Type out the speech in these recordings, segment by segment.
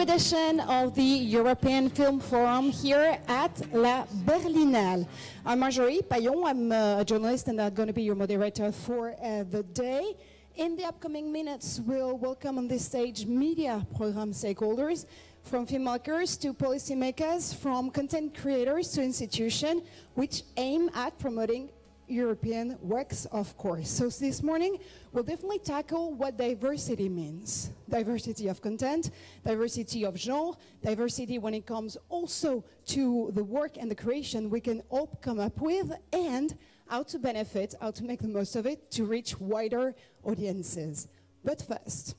edition of the European Film Forum here at La Berlinale. I'm Marjorie Payon. I'm a journalist and I'm going to be your moderator for the day. In the upcoming minutes, we'll welcome on this stage media program stakeholders, from filmmakers to policymakers, from content creators to institutions, which aim at promoting European works, of course. So this morning, we'll definitely tackle what diversity means. Diversity of content, diversity of genre, diversity when it comes also to the work and the creation we can all come up with, and how to benefit, how to make the most of it to reach wider audiences. But first,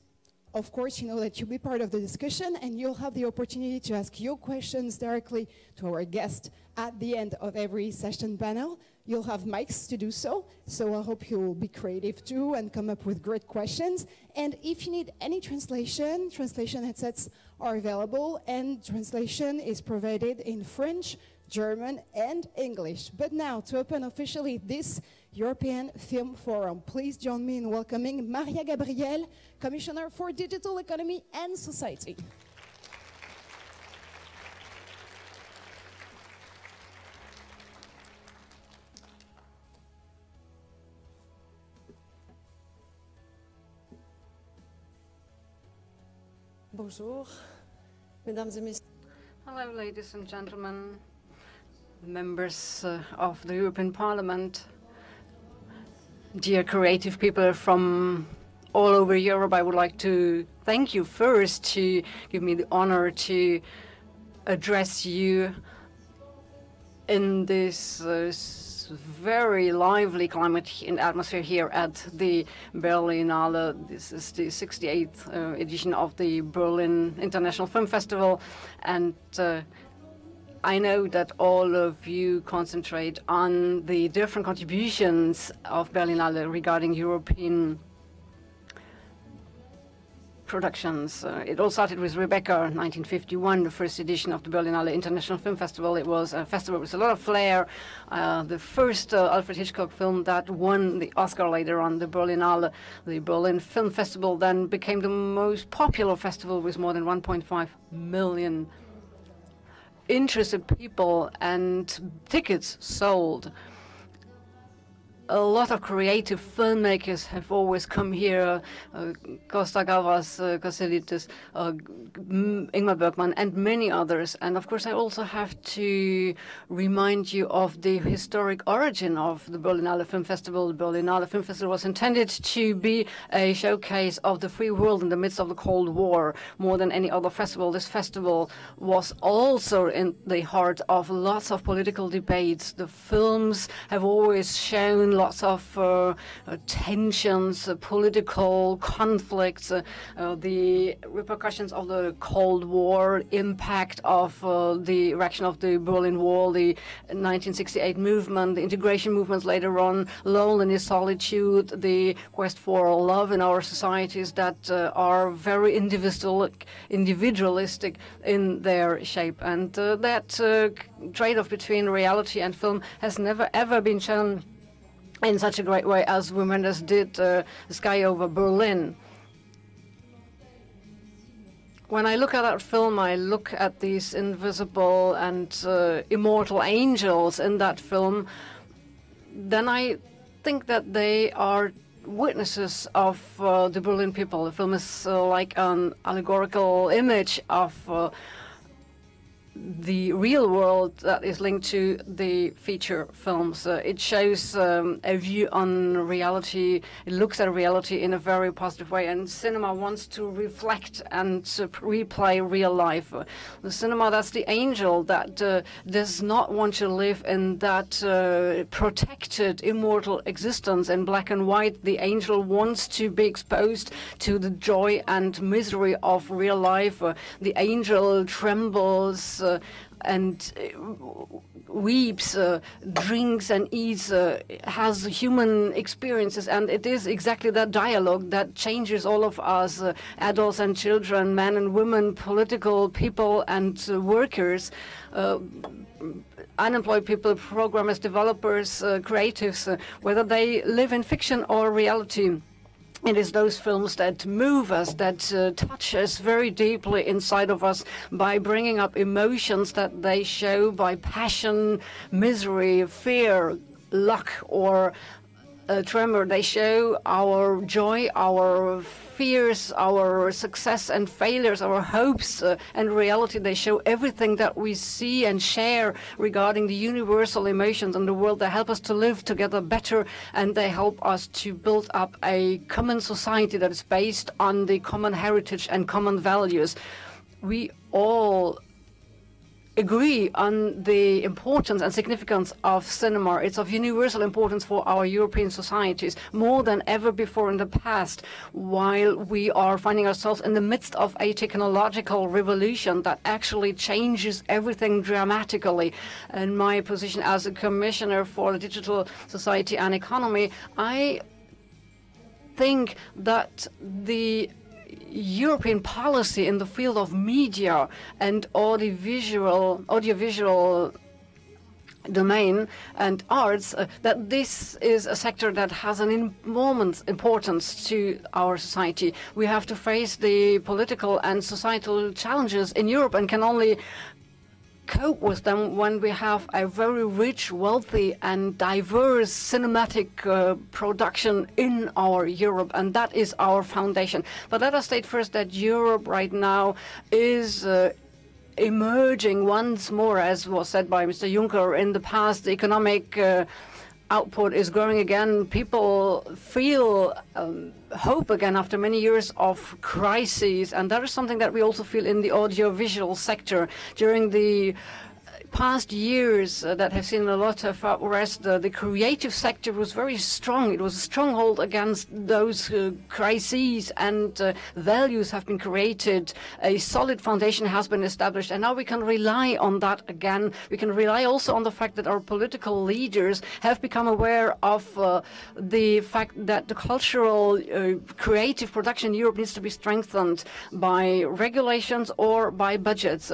of course, you know that you'll be part of the discussion and you'll have the opportunity to ask your questions directly to our guest at the end of every session panel. You'll have mics to do so I hope you'll be creative too and come up with great questions. And if you need any translation headsets are available, and translation is provided in French, German, and English. But now, to open officially this European Film Forum, please join me in welcoming Mariya Gabriel, Commissioner for Digital Economy and Society. Bonjour, mesdames et messieurs. Hello, ladies and gentlemen, members of the European Parliament, dear creative people from all over Europe. I would like to thank you first to give me the honor to address you in this very lively climate and atmosphere here at the Berlinale. This is the 68th edition of the Berlin International Film Festival, and I know that all of you concentrate on the different contributions of Berlinale regarding European productions. It all started with Rebecca, 1951, the first edition of the Berlinale International Film Festival. It was a festival with a lot of flair. The first Alfred Hitchcock film that won the Oscar later on, the Berlinale. The Berlin Film Festival then became the most popular festival with more than 1.5 million interested people and tickets sold. A lot of creative filmmakers have always come here, Costa Gavras, Kaselitis, Ingmar Bergman, and many others. And of course, I also have to remind you of the historic origin of the Berlinale Film Festival. The Berlinale Film Festival was intended to be a showcase of the free world in the midst of the Cold War. More than any other festival, this festival was also in the heart of lots of political debates. The films have always shown lots of tensions, political conflicts, the repercussions of the Cold War, impact of the erection of the Berlin Wall, the 1968 movement, the integration movements later on, loneliness, solitude, the quest for love in our societies that are very individualistic in their shape. And that trade-off between reality and film has never ever been shown in such a great way as Wim Wenders did The Sky Over Berlin. When I look at that film, I look at these invisible and immortal angels in that film, then I think that they are witnesses of the Berlin people. The film is like an allegorical image of the real world that is linked to the feature films. It shows a view on reality. It looks at reality in a very positive way, and cinema wants to reflect and replay real life. The cinema, that's the angel that does not want to live in that protected, immortal existence in black and white. The angel wants to be exposed to the joy and misery of real life. The angel trembles and weeps, drinks and eats, has human experiences, and it is exactly that dialogue that changes all of us, adults and children, men and women, political people and workers, unemployed people, programmers, developers, creatives, whether they live in fiction or reality. It is those films that move us, that touch us very deeply inside of us by bringing up emotions that they show by passion, misery, fear, luck, or tremor. They show our joy, our fears, our success and failures, our hopes and reality. They show everything that we see and share regarding the universal emotions in the world. They help us to live together better, and they help us to build up a common society that is based on the common heritage and common values. We all agree on the importance and significance of cinema. It's of universal importance for our European societies, more than ever before in the past, while we are finding ourselves in the midst of a technological revolution that actually changes everything dramatically. In my position as a commissioner for the digital society and economy, I think that the European policy in the field of media and audiovisual domain and arts, that this is a sector that has an enormous importance to our society. We have to face the political and societal challenges in Europe and can only cope with them when we have a very rich, wealthy and diverse cinematic production in our Europe, and that is our foundation. But let us state first that Europe right now is emerging once more, as was said by Mr. Juncker in the past. The economic output is growing again. People feel hope again after many years of crises, and that is something that we also feel in the audiovisual sector. During the past years that have seen a lot of unrest, the creative sector was very strong. It was a stronghold against those crises, and values have been created. A solid foundation has been established, and now we can rely on that again. We can rely also on the fact that our political leaders have become aware of the fact that the cultural creative production in Europe needs to be strengthened by regulations or by budgets.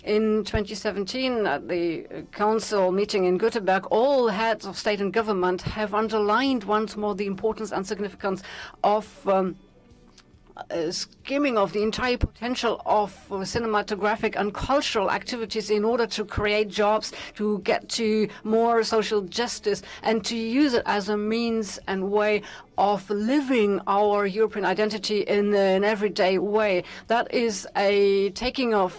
In 2017, at the council meeting in Göteborg, all heads of state and government have underlined once more the importance and significance of skimming of the entire potential of cinematographic and cultural activities in order to create jobs, to get to more social justice, and to use it as a means and way of living our European identity in an everyday way. That is a taking of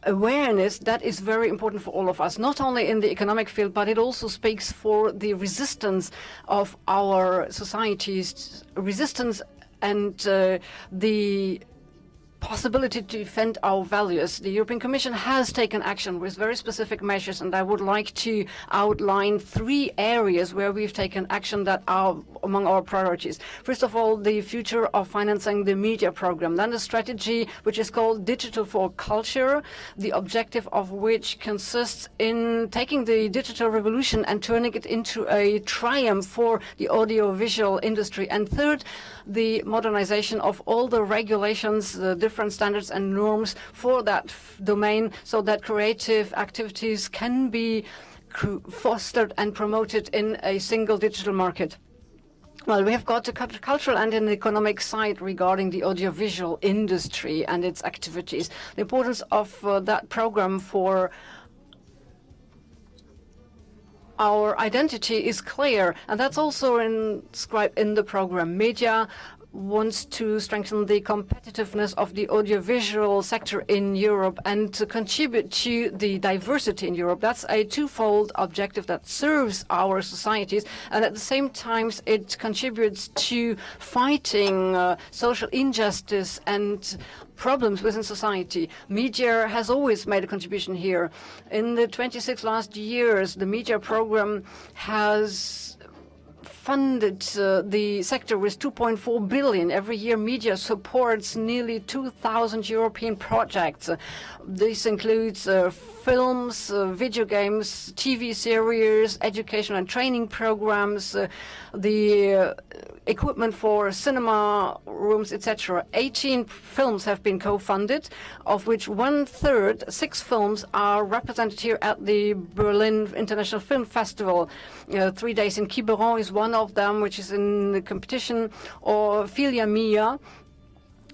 awareness that is very important for all of us, not only in the economic field, but it also speaks for the resistance of our societies, resistance and the possibility to defend our values. The European Commission has taken action with very specific measures, and I would like to outline 3 areas where we've taken action that are among our priorities. First of all, the future of financing the media program. Then the strategy, which is called Digital for Culture, the objective of which consists in taking the digital revolution and turning it into a triumph for the audiovisual industry. And third, the modernization of all the regulations, the different standards and norms for that domain, so that creative activities can be fostered and promoted in a single digital market. Well, we have got a cultural and an economic side regarding the audiovisual industry and its activities. The importance of that program for our identity is clear, and that's also inscribed in the program. Media wants to strengthen the competitiveness of the audiovisual sector in Europe and to contribute to the diversity in Europe. That's a twofold objective that serves our societies, and at the same time it contributes to fighting social injustice and problems within society. Media has always made a contribution here. In the 26 last years, the media program has funded the sector with 2.4 billion. Every year, media supports nearly 2,000 European projects. This includes films, video games, TV series, education and training programs, the equipment for cinema rooms, etc. 18 films have been co-funded, of which 1/3, 6 films, are represented here at the Berlin International Film Festival. 3 days in Quiberon is one of them, which is in the competition, or Figlia Mia,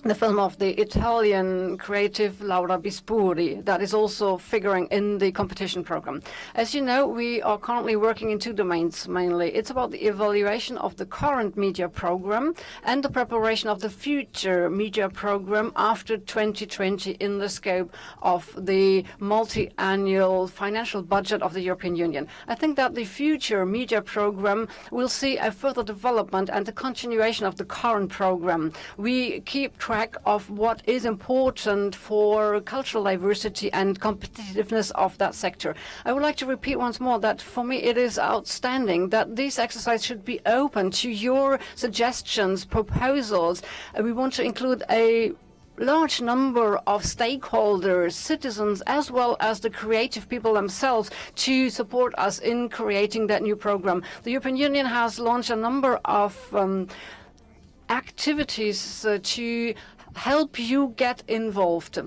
the film of the Italian creative Laura Bispuri, that is also figuring in the competition program. As you know, we are currently working in two domains mainly. It's about the evaluation of the current media program and the preparation of the future media program after 2020 in the scope of the multi-annual financial budget of the European Union. I think that the future media program will see a further development and the continuation of the current program. We keep track of what is important for cultural diversity and competitiveness of that sector. I would like to repeat once more that for me it is outstanding that this exercise should be open to your suggestions, proposals. We want to include a large number of stakeholders, citizens, as well as the creative people themselves to support us in creating that new program. The European Union has launched a number of activities to help you get involved.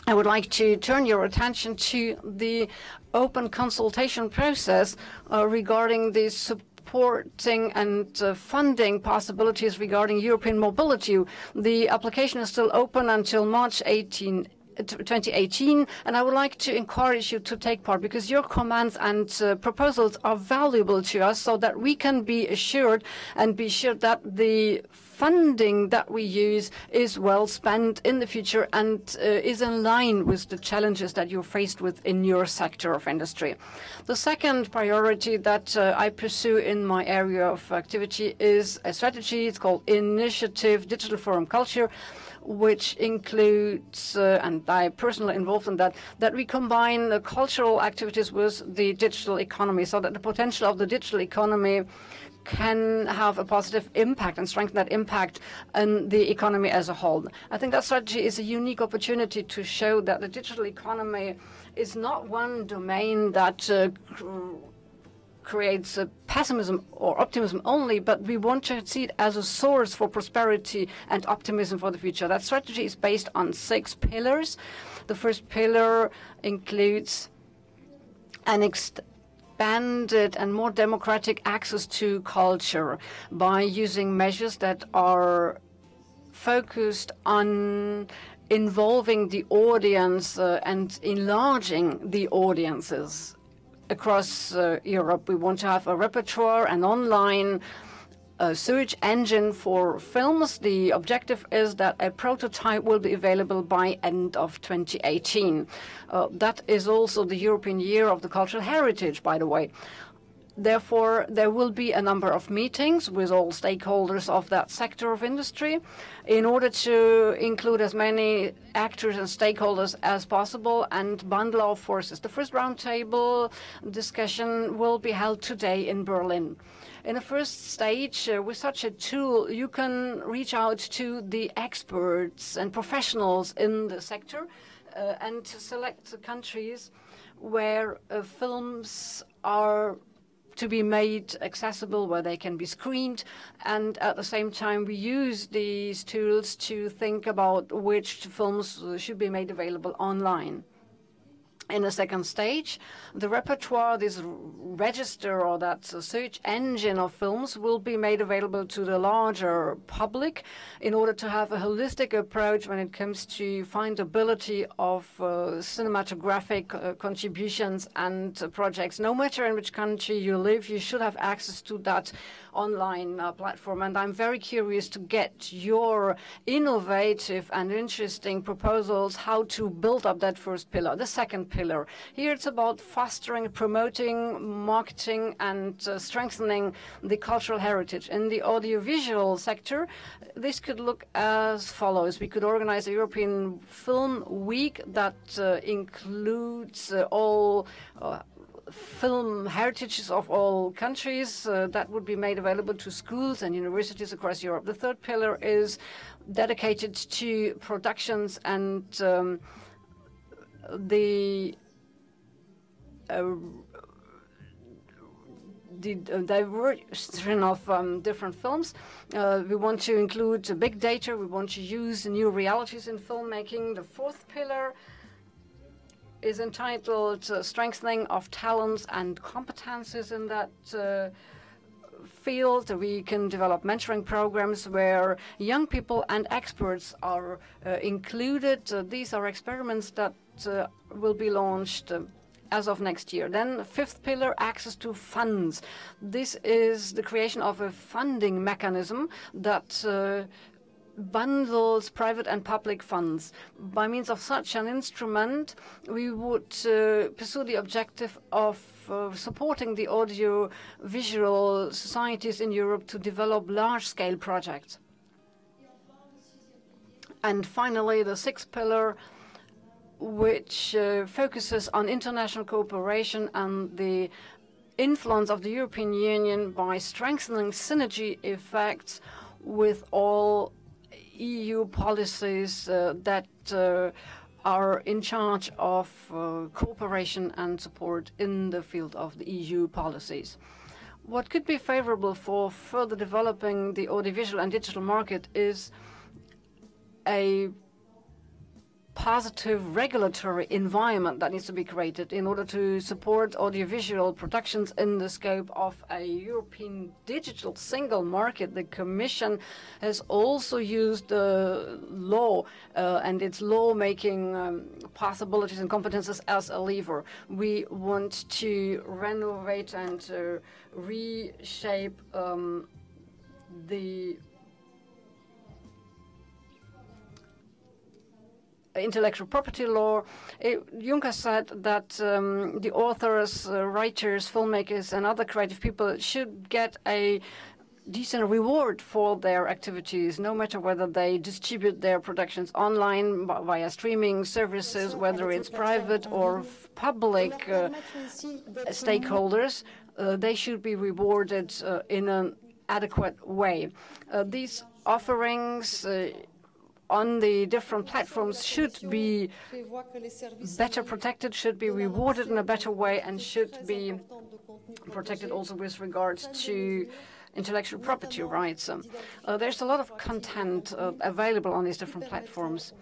I would like to turn your attention to the open consultation process regarding the supporting and funding possibilities regarding European mobility. The application is still open until March 2018, and I would like to encourage you to take part, because your comments and proposals are valuable to us, so that we can be assured and be sure that the funding that we use is well spent in the future and is in line with the challenges that you're faced with in your sector of industry. The second priority that I pursue in my area of activity is a strategy. It's called Initiative Digital Forum Culture, which includes, and I personally involved in that, that we combine the cultural activities with the digital economy, so that the potential of the digital economy can have a positive impact and strengthen that impact on the economy as a whole. I think that strategy is a unique opportunity to show that the digital economy is not one domain that creates pessimism or optimism only, but we want to see it as a source for prosperity and optimism for the future. That strategy is based on 6 pillars. The first pillar includes an expanded and more democratic access to culture by using measures that are focused on involving the audience and enlarging the audiences across Europe. We want to have a repertoire, an online search engine for films. The objective is that a prototype will be available by end of 2018. That is also the European Year of the Cultural Heritage, by the way. Therefore, there will be a number of meetings with all stakeholders of that sector of industry in order to include as many actors and stakeholders as possible and bundle our forces. The first roundtable discussion will be held today in Berlin. In the first stage, with such a tool, you can reach out to the experts and professionals in the sector and select the countries where films are to be made accessible, where they can be screened, and at the same time we use these tools to think about which films should be made available online. In the second stage, the repertoire, this register or that search engine of films, will be made available to the larger public in order to have a holistic approach when it comes to findability of cinematographic contributions and projects. No matter in which country you live, you should have access to that online platform. And I'm very curious to get your innovative and interesting proposals how to build up that first pillar. The second pillar, here it's about fostering, promoting, marketing, and strengthening the cultural heritage. In the audiovisual sector, this could look as follows. We could organize a European Film Week that includes all film heritages of all countries that would be made available to schools and universities across Europe. The third pillar is dedicated to productions and the diversion of different films. We want to include big data. We want to use new realities in filmmaking. The fourth pillar is entitled Strengthening of Talents and Competences in that field. We can develop mentoring programs where young people and experts are included. These are experiments that will be launched as of next year. Then fifth pillar, access to funds. This is the creation of a funding mechanism that bundles private and public funds. By means of such an instrument, we would pursue the objective of supporting the audio-visual societies in Europe to develop large-scale projects. And finally, the sixth pillar, which focuses on international cooperation and the influence of the European Union by strengthening synergy effects with all EU policies that are in charge of cooperation and support in the field of the EU policies. What could be favorable for further developing the audiovisual and digital market is a positive regulatory environment that needs to be created in order to support audiovisual productions in the scope of a European digital single market. The Commission has also used law and its lawmaking possibilities and competences as a lever. We want to renovate and reshape the intellectual property law. Juncker said that the authors, writers, filmmakers, and other creative people should get a decent reward for their activities, no matter whether they distribute their productions online via streaming services, whether it's private or public stakeholders. They should be rewarded in an adequate way. These offerings on the different platforms should be better protected, should be rewarded in a better way, and should be protected also with regards to intellectual property rights. There's a lot of content available on these different platforms.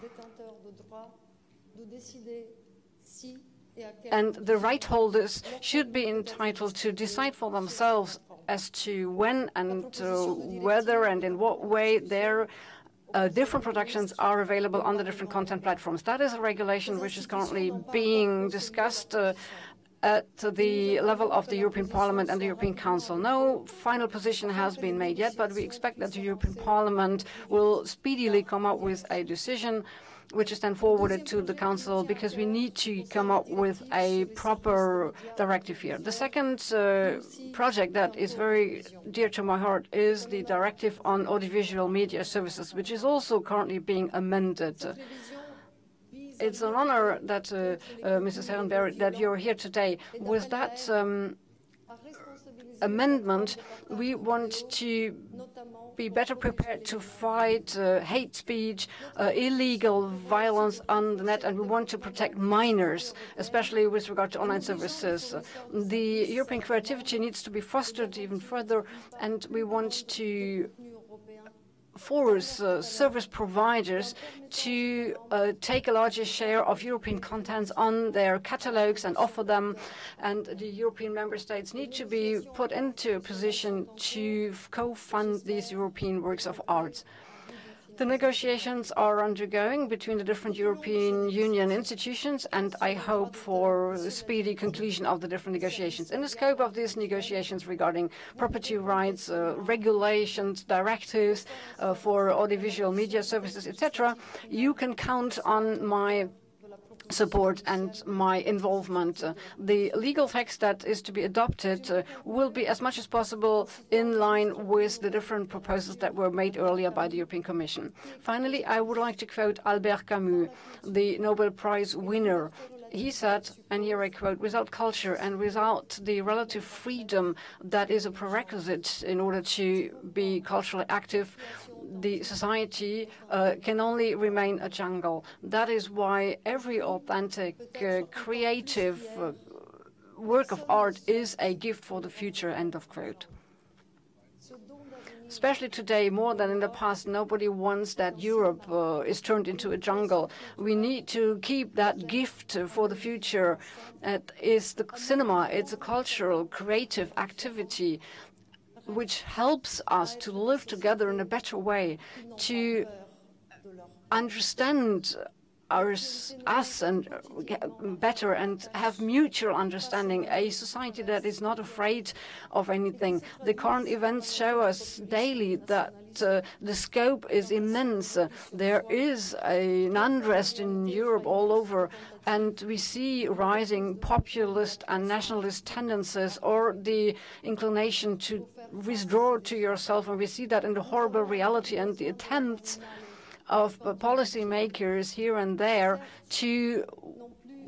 And the right holders should be entitled to decide for themselves as to when and whether and in what way their different productions are available on the different content platforms. That is a regulation which is currently being discussed at the level of the European Parliament and the European Council. No final position has been made yet, but we expect that the European Parliament will speedily come up with a decision which is then forwarded to the Council, because we need to come up with a proper directive here. The second project that is very dear to my heart is the directive on audiovisual media services, which is also currently being amended. It's an honor that, Mrs. Herrenberg, that you're here today. With that amendment, we want to be better prepared to fight hate speech, illegal violence on the net, and we want to protect minors, especially with regard to online services. The European creativity needs to be fostered even further, and we want to force service providers to take a larger share of European contents on their catalogues and offer them, and the European member states need to be put into a position to co-fund these European works of art. The negotiations are undergoing between the different European Union institutions, and I hope for a speedy conclusion of the different negotiations. In the scope of these negotiations regarding property rights, regulations, directives for audiovisual media services, etc., you can count on my support and my involvement. The legal text that is to be adopted will be as much as possible in line with the different proposals that were made earlier by the European Commission. Finally, I would like to quote Albert Camus, the Nobel Prize winner. He said, and here I quote, "Without culture and without the relative freedom that is a prerequisite in order to be culturally active, the society can only remain a jungle." That is why every authentic, creative work of art is a gift for the future, end of quote. Especially today, more than in the past, nobody wants that Europe is turned into a jungle. We need to keep that gift for the future. It is the cinema. It's a cultural, creative activity. which helps us to live together in a better way, to understand us and better and have mutual understanding, a society that is not afraid of anything. The current events show us daily that the scope is immense. There is an unrest in Europe all over, and we see rising populist and nationalist tendencies or the inclination to withdraw to yourself, and we see that in the horrible reality and the attempts of policymakers here and there to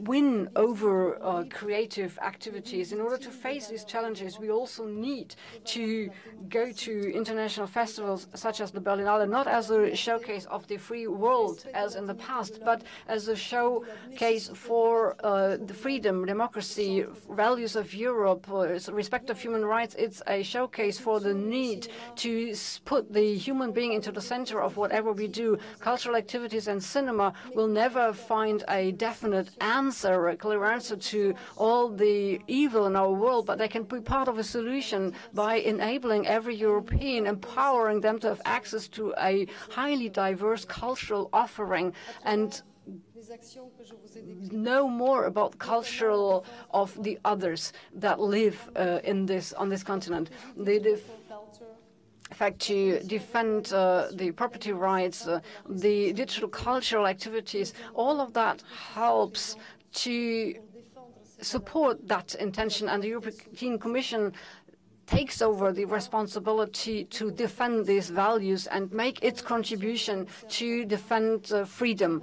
win over creative activities. In order to face these challenges, we also need to go to international festivals such as the Berlinale, not as a showcase of the free world as in the past, but as a showcase for the freedom, democracy, values of Europe, respect of human rights. It's a showcase for the need to put the human being into the center of whatever we do. Cultural activities and cinema will never find a definite answer, a clear answer to all the evil in our world, but they can be part of a solution by enabling every European, empowering them to have access to a highly diverse cultural offering and know more about cultural of the others that live on this continent. In fact, to defend the property rights, the digital cultural activities, all of that helps to support that intention, and the European Commission takes over the responsibility to defend these values and make its contribution to defend freedom.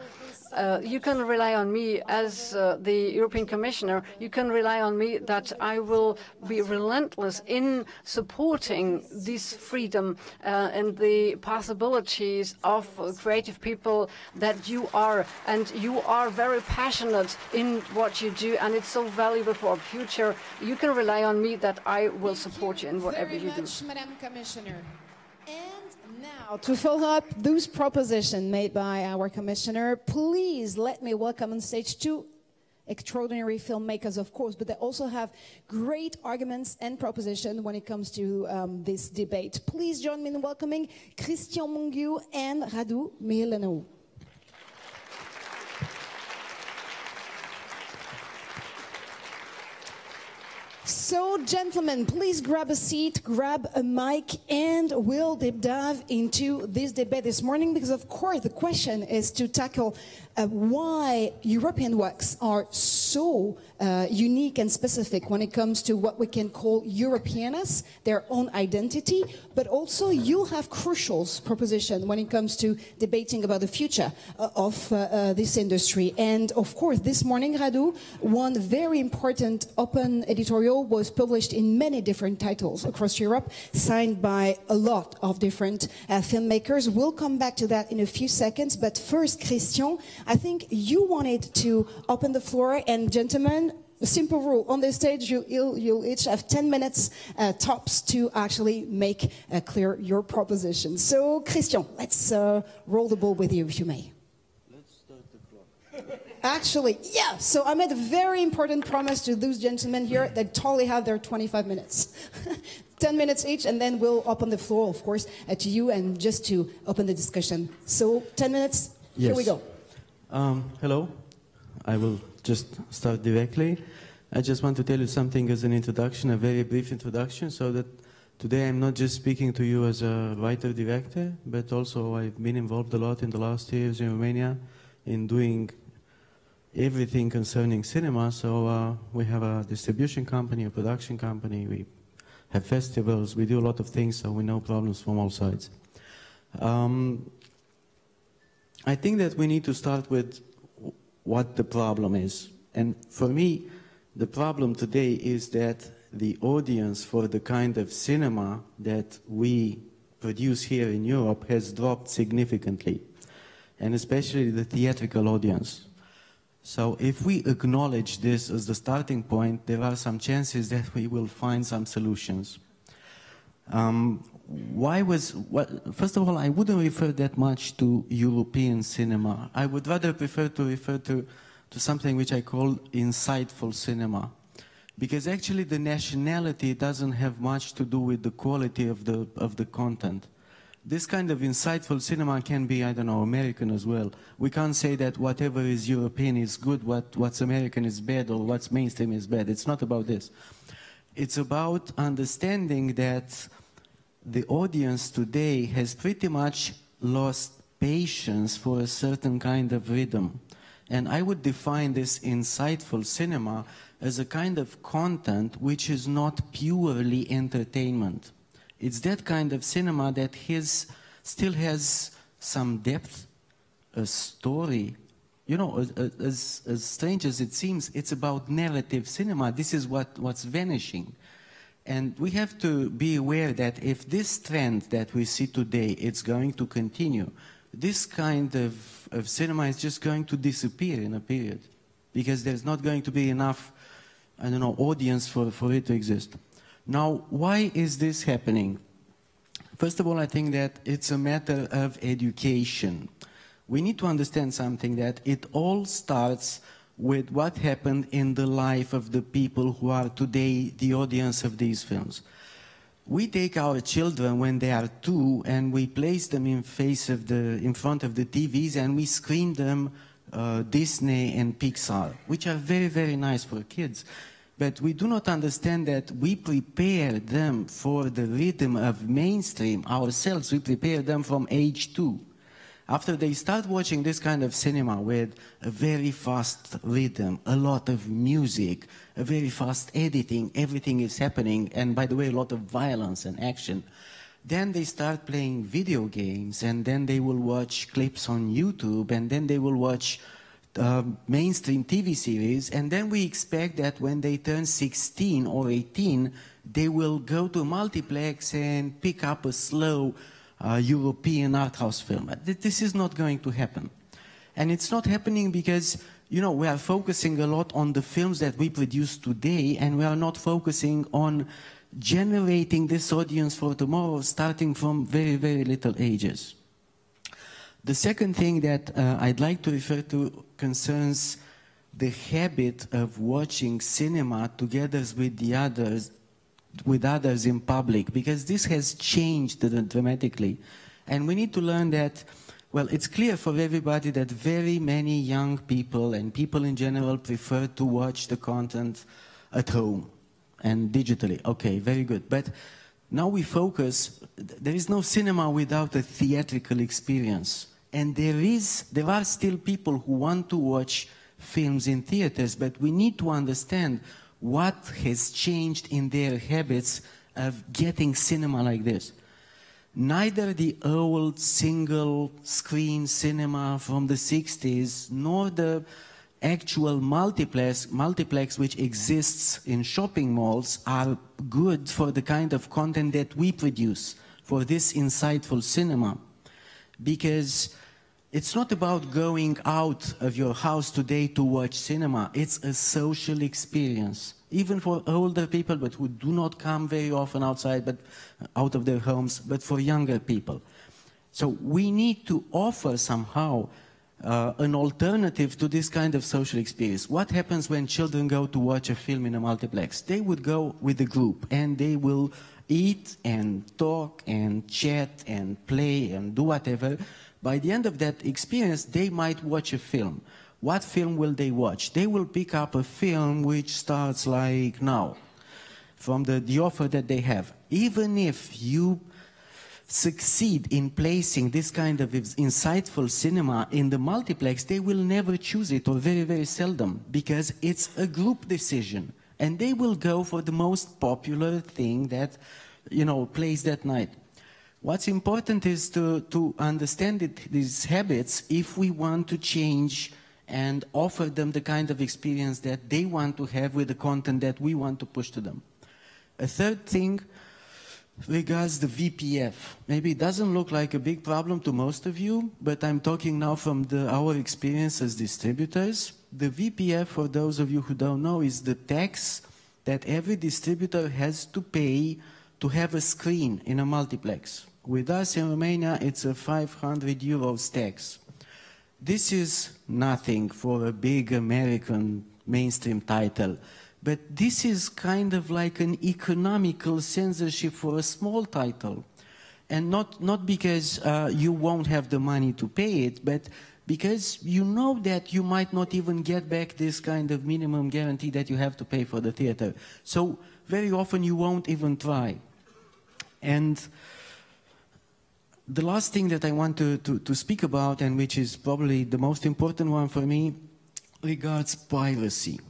You can rely on me as the European Commissioner. You can rely on me that I will be relentless in supporting this freedom and the possibilities of creative people that you are. And you are very passionate in what you do, and it's so valuable for our future. You can rely on me that I will support you in whatever you do. Madam Commissioner. And now, to follow up those propositions made by our Commissioner, please let me welcome on stage two extraordinary filmmakers, of course, but they also have great arguments and propositions when it comes to this debate. Please join me in welcoming Cristian Mungiu and Radu Mihaileanu. So, gentlemen, please grab a seat, grab a mic, and we'll deep dive into this debate this morning, because, of course, the question is to tackle why European works are so unique and specific when it comes to what we can call Europeanness, their own identity, but also you have crucial propositions when it comes to debating about the future of this industry. And, of course, this morning, Radu, one very important open editorial was published in many different titles across Europe, signed by a lot of different filmmakers. We'll come back to that in a few seconds, but first, Cristian, I think you wanted to open the floor, and gentlemen, a simple rule, on the stage you'll each have 10 minutes tops to actually make clear your proposition. So, Cristian, let's roll the ball with you, if you may. Actually, yeah, so I made a very important promise to those gentlemen here that totally have their 25 minutes. 10 minutes each, and then we'll open the floor, of course, to you, and just to open the discussion. So, 10 minutes, yes. Here we go. Hello, I will just start directly. I just want to tell you something as an introduction, a very brief introduction, so that today I'm not just speaking to you as a writer-director, but also I've been involved a lot in the last years in Romania in doing everything concerning cinema. So we have a distribution company, a production company, we have festivals, we do a lot of things, so we know problems from all sides. I think that we need to start with what the problem is. And for me, the problem today is that the audience for the kind of cinema that we produce here in Europe has dropped significantly, and especially the theatrical audience. So if we acknowledge this as the starting point, there are some chances that we will find some solutions. First of all, I wouldn't refer that much to European cinema. I would rather prefer to refer to something which I call insightful cinema. Because actually the nationality doesn't have much to do with the quality of the content. This kind of insightful cinema can be, I don't know, American as well. We can't say that whatever is European is good, what's American is bad, or what's mainstream is bad. It's not about this. It's about understanding that the audience today has pretty much lost patience for a certain kind of rhythm. And I would define this insightful cinema as a kind of content which is not purely entertainment. It's that kind of cinema that still has some depth, a story. You know, as strange as it seems, it's about narrative cinema. This is what's vanishing. And we have to be aware that if this trend that we see today, it's going to continue, this kind of cinema is just going to disappear in a period, because there's not going to be enough, I don't know, audience for it to exist. Now, why is this happening? First of all, I think that it's a matter of education. We need to understand something, that it all starts with what happened in the life of the people who are today the audience of these films. We take our children when they are 2 and we place them in front of the TVs, and we screen them Disney and Pixar, which are very, very nice for kids. But we do not understand that we prepare them for the rhythm of mainstream ourselves. We prepare them from age 2. After they start watching this kind of cinema with a very fast rhythm, a lot of music, a very fast editing, everything is happening, and by the way, a lot of violence and action, then they start playing video games, and then they will watch clips on YouTube, and then they will watch mainstream TV series, and then we expect that when they turn 16 or 18, they will go to a multiplex and pick up a slow European art house film. This is not going to happen. And it's not happening because, you know, we are focusing a lot on the films that we produce today, and we are not focusing on generating this audience for tomorrow, starting from very, very little ages. The second thing that I'd like to refer to concerns the habit of watching cinema together with others in public, because this has changed dramatically. And we need to learn that, well, it's clear for everybody that very many young people and people in general prefer to watch the content at home and digitally. Okay, very good. But now we focus, there is no cinema without a theatrical experience. And there are still people who want to watch films in theaters, but we need to understand what has changed in their habits of getting cinema like this. Neither the old single-screen cinema from the 60s, nor the actual multiplex which exists in shopping malls are good for the kind of content that we produce, for this insightful cinema. Because it's not about going out of your house today to watch cinema. It's a social experience, even for older people, but who do not come very often outside, but out of their homes, but for younger people. So we need to offer somehow an alternative to this kind of social experience. What happens when children go to watch a film in a multiplex? They would go with a group, and they will eat and talk and chat and play and do whatever. By the end of that experience, they might watch a film. What film will they watch? They will pick up a film which starts like now, from the offer that they have. Even if you succeed in placing this kind of insightful cinema in the multiplex, they will never choose it, or very, very seldom, because it's a group decision. And they will go for the most popular thing that, you know, plays that night. What's important is to understand these habits if we want to change and offer them the kind of experience that they want to have with the content that we want to push to them. A third thing regards the VPF. Maybe it doesn't look like a big problem to most of you, but I'm talking now from our experience as distributors. The VPF, for those of you who don't know, is the tax that every distributor has to pay to have a screen in a multiplex. With us in Romania, it's a 500 euros tax. This is nothing for a big American mainstream title, But this is kind of like an economical censorship for a small title. And not because you won't have the money to pay it, but because you know that you might not even get back this kind of minimum guarantee that you have to pay for the theater. So very often you won't even try. And the last thing that I want to speak about, and which is probably the most important one for me, regards piracy.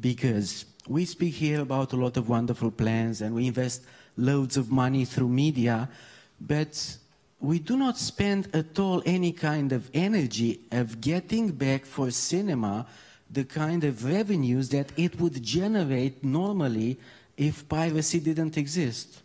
Because we speak here about a lot of wonderful plans and we invest loads of money through media, but we do not spend at all any kind of energy of getting back for cinema the kind of revenues that it would generate normally if piracy didn't exist.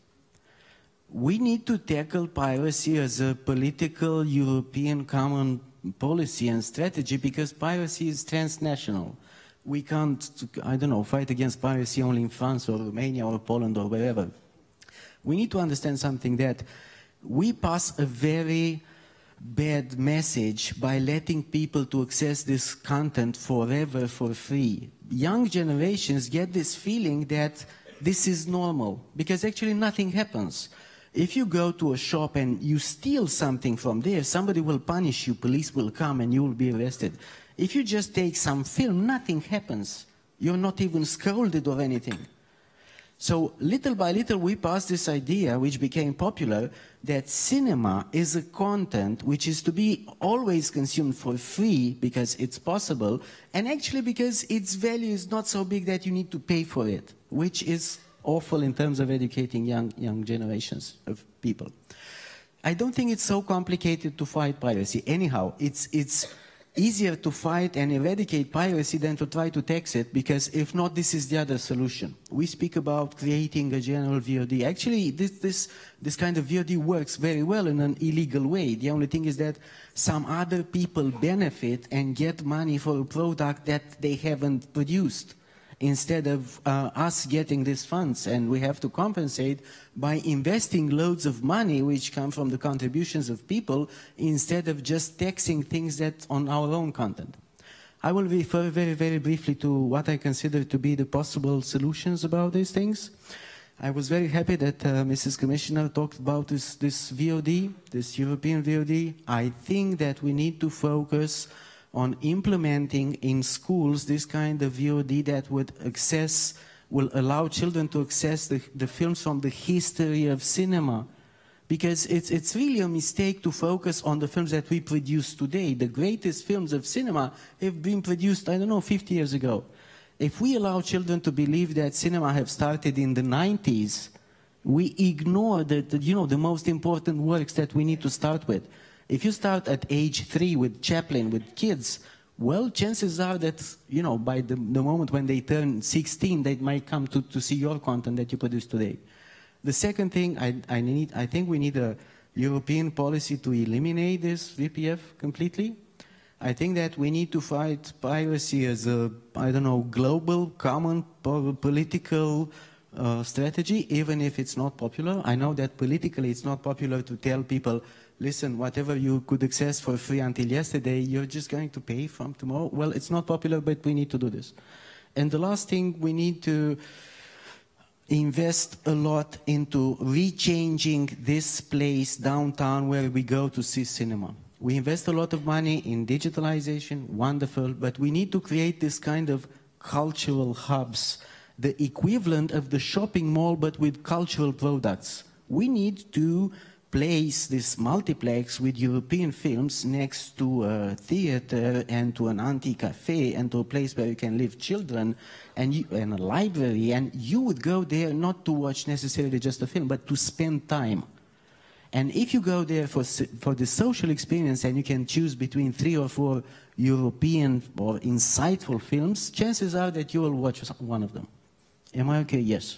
We need to tackle piracy as a political European common policy and strategy because piracy is transnational. We can't, I don't know, fight against piracy only in France or Romania or Poland or wherever. We need to understand something, that we pass a very bad message by letting people to access this content forever for free. Young generations get this feeling that this is normal, because actually nothing happens. If you go to a shop and you steal something from there, somebody will punish you, police will come and you will be arrested. If you just take some film, nothing happens. You're not even scolded or anything. So little by little we passed this idea, which became popular, that cinema is a content which is to be always consumed for free because it's possible, and actually because its value is not so big that you need to pay for it, which is awful in terms of educating young generations of people. I don't think it's so complicated to fight piracy. Anyhow, it's easier to fight and eradicate piracy than to try to tax it, because if not, this is the other solution. We speak about creating a general VOD. Actually, this kind of VOD works very well in an illegal way. The only thing is that some other people benefit and get money for a product that they haven't produced, instead of us getting these funds, and we have to compensate by investing loads of money which come from the contributions of people, instead of just taxing things that on our own content. I will refer very, very briefly to what I consider to be the possible solutions about these things. I was very happy that Mrs. Commissioner talked about this VOD, this European VOD. I think that we need to focus on implementing in schools this kind of VOD that will allow children to access the films from the history of cinema. Because it's really a mistake to focus on the films that we produce today. The greatest films of cinema have been produced, I don't know, 50 years ago. If we allow children to believe that cinema have started in the 90s, we ignore the most important works that we need to start with. If you start at age 3 with Chaplin, with kids, well, chances are that, by the moment when they turn 16, they might come to see your content that you produce today. The second thing, I think we need a European policy to eliminate this VPF completely. I think that we need to fight piracy as a, global, common political strategy, even if it's not popular. I know that politically it's not popular to tell people, listen, whatever you could access for free until yesterday, you're just going to pay from tomorrow. Well, it's not popular, but we need to do this. And the last thing, we need to invest a lot into rechanging this place downtown where we go to see cinema. We invest a lot of money in digitalization, wonderful, but we need to create this kind of cultural hubs, the equivalent of the shopping mall, but with cultural products. We need to place this multiplex with European films next to a theater and to an antique cafe and to a place where you can leave children and a library, and you would go there not to watch necessarily just a film, but to spend time. And if you go there for the social experience and you can choose between 3 or 4 European or insightful films, chances are that you will watch one of them. Am I okay? Yes.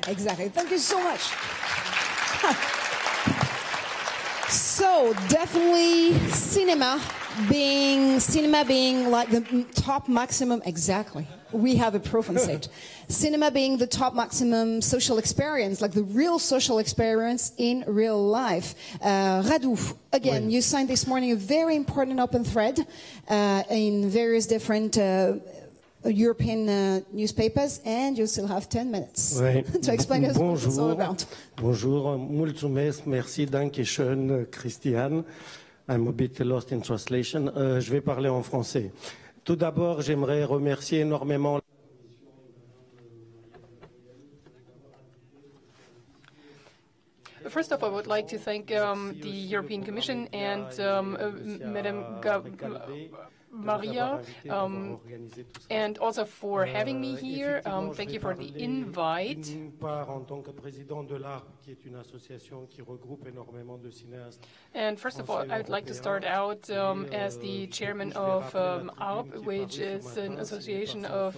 Exactly. Thank you so much. So definitely cinema being like the top maximum, exactly. We have a proof on stage. Cinema being the top maximum social experience, like the real social experience in real life. Radu, again, you signed this morning a very important open thread in various different European newspapers, and you still have 10 minutes to explain us what it's all about. Bonjour, mulțumesc, merci, danke schön, Christian. I'm a bit lost in translation. Je vais parler en français. Tout d'abord, j'aimerais remercier énormément. First off, I would like to thank the European Commission and Madame Mariya, and also for having me here. Thank you for the invite. And first of all, I would like to start out as the chairman of ARP, which is an association of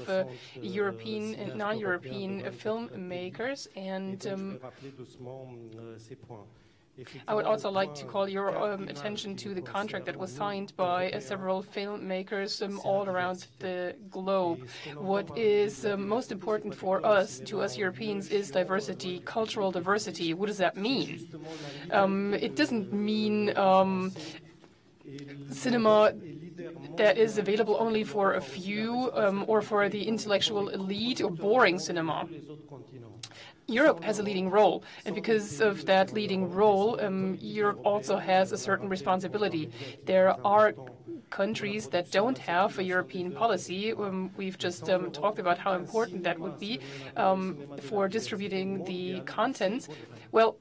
European and non-European filmmakers. And I would also like to call your attention to the contract that was signed by several filmmakers all around the globe. What is most important for us, to us Europeans, is diversity, cultural diversity. What does that mean? It doesn't mean cinema that is available only for a few or for the intellectual elite, or boring cinema. Europe has a leading role, and because of that leading role, Europe also has a certain responsibility. There are countries that don't have a European policy. We've just talked about how important that would be for distributing the contents. Well,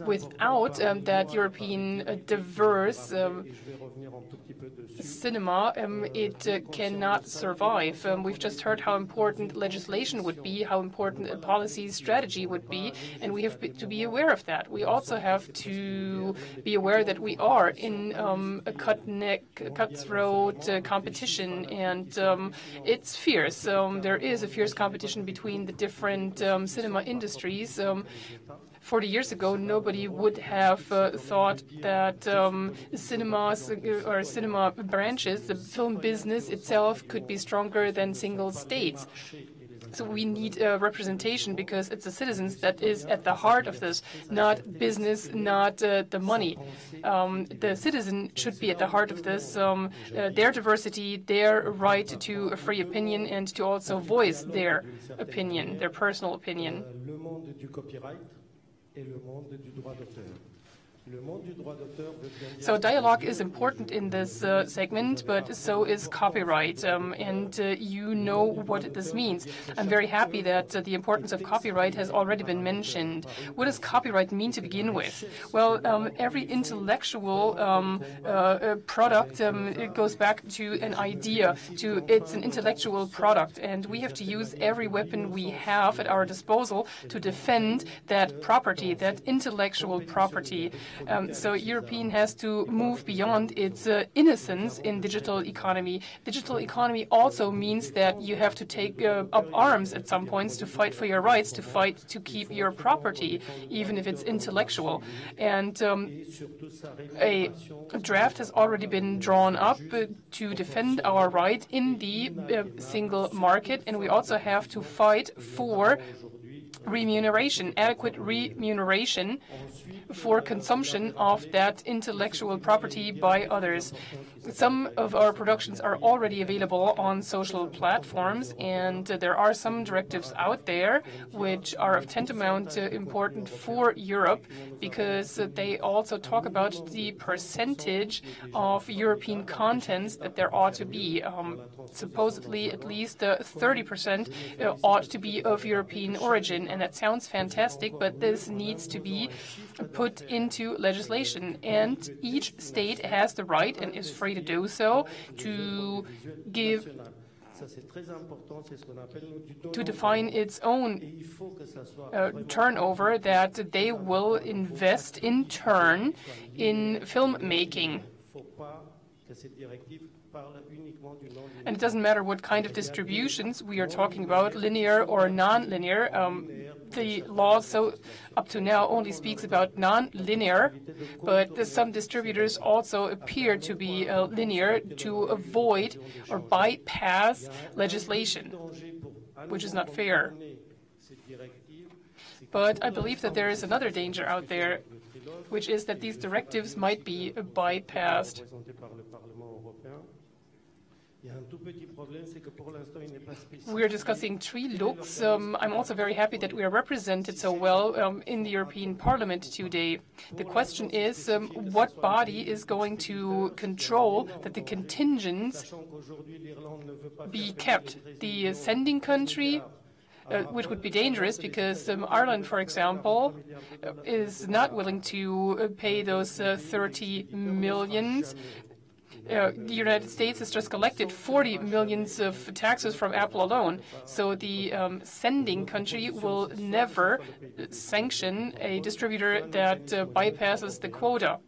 without that European diverse cinema, it cannot survive. We've just heard how important legislation would be, how important a policy strategy would be, and we have to be aware of that. We also have to be aware that we are in a cutthroat competition, and it's fierce. There is a fierce competition between the different cinema industries. 40 years ago, nobody would have thought that cinemas or cinema branches, the film business itself, could be stronger than single states. So we need representation, because it's the citizens that is at the heart of this, not business, not the money. The citizen should be at the heart of this, their diversity, their right to a free opinion, and to also voice their opinion, their personal opinion. So dialogue is important in this segment, but so is copyright, and you know what this means. I'm very happy that the importance of copyright has already been mentioned. What does copyright mean to begin with? Well, every intellectual product it goes back to an idea, it's an intellectual product, and we have to use every weapon we have at our disposal to defend that property, that intellectual property. So European has to move beyond its innocence in digital economy. Digital economy also means that you have to take up arms at some points to fight for your rights, to fight to keep your property, even if it's intellectual. And a draft has already been drawn up to defend our right in the single market, and we also have to fight for remuneration, adequate remuneration for consumption of that intellectual property by others. Some of our productions are already available on social platforms, and there are some directives out there which are of tantamount important for Europe, because they also talk about the percentage of European contents that there ought to be. Supposedly at least 30% ought to be of European origin, and that sounds fantastic, but this needs to be put into legislation, and each state has the right and is free to do so to define its own turnover that they will invest in turn in filmmaking. And it doesn't matter what kind of distributions we are talking about, linear or non-linear. The law up to now only speaks about non-linear, but some distributors also appear to be linear to avoid or bypass legislation, which is not fair. But I believe that there is another danger out there, which is that these directives might be bypassed. We're discussing 3 looks. I'm also very happy that we are represented so well in the European Parliament today. The question is, what body is going to control that the contingents be kept? The sending country, which would be dangerous because Ireland, for example, is not willing to pay those 30 millions. The United States has just collected 40 millions of taxes from Apple alone. So the sending country will never sanction a distributor that bypasses the quota.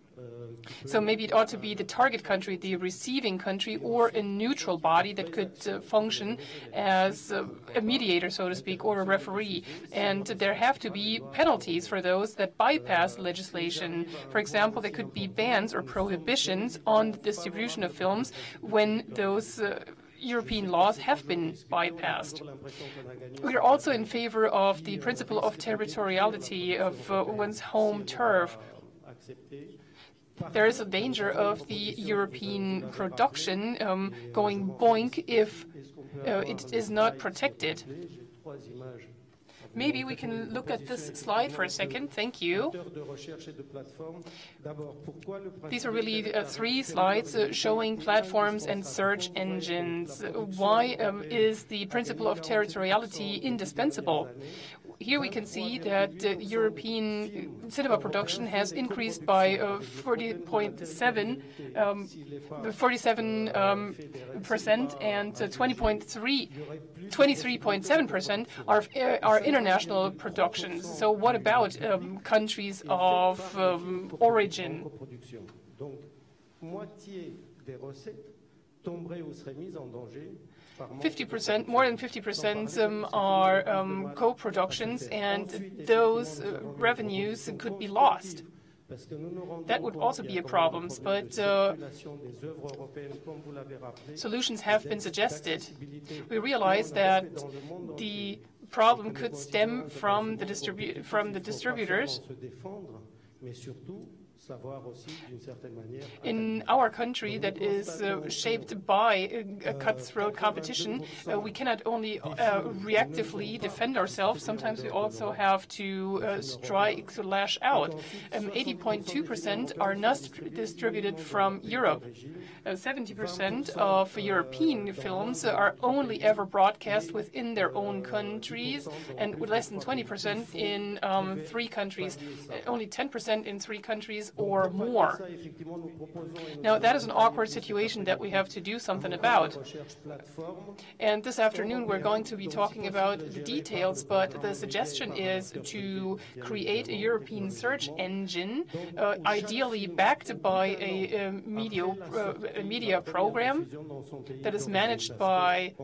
So maybe it ought to be the target country, the receiving country, or a neutral body that could function as a mediator, so to speak, or a referee. And there have to be penalties for those that bypass legislation. For example, there could be bans or prohibitions on the distribution of films when those European laws have been bypassed. We are also in favor of the principle of territoriality of one's home turf. There is a danger of the European production going boink if it is not protected. Maybe we can look at this slide for a second. Thank you. These are really 3 slides showing platforms and search engines. Why is the principle of territoriality indispensable? Here we can see that European cinema production has increased by 47% and 23.7% are international productions. So what about countries of origin? 50%, more than 50% are co-productions, and those revenues could be lost. That would also be a problem, but solutions have been suggested. We realize that the problem could stem from the distributors. In our country that is shaped by a cutthroat competition, we cannot only reactively defend ourselves, sometimes we also have to strike, to lash out. 80.2% are not distributed from Europe. 70% of European films are only ever broadcast within their own countries, and with less than 20% in 3 countries, only 10% in 3 countries or more. Now, that is an awkward situation that we have to do something about. And this afternoon, we're going to be talking about the details, but the suggestion is to create a European search engine, ideally backed by a media program that is managed by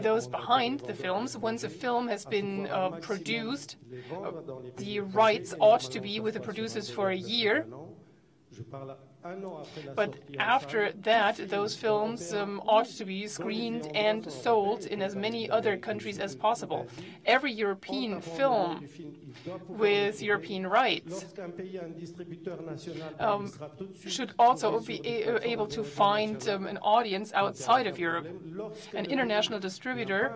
those behind the films. Once a film has been produced, the rights ought to be with the producers for a year. But after that, those films ought to be screened and sold in as many other countries as possible. Every European film with European rights should also be able to find an audience outside of Europe. An international distributor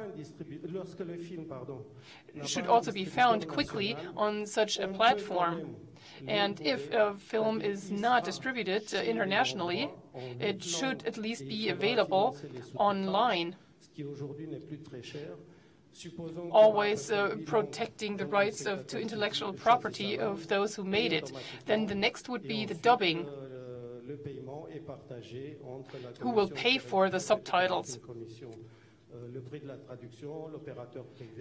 should also be found quickly on such a platform. And if a film is not distributed internationally, it should at least be available online, always protecting the rights to intellectual property of those who made it. Then the next would be the dubbing. Who will pay for the subtitles?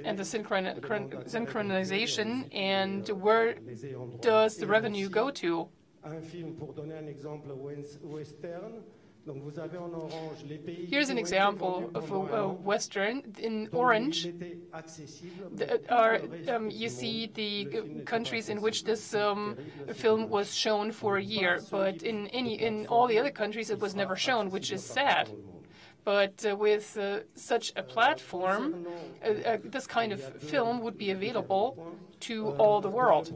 And the synchronization, and where does the revenue go to? Here's an example of a Western. In orange, you see the countries in which this film was shown for a year, but in all the other countries it was never shown, which is sad. But with such a platform, this kind of film would be available to all the world.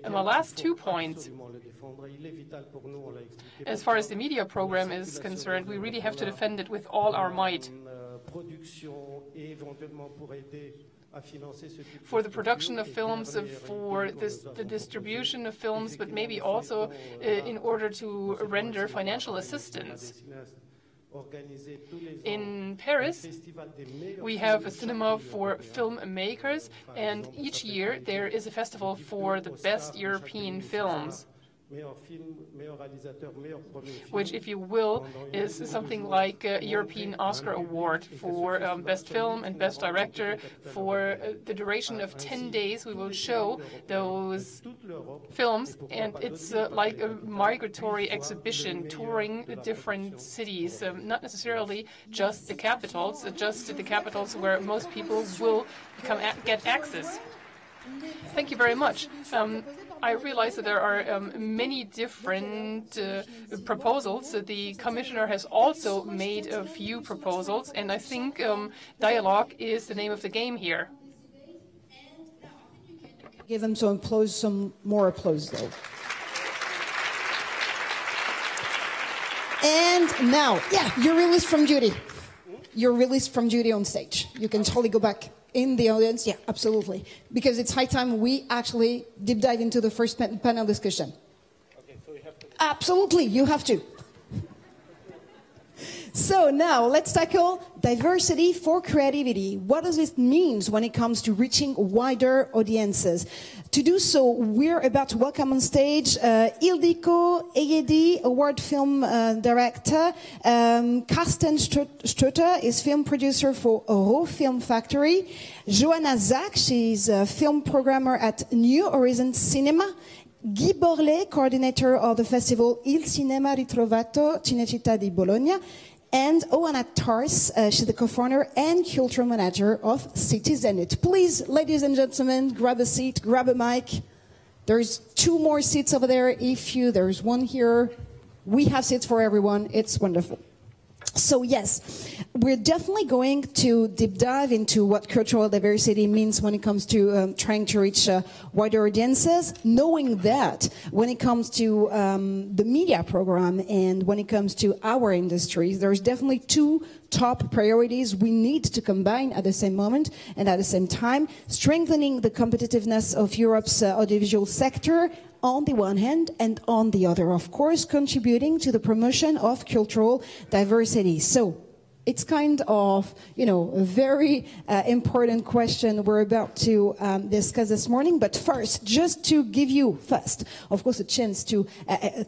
And the last 2 points, as far as the media program is concerned, we really have to defend it with all our might. For the production of films, for the distribution of films, but maybe also in order to render financial assistance. In Paris, we have a cinema for filmmakers, and each year there is a festival for the best European films, which, if you will, is something like a European Oscar award for best film and best director. For the duration of 10 days, we will show those films, and it's like a migratory exhibition touring different cities, not necessarily just the capitals where most people will get access. Thank you very much. I realize that there are many different proposals. The Commissioner has also made a few proposals, and I think dialogue is the name of the game here. Give them some more applause, though. And now, you're released from duty. You're released from duty on stage. You can totally go back in the audience. Yeah, absolutely. Because it's high time we actually deep dive into the first panel discussion. Okay, so you have to... Absolutely, you have to. So now let's tackle diversity for creativity. What does it mean when it comes to reaching wider audiences? To do so, we're about to welcome on stage Ildiko, Enyedi, award film director. Carsten Strutter is film producer for Raw Film Factory. Joanna Zach, she's a film programmer at New Horizons Cinema. Guy Borlet, coordinator of the festival Il Cinema Ritrovato Cinecittà di Bologna. And Oana Tars, she's the co-founder and cultural manager of City Zenit. Please, ladies and gentlemen, grab a seat, grab a mic. There's 2 more seats over there. There's one here. We have seats for everyone. It's wonderful. So yes, we're definitely going to deep dive into what cultural diversity means when it comes to trying to reach wider audiences, knowing that when it comes to the media program and when it comes to our industries, there's definitely 2 top priorities we need to combine at the same moment and at the same time, strengthening the competitiveness of Europe's audiovisual sector on the one hand, and on the other, of course, contributing to the promotion of cultural diversity. So it's kind of, a very important question we're about to discuss this morning. But first, just to give you, of course, a chance to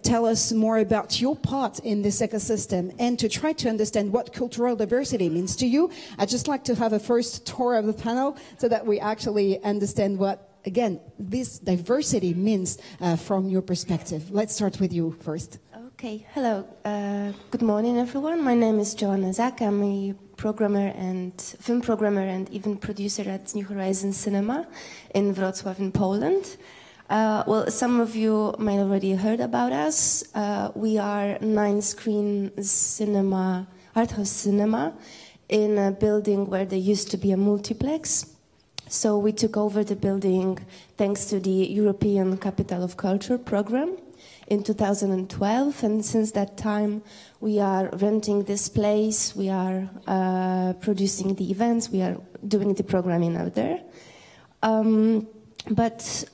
tell us more about your part in this ecosystem and to try to understand what cultural diversity means to you, I'd just like to have a first tour of the panel so that we actually understand what, again, this diversity means from your perspective. Let's start with you first. Okay, hello. Good morning, everyone. My name is Joanna Zak. I'm a programmer and film programmer and even producer at New Horizons Cinema in Wrocław in Poland. Well, some of you may already heard about us. We are 9-screen cinema, art house cinema, in a building where there used to be a multiplex. So we took over the building thanks to the European Capital of Culture program in 2012. And since that time, we are renting this place, we are producing the events, we are doing the programming out there. But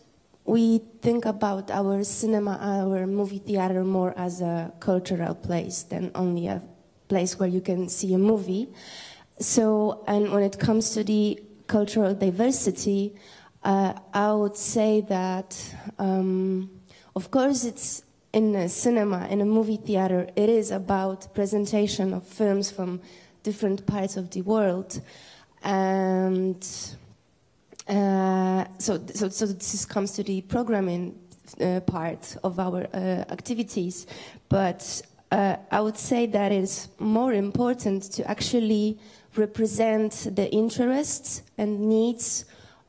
we think about our cinema, our movie theater more as a cultural place than only a place where you can see a movie. So, and when it comes to the cultural diversity, I would say that, of course, it's in a cinema, in a movie theater, it is about presentation of films from different parts of the world. And so this comes to the programming part of our activities. But I would say that it's more important to actually represent the interests and needs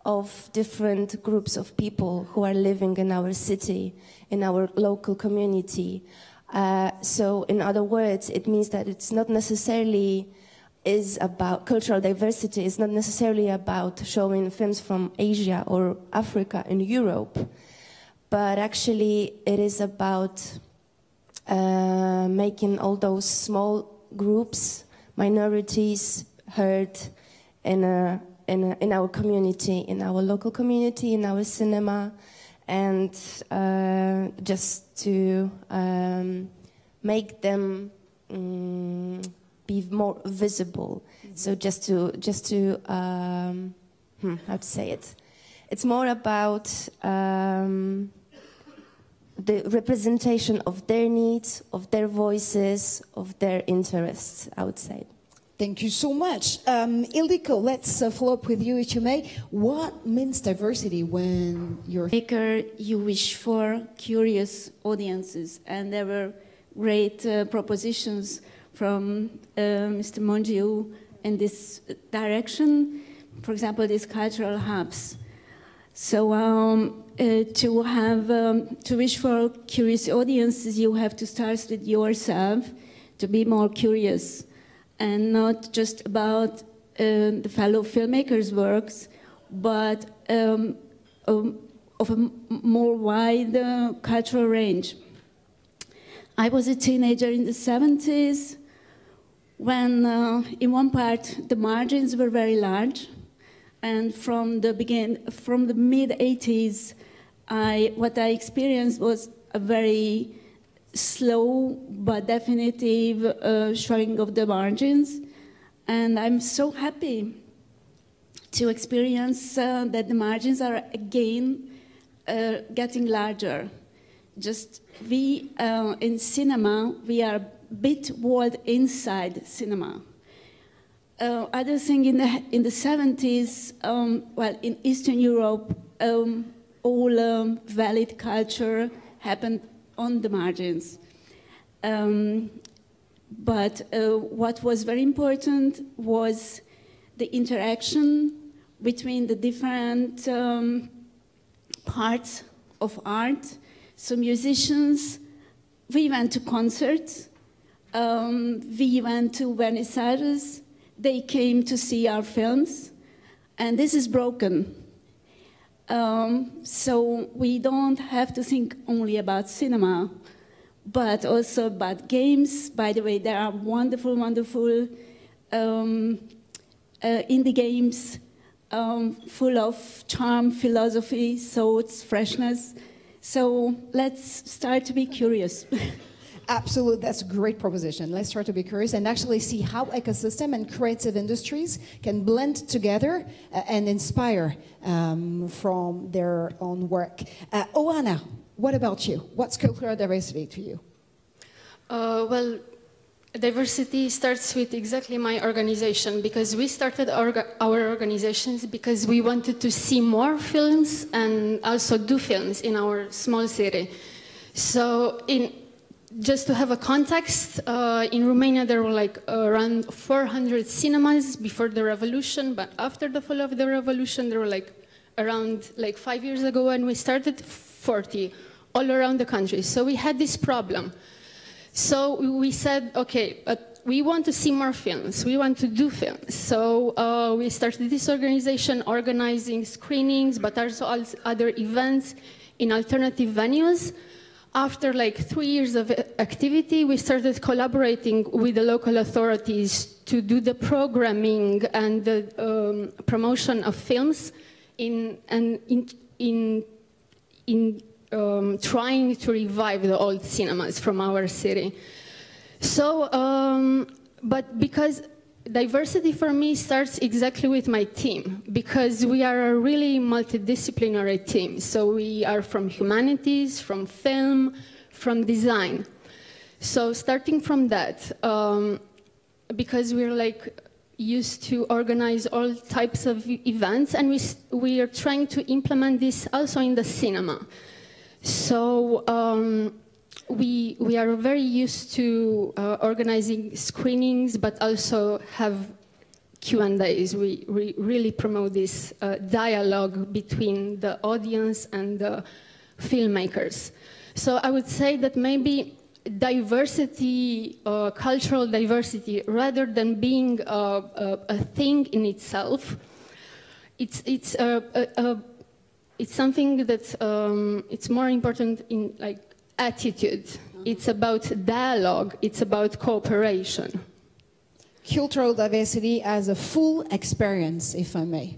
of different groups of people who are living in our city, in our local community. So in other words, it means that it's not necessarily is about cultural diversity, it's not necessarily about showing films from Asia or Africa and Europe, but actually it is about making all those small groups, minorities, heard in our community, in our local community, in our cinema, and just to make them be more visible. So just to how to say it? It's more about the representation of their needs, of their voices, of their interests, I would say. Thank you so much. Ildiko, let's follow up with you, if you may. What means diversity when you're... Maker, you wish for curious audiences, and there were great propositions from Mr. Mungiu in this direction. For example, these cultural hubs. So to wish for curious audiences, you have to start with yourself, to be more curious, and not just about the fellow filmmakers' works, but of a more wide cultural range. I was a teenager in the 70s when, in one part, the margins were very large, and from the mid-80s, what I experienced was a very slow but definitive showing of the margins, and I'm so happy to experience that the margins are again getting larger. Just we in cinema, we are a bit walled inside cinema. Other thing in the 70s, well, in Eastern Europe, all valid culture happened on the margins. But what was very important was the interaction between the different parts of art. So musicians, we went to concerts, we went to vernissages, they came to see our films, and this is broken. So we don't have to think only about cinema, but also about games. By the way, there are wonderful, wonderful indie games full of charm, philosophy, thoughts, freshness. So let's start to be curious. Absolutely, that's a great proposition. Let's try to be curious and actually see how ecosystem and creative industries can blend together and inspire from their own work. Oana, what about you? What's cultural diversity to you? Well, diversity starts with exactly my organization, because we started our organizations because we wanted to see more films and also do films in our small city. So just to have a context, in Romania there were like around 400 cinemas before the revolution, but after the fall of the revolution there were like around 5 years ago when we started 40 all around the country. So we had this problem. So we said, okay, we want to see more films, we want to do films. So we started this organization organizing screenings, but also other events in alternative venues. After 3 years of activity, we started collaborating with the local authorities to do the programming and the promotion of films in trying to revive the old cinemas from our city. So, but because diversity for me starts exactly with my team, because we are a really multidisciplinary team. So we are from humanities, from film, from design. So starting from that, because we're used to organize all types of events, and we are trying to implement this also in the cinema. So we are very used to organizing screenings, but also have Q&As. We really promote this dialogue between the audience and the filmmakers. So I would say that maybe diversity, cultural diversity, rather than being a thing in itself, it's it's something that it's more important in like attitude. It's about dialogue. It's about cooperation. Cultural diversity as a full experience, if I may.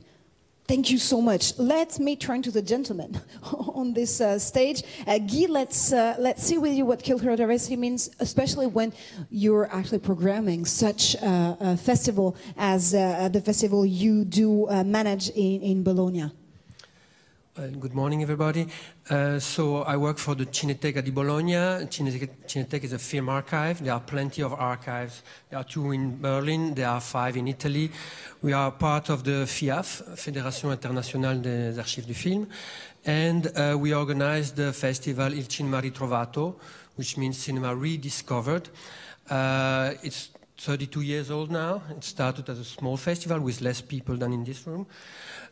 Thank you so much. Let me turn to the gentleman on this stage. Guy, let's see with you what cultural diversity means, especially when you're actually programming such a festival as the festival you do manage in Bologna. Good morning, everybody. So I work for the Cineteca di Bologna. Cineteca is a film archive. There are plenty of archives. There are 2 in Berlin. There are 5 in Italy. We are part of the FIAF, Fédération Internationale des Archives du Film. And we organize the festival Il Cinema Ritrovato, which means cinema rediscovered. It's 32 years old now. It started as a small festival with less people than in this room.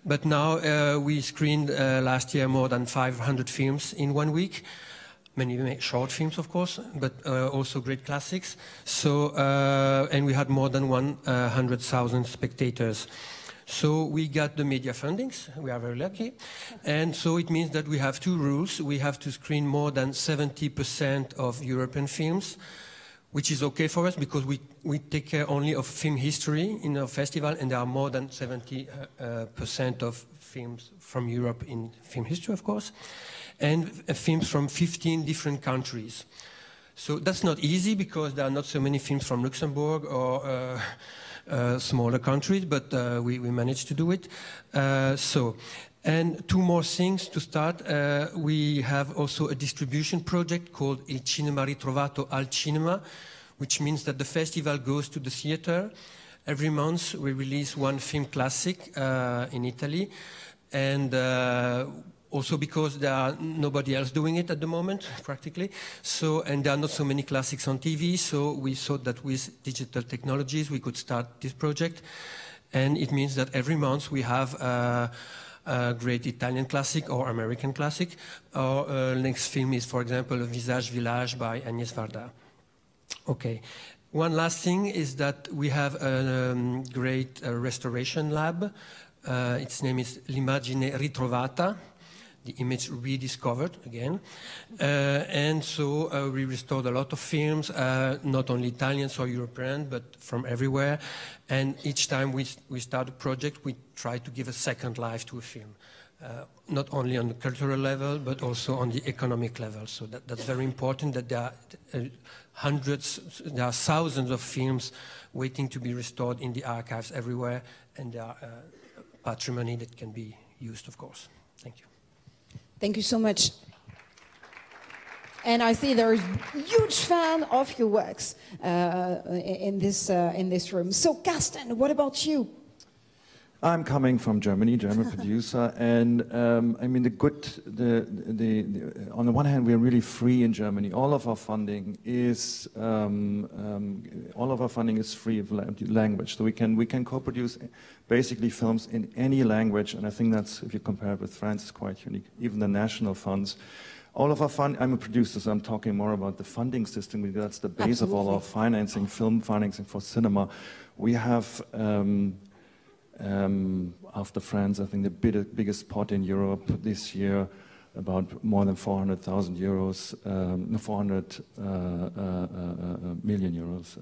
But now we screened last year more than 500 films in 1 week. Many short films, of course, but also great classics. So, and we had more than 100,000 spectators. So we got the media fundings. We are very lucky. And so it means that we have 2 rules. We have to screen more than 70% of European films, which is okay for us because we take care only of film history in our festival, and there are more than 70% of films from Europe in film history, of course, and films from 15 different countries. So that's not easy because there are not so many films from Luxembourg or smaller countries, but we managed to do it. And 2 more things to start. We have also a distribution project called Il Cinema Ritrovato al Cinema, which means that the festival goes to the theater. Every month we release 1 film classic in Italy. And also because there are nobody else doing it at the moment, practically. So, and there are not so many classics on TV, so we thought that with digital technologies we could start this project. And it means that every month we have a great Italian classic or American classic. Our next film is, for example, Visage Village by Agnès Varda. Okay. One last thing is that we have a great restoration lab. Its name is L'Immagine Ritrovata, the image rediscovered again. And so we restored a lot of films, not only Italian or European, but from everywhere. And each time we start a project, we try to give a second life to a film, not only on the cultural level, but also on the economic level. So that's very important that there are thousands of films waiting to be restored in the archives everywhere, and there are patrimony that can be used, of course. Thank you. Thank you so much. And I see there's a huge fan of your works in this room. So, Carsten, what about you? I'm coming from Germany, German producer, and I mean on the one hand we're really free in Germany. All of our funding is free of language, so we can co-produce basically films in any language, and I think that's, if you compare it with France, is quite unique. Even the national funds. All of our I'm a producer, so I'm talking more about the funding system, because that's the base of all our financing, film financing for cinema. We have. After France, I think the biggest pot in Europe this year, about more than 400,000 euros, 400 million euros,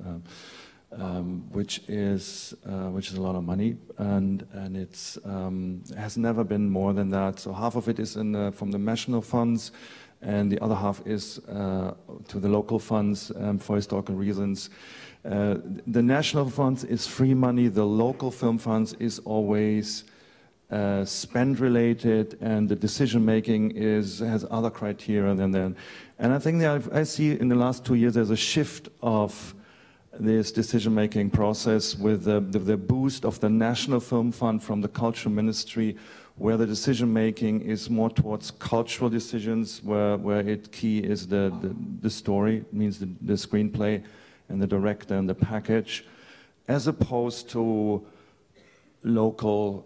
which is a lot of money, and it's has never been more than that. So half of it is from the national funds, and the other half is to the local funds for historical reasons. The national funds is free money. The local film funds is always spend related, and the decision making has other criteria than that. And I think that I see in the last 2 years there's a shift of this decision making process with the boost of the national film fund from the cultural ministry, where the decision making is more towards cultural decisions, where key is the story, means the screenplay and the director and the package, as opposed to local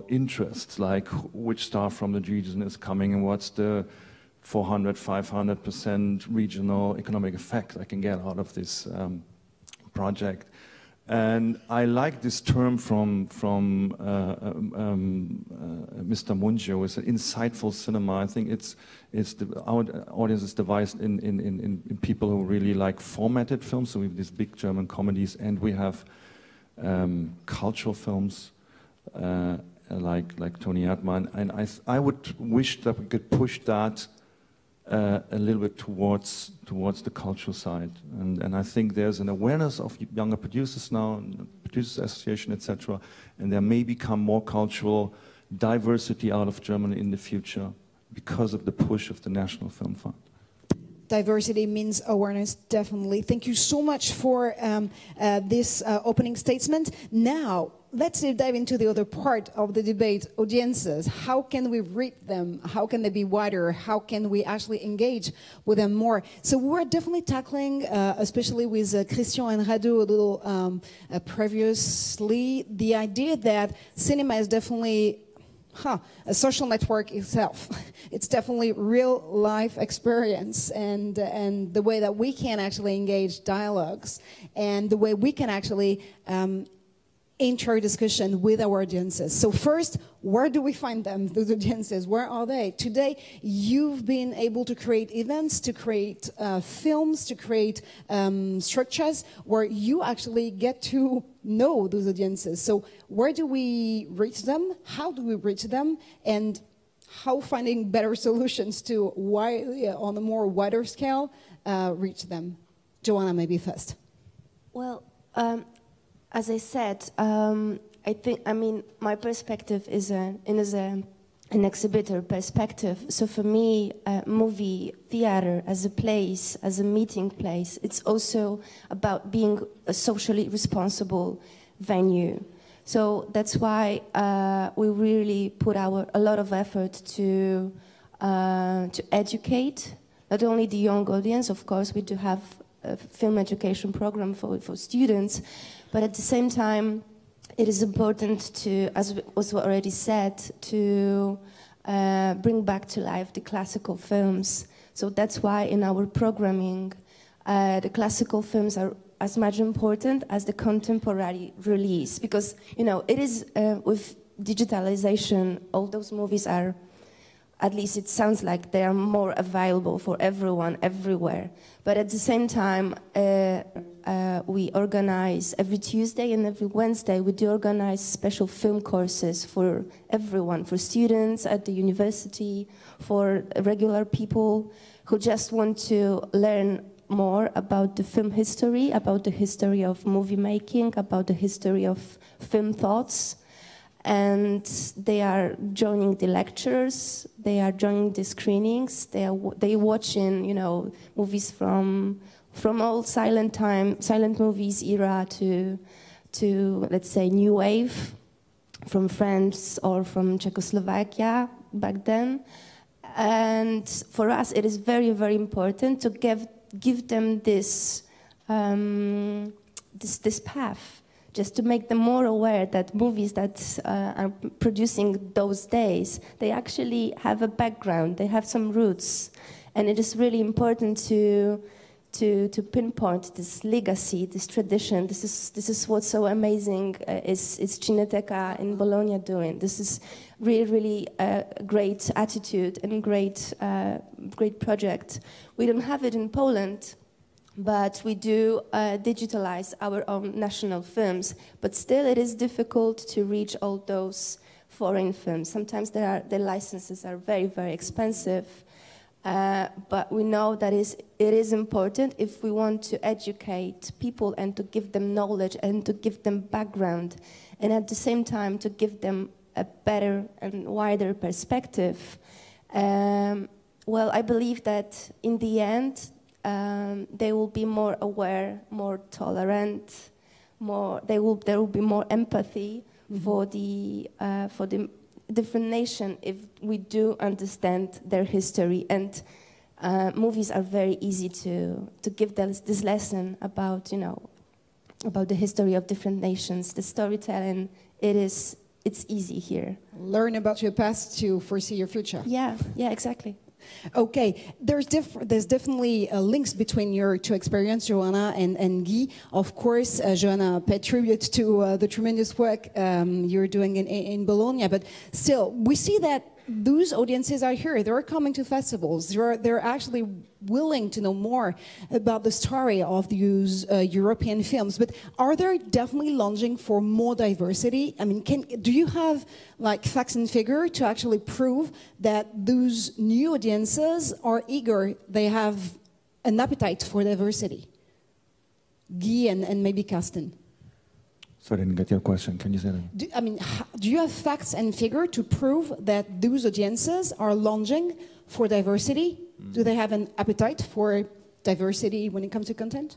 interests, like which star from the region is coming and what's the 400-500% regional economic effect I can get out of this project. And I like this term from Mr. Mungiu. It's an insightful cinema. I think our audience is divided in people who really like formatted films. So we have these big German comedies, and we have cultural films like Tony Erdmann. And I would wish that we could push that a little bit towards the cultural side, and I think there's an awareness of younger producers now, and Producers Association, etc., and there may become more cultural diversity out of Germany in the future because of the push of the National Film Fund. Diversity means awareness, definitely. Thank you so much for this opening statement. Now, let's dive into the other part of the debate, audiences. How can we reach them? How can they be wider? How can we actually engage with them more? So we're definitely tackling, especially with Cristian and Radu a little previously, the idea that cinema is definitely a social network itself. It's definitely real life experience, and the way that we can actually engage dialogues, and the way we can actually enter discussion with our audiences. So first, where do we find them, those audiences? Where are they? Today, you've been able to create events, to create films, to create structures where you actually get to know those audiences. So where do we reach them? How do we reach them? And how finding better solutions to on a more wider scale reach them? Joanna, maybe first. Well, as I said, I mean, my perspective is an exhibitor perspective. So for me, movie theater as a place, as a meeting place, it's also about being a socially responsible venue. So that's why we really put a lot of effort to educate not only the young audience. Of course, we do have a film education program for students. But at the same time, it is important to, as was already said, to bring back to life the classical films. So that's why in our programming, the classical films are as much important as the contemporary release. Because, you know, it is with digitalization, all those movies are, at least it sounds like they are more available for everyone, everywhere. But at the same time, we organize every Tuesday and every Wednesday, we do organize special film courses for everyone, for students at the university, for regular people who just want to learn more about the film history, about the history of movie making, about the history of film thoughts. And they are joining the lectures, they are joining the screenings, they watching, you know, movies from old silent movies era to let's say new wave, from France or from Czechoslovakia back then. And for us, it is very, very important to give them this this path. Just to make them more aware that movies that are producing those days, they actually have a background, they have some roots. And it is really important to pinpoint this legacy, this tradition. This is what's so amazing is Cineteca in Bologna doing. This is really, really a great attitude and great project. We don't have it in Poland, but we do digitalize our own national films. But still, it is difficult to reach all those foreign films. Sometimes the licenses are very, very expensive. But we know that it is important if we want to educate people and to give them knowledge and to give them background. And at the same time, to give them a better and wider perspective. Well, I believe that in the end, they will be more aware, more tolerant, there will be more empathy for the different nation if we do understand their history. And movies are very easy to give this lesson about, you know, about the history of different nations. The storytelling, it's easy here. Learn about your past to foresee your future. Yeah, exactly. Okay, there's definitely links between your two experiences, Joanna and Guy. Of course, Joanna, pay tribute to the tremendous work you're doing in Bologna, but still, we see that those audiences are here. They're coming to festivals. They're actually willing to know more about the story of these European films. But are they definitely longing for more diversity? I mean, do you have like facts and figures to actually prove that those new audiences are eager? They have an appetite for diversity. Guy and maybe Carsten. So I didn't get your question. Can you say that? Do you have facts and figures to prove that those audiences are longing for diversity? Do they have an appetite for diversity when it comes to content?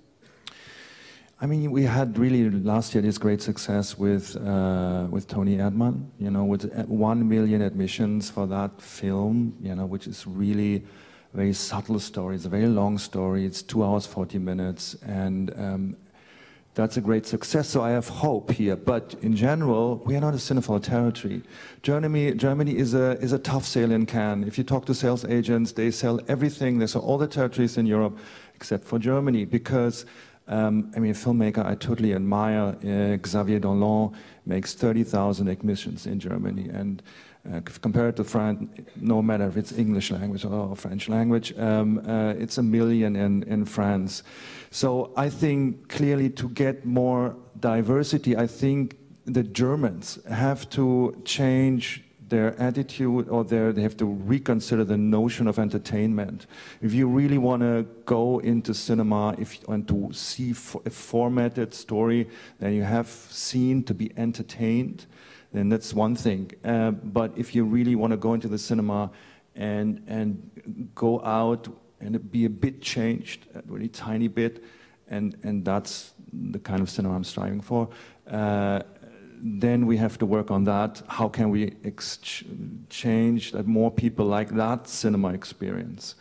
I mean, we had really last year this great success with Tony Erdmann, you know, with 1 million admissions for that film, you know, which is really a very subtle story. It's a very long story. It's 2 hours, 40 minutes, and that's a great success, so I have hope here. But in general, we are not a cinephile territory. Germany is a tough sale in Cannes. If you talk to sales agents, they sell everything. They sell all the territories in Europe except for Germany. Because, I mean, a filmmaker I totally admire, Xavier Dolan, makes 30,000 admissions in Germany. And compared to France, no matter if it's English language or French language, it's 1 million in France. So I think clearly to get more diversity, I think the Germans have to change their attitude, or they have to reconsider the notion of entertainment. If you really want to go into cinema and to see a formatted story that you have seen to be entertained, then that's one thing. But if you really want to go into the cinema and go out and be a bit changed, a really tiny bit, and that's the kind of cinema I'm striving for, then we have to work on that. How can we change that more people like that cinema experience?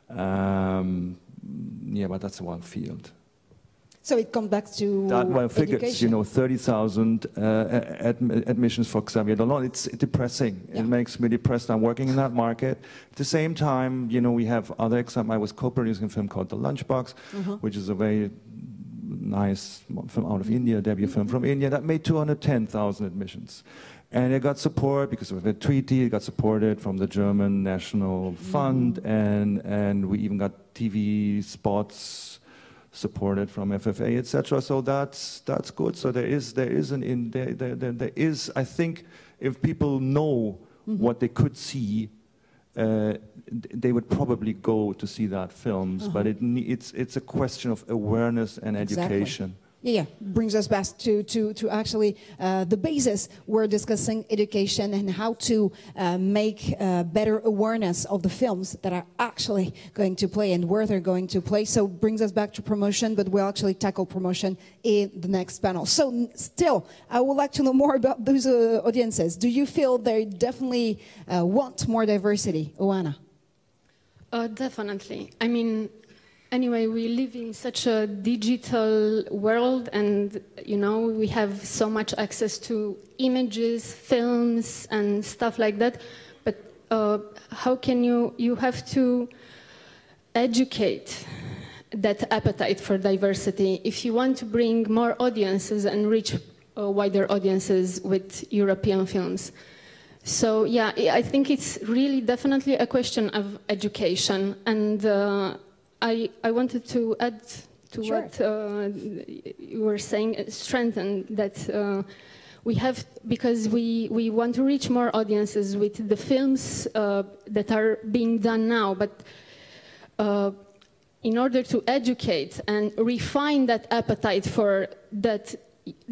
Yeah, but that's a wild field. So it comes back to that figures, education. you know, 30,000 admissions for Xavier Dolan. It's depressing. Yeah. It makes me depressed. I'm working in that market. At the same time, you know, we have other examples. I was co-producing a film called The Lunchbox, which is a very nice film out of India, debut film from India, that made 210,000 admissions. And it got support because of a treaty. It got supported from the German National Fund, and we even got TV spots supported from FFA, etc. So that's good. So there is I think if people know what they could see, they would probably go to see that films. But it's a question of awareness and education. Yeah, brings us back to actually the basis. We're discussing education and how to make better awareness of the films that are actually going to play and where they're going to play. So brings us back to promotion, but we'll actually tackle promotion in the next panel. So still, I would like to know more about those audiences. Do you feel they definitely want more diversity, Oana? Definitely. I mean, anyway, we live in such a digital world, and you know, we have so much access to images, films, and stuff like that. But how can you have to educate that appetite for diversity if you want to bring more audiences and reach wider audiences with European films. So yeah, I think it's really definitely a question of education, and I wanted to add to what you were saying, strengthen that we have, because we want to reach more audiences with the films that are being done now, but in order to educate and refine that appetite for that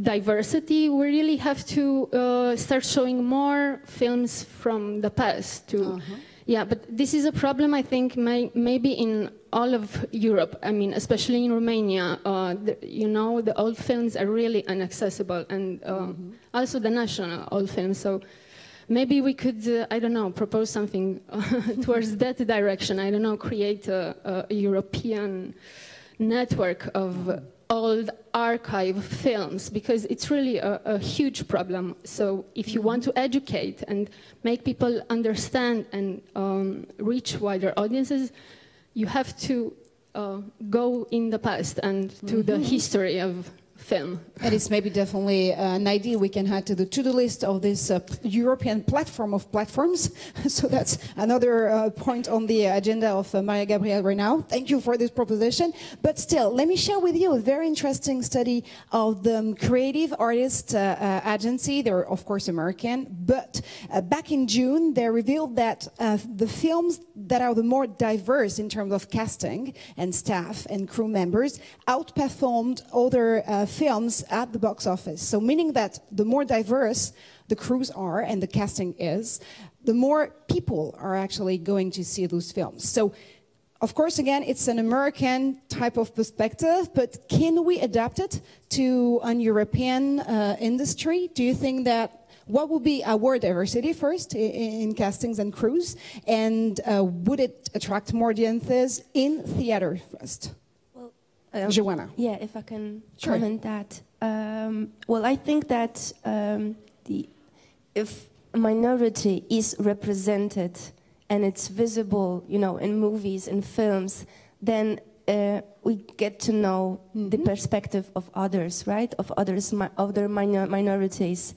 diversity, we really have to start showing more films from the past too. Yeah, but this is a problem, I think, maybe in all of Europe. I mean, especially in Romania, you know, the old films are really inaccessible, and also the national old films. So maybe we could, I don't know, propose something towards that direction. I don't know, create a European network of old archive films, because it's really a huge problem. So if you want to educate and make people understand and reach wider audiences, you have to go in the past and to the history of film. And it's maybe definitely an idea we can add to the to-do list of this European platform of platforms. So that's another point on the agenda of Mariya Gabriel right now. Thank you for this proposition. But still, let me share with you a very interesting study of the Creative Artist Agency. They're, of course, American. But back in June, they revealed that the films that are the more diverse in terms of casting and staff and crew members outperformed other films at the box office. So meaning that the more diverse the crews are and the casting is, the more people are actually going to see those films. So, of course, again, it's an American type of perspective, but can we adapt it to an European industry? Do you think that, what would be our diversity first in castings and crews? And would it attract more audiences in theater first? Joanna. Yeah, if I can comment that. Well, I think that if a minority is represented and it's visible, you know, in movies, in films, then we get to know the perspective of others, right? Of others, other minorities.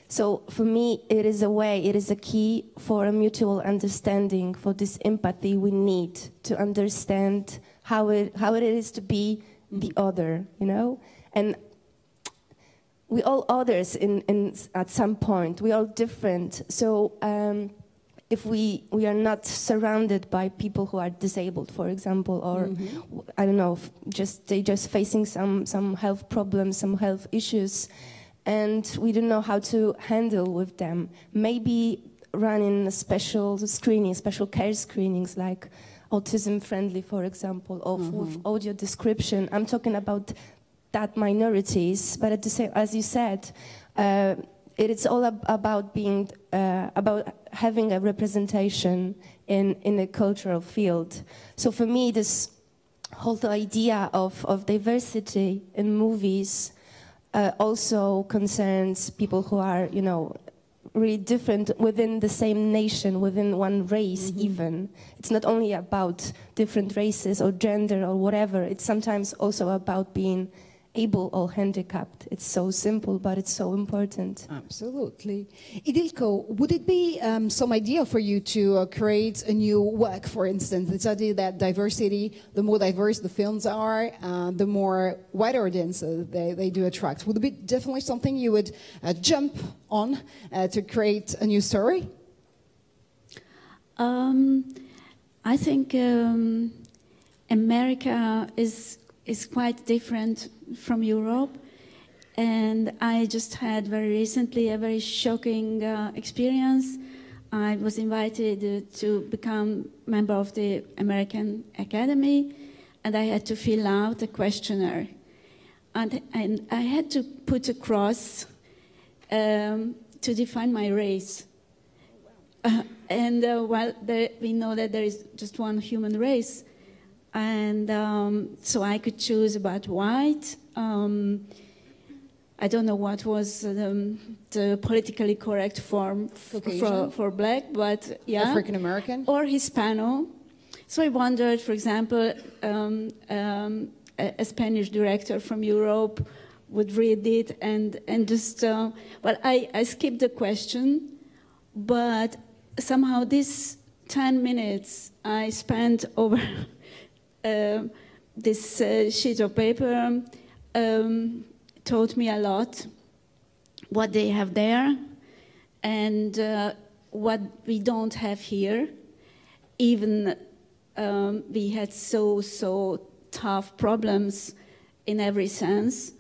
So for me, it is a way, it is a key for a mutual understanding, for this empathy we need to understand how it is to be the other, you know? And we all others at some point, we all different. So if we are not surrounded by people who are disabled, for example, or I don't know, they just facing some health problems, some health issues, and we don't know how to handle with them. Maybe running a special screening, special care screenings like autism friendly, for example, or with audio description. I'm talking about that minorities, but at the same, as you said, it is all about being about having a representation in a cultural field. So for me, this whole idea of diversity in movies also concerns people who are, you know, really different within the same nation, within one race even. It's not only about different races or gender or whatever, it's sometimes also about being able or handicapped. It's so simple, but it's so important. Absolutely. Ildiko, would it be some idea for you to create a new work, for instance? This idea that diversity, the more diverse the films are, the more wider audiences they do attract. Would it be definitely something you would jump on to create a new story? I think America is quite different from Europe, and I just had very recently a very shocking experience. I was invited to become member of the American Academy, and I had to fill out a questionnaire, and I had to put a cross to define my race. Well, we know that there is just one human race. And so I could choose about white. I don't know what was the politically correct form for black, but yeah. African American? Or Hispano. So I wondered, for example, a Spanish director from Europe would read it and just, well, I skipped the question, but somehow this 10 minutes I spent over this sheet of paper taught me a lot, what they have there and what we don't have here. Even we had so tough problems in every sense,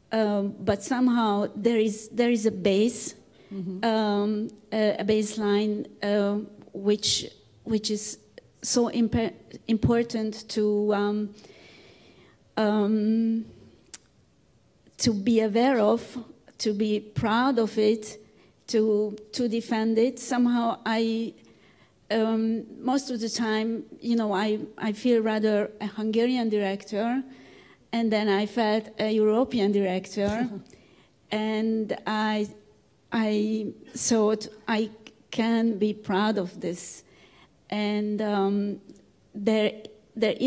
but somehow there is a base, a baseline which is so important to be aware of, to be proud of it, to defend it. Somehow most of the time, you know, I feel rather a Hungarian director, And then I felt a European director, and I thought I can be proud of this. And there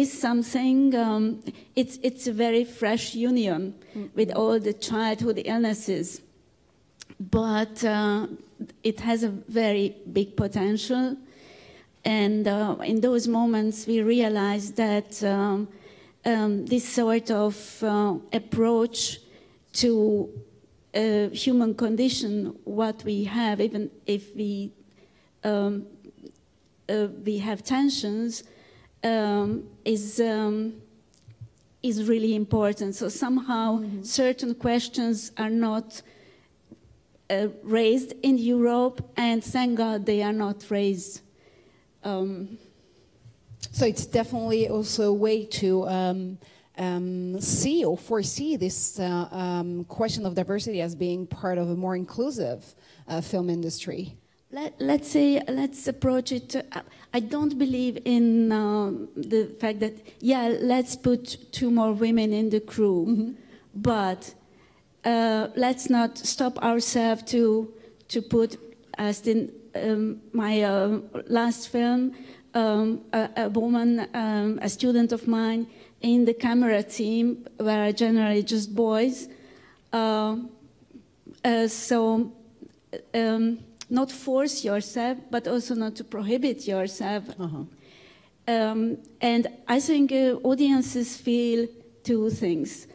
is something, it's a very fresh union with all the childhood illnesses, but it has a very big potential. And in those moments we realized that this sort of approach to human condition, what we have, even if we have tensions, is really important. So somehow certain questions are not raised in Europe, and thank God they are not raised. So it's definitely also a way to see or foresee this question of diversity as being part of a more inclusive film industry. Let's approach it. I don't believe in the fact that, yeah, let's put 2 more women in the crew, but let's not stop ourselves to put, as in my last film, a woman, a student of mine, in the camera team, where are generally just boys. Not force yourself, but also not to prohibit yourself. And I think audiences feel 2 things.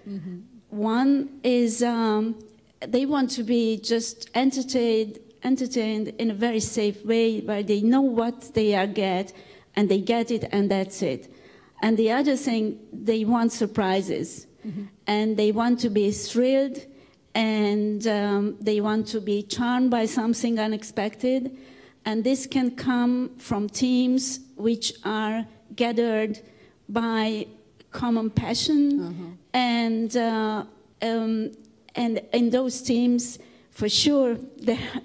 One is they want to be just entertained in a very safe way, where they know what they get, and they get it, and that's it. And the other thing, they want surprises, and they want to be thrilled, and they want to be charmed by something unexpected. And this can come from teams which are gathered by common passion, and in those teams, for sure,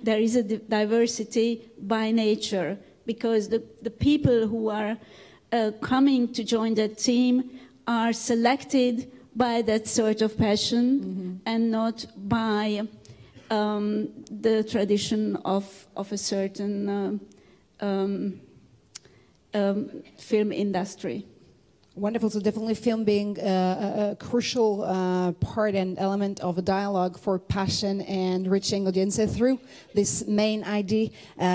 there is a diversity by nature, because the people who are coming to join that team are selected by that sort of passion, and not by the tradition of a certain film industry. Wonderful. So definitely film being a crucial part and element of a dialogue for passion and reaching audiences through this main idea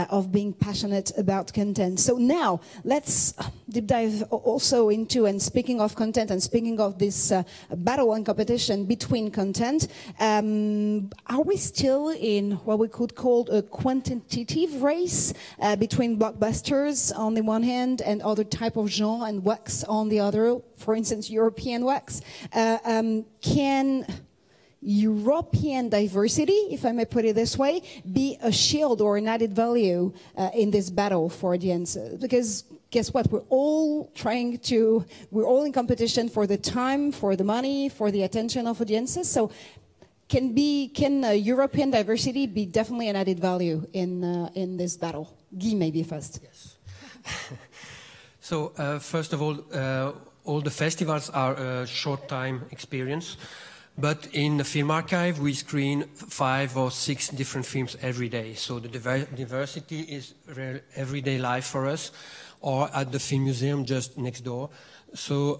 of being passionate about content. So now let's deep dive also into, and speaking of content and speaking of this battle and competition between content, are we still in what we could call a quantitative race between blockbusters on the one hand and other type of genre and works on the other? For instance, European works. Can European diversity, if I may put it this way, be a shield or an added value in this battle for audiences? Because guess what? We're all in competition for the time, for the money, for the attention of audiences. So can European diversity be definitely an added value in this battle? Guy, maybe first. Yes. So first of all the festivals are a short-time experience, but in the film archive we screen 5 or 6 different films every day. So the diversity is everyday life for us, or at the film museum just next door. So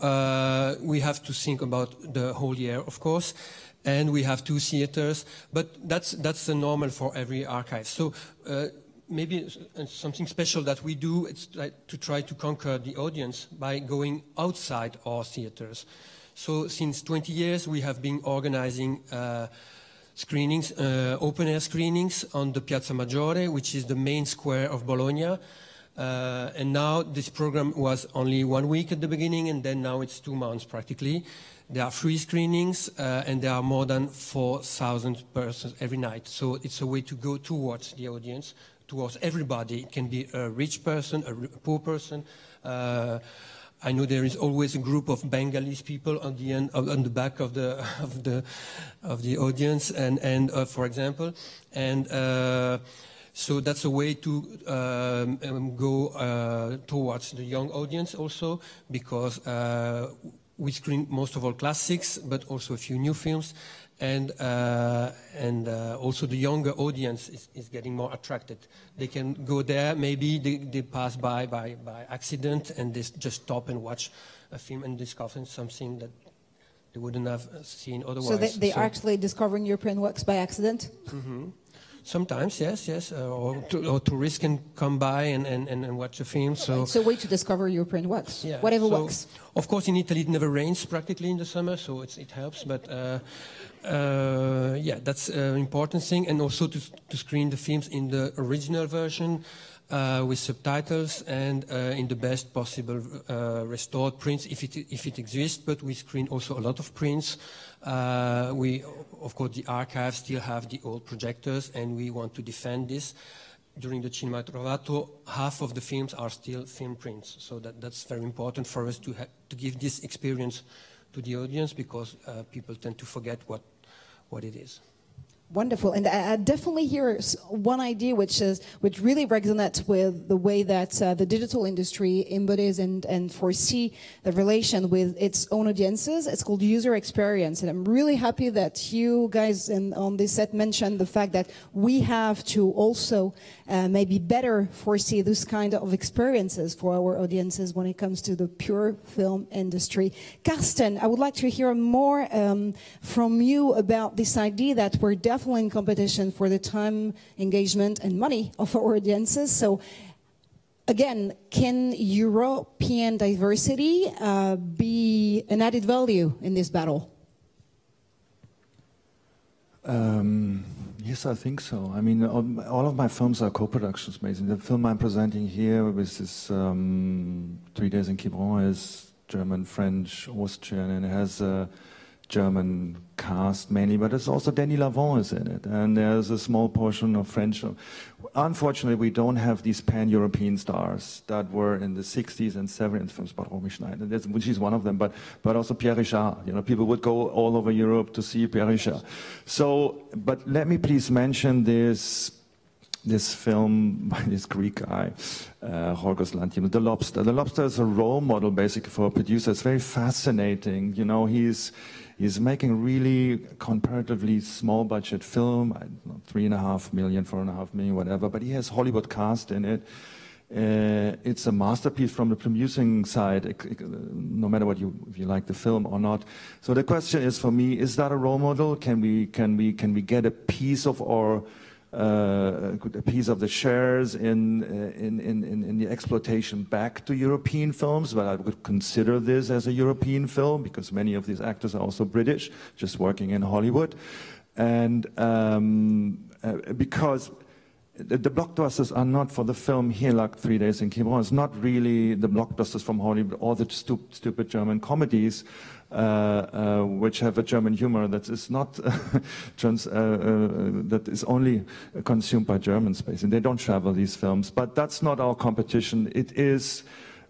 we have to think about the whole year, of course, and we have 2 theaters, but that's the normal for every archive. So maybe something special that we do is to try to conquer the audience by going outside our theaters. So since 20 years we have been organizing screenings, open-air screenings on the Piazza Maggiore, which is the main square of Bologna. And now this program was only 1 week at the beginning, and then now it's 2 months practically. There are free screenings, and there are more than 4,000 persons every night. So it's a way to go towards the audience, towards everybody. It can be a rich person, a poor person. I know there is always a group of Bengalese people on the end, on the back of the audience, and for example, and so that's a way to go towards the young audience also, because we screen most of all classics, but also a few new films, and also the younger audience is getting more attracted. They can go there, maybe they pass by accident, and they just stop and watch a film and discover something that they wouldn't have seen otherwise. So they're actually discovering European works by accident? Mm-hmm. Sometimes, yes. Or tourists can come by and watch a film. So it's a way to discover European works, whatever works. Of course, in Italy it never rains practically in the summer, so it helps. But that's an important thing. And also to screen the films in the original version with subtitles and in the best possible restored prints, if it exists. But we screen also a lot of prints. Of course, the archives still have the old projectors, and we want to defend this. During the Cinema Trovato, half of the films are still film prints, so that's very important for us to give this experience to the audience, because people tend to forget what it is. Wonderful, and I definitely hear one idea which really resonates with the way that the digital industry embodies and foresee the relation with its own audiences. It's called user experience, and I'm really happy that you guys on this set mentioned the fact that we have to also maybe better foresee this kind of experiences for our audiences when it comes to the pure film industry. Carsten, I would like to hear more from you about this idea that we're definitely in competition for the time, engagement, and money of our audiences. So, again, can European diversity be an added value in this battle? Yes, I think so. I mean, all of my films are co-productions, basically. The film I'm presenting here with this 3 Days in Quiberon is German, French, Austrian, and it has a German cast mainly, but it's also Denis Lavant is in it, and there's a small portion of French. Unfortunately, we don't have these pan-European stars that were in the 60s and 70s films, but Romy Schneider, which is one of them, but also Pierre Richard. You know, people would go all over Europe to see Pierre Richard. So, but let me please mention this film by this Greek guy, Yorgos Lanthimos, The Lobster. The Lobster is a role model, basically, for a producer. It's very fascinating. You know, he's making really comparatively small budget film, I don't know, 3.5 million, 4.5 million, whatever, but he has Hollywood cast in it. It's a masterpiece from the producing side, no matter if you like the film or not. So the question is, for me, is that a role model? Can we get a piece of our a piece of the shares in the exploitation back to European films? But I would consider this as a European film, because many of these actors are also British, just working in Hollywood. And because the blockbusters are not for the film here, like 3 Days in Quiberon. It's not really the blockbusters from Hollywood, all the stupid German comedies, which have a German humor that is not that is only consumed by Germans, basically. They don't travel these films, but that's not our competition. It is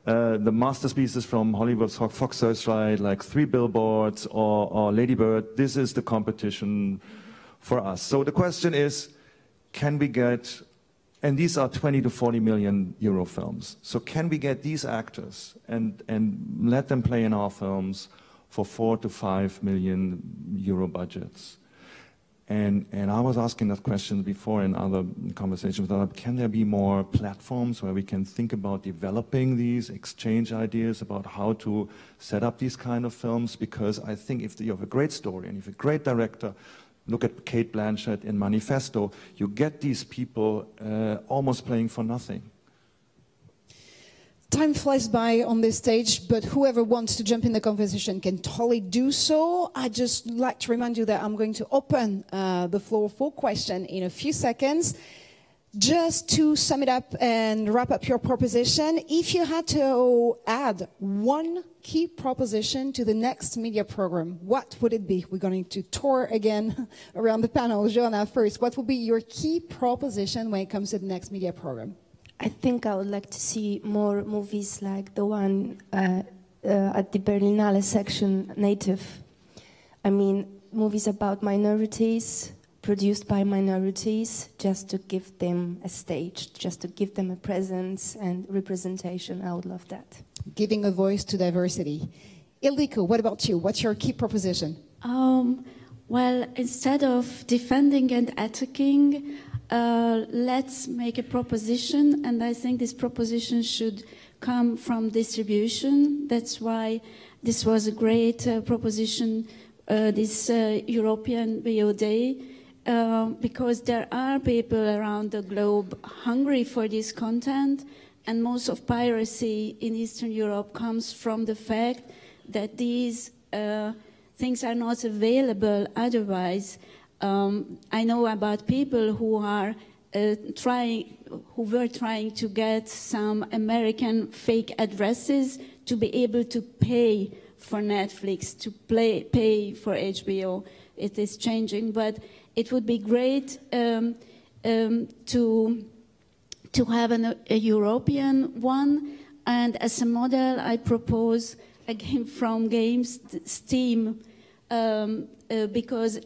the masterpieces from Hollywood's Fox Searchlight, like 3 Billboards or Lady Bird. This is the competition for us. So the question is, can we get, and these are 20 to 40 million euro films, so can we get these actors and let them play in our films for 4 to 5 million euro budgets? And I was asking that question before in other conversations, can there be more platforms where we can think about developing these, exchange ideas about how to set up these kind of films? Because I think if you have a great story and if you're a great director, look at Kate Blanchett in Manifesto, you get these people almost playing for nothing. Time flies by on this stage, but whoever wants to jump in the conversation can totally do so. I just like to remind you that I'm going to open the floor for question in a few seconds. Just to sum it up and wrap up your proposition, if you had to add one key proposition to the next media program, what would it be? We're going to tour again around the panel. Joanna, first, what would be your key proposition when it comes to the next media program? I think I would like to see more movies like the one at the Berlinale section, Native. I mean, movies about minorities, produced by minorities, just to give them a stage, just to give them a presence and representation. I would love that. Giving a voice to diversity. Ildiko, what about you? What's your key proposition? Well, instead of defending and attacking, let's make a proposition, and I think this proposition should come from distribution. That's why this was a great proposition, this European VOD, because there are people around the globe hungry for this content, and most of piracy in Eastern Europe comes from the fact that these things are not available otherwise. I know about people who are were trying to get some American fake addresses to be able to pay for Netflix, to pay for HBO. It is changing, but it would be great to have a European one. And as a model, I propose, again, from games, Steam, because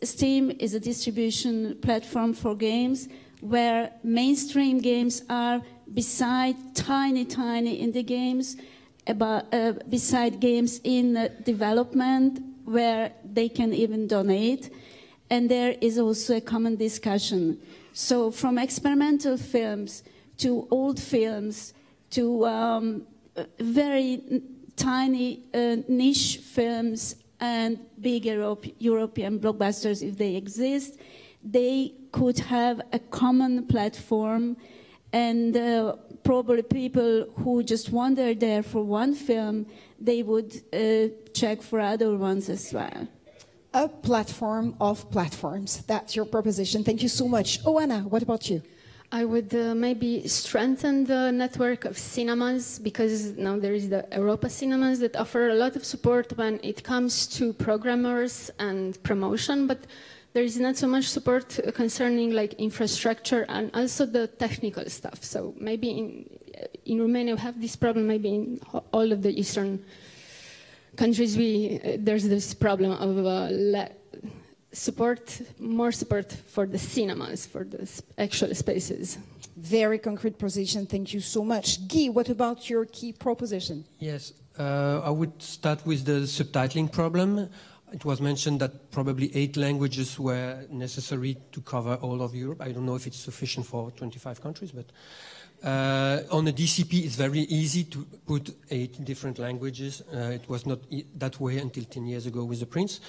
Steam is a distribution platform for games where mainstream games are beside tiny indie games, beside games in development where they can even donate. And there is also a common discussion. So from experimental films to old films to very tiny niche films and big European blockbusters, if they exist, they could have a common platform, and probably people who just wander there for one film, they would check for other ones as well. A platform of platforms. That's your proposition. Thank you so much. Oh, Anna, what about you? I would maybe strengthen the network of cinemas, because now there is the Europa cinemas that offer a lot of support when it comes to programmers and promotion, but there is not so much support concerning like infrastructure and also the technical stuff. So maybe in Romania we have this problem, maybe in all of the Eastern countries there's this problem of more support for the cinemas, for the actual spaces. Very concrete position. Thank you so much. Guy, what about your key proposition? Yes, I would start with the subtitling problem. It was mentioned that probably 8 languages were necessary to cover all of Europe. I don't know if it's sufficient for 25 countries, but on the DCP, it's very easy to put 8 different languages. It was not that way until 10 years ago with the Prince.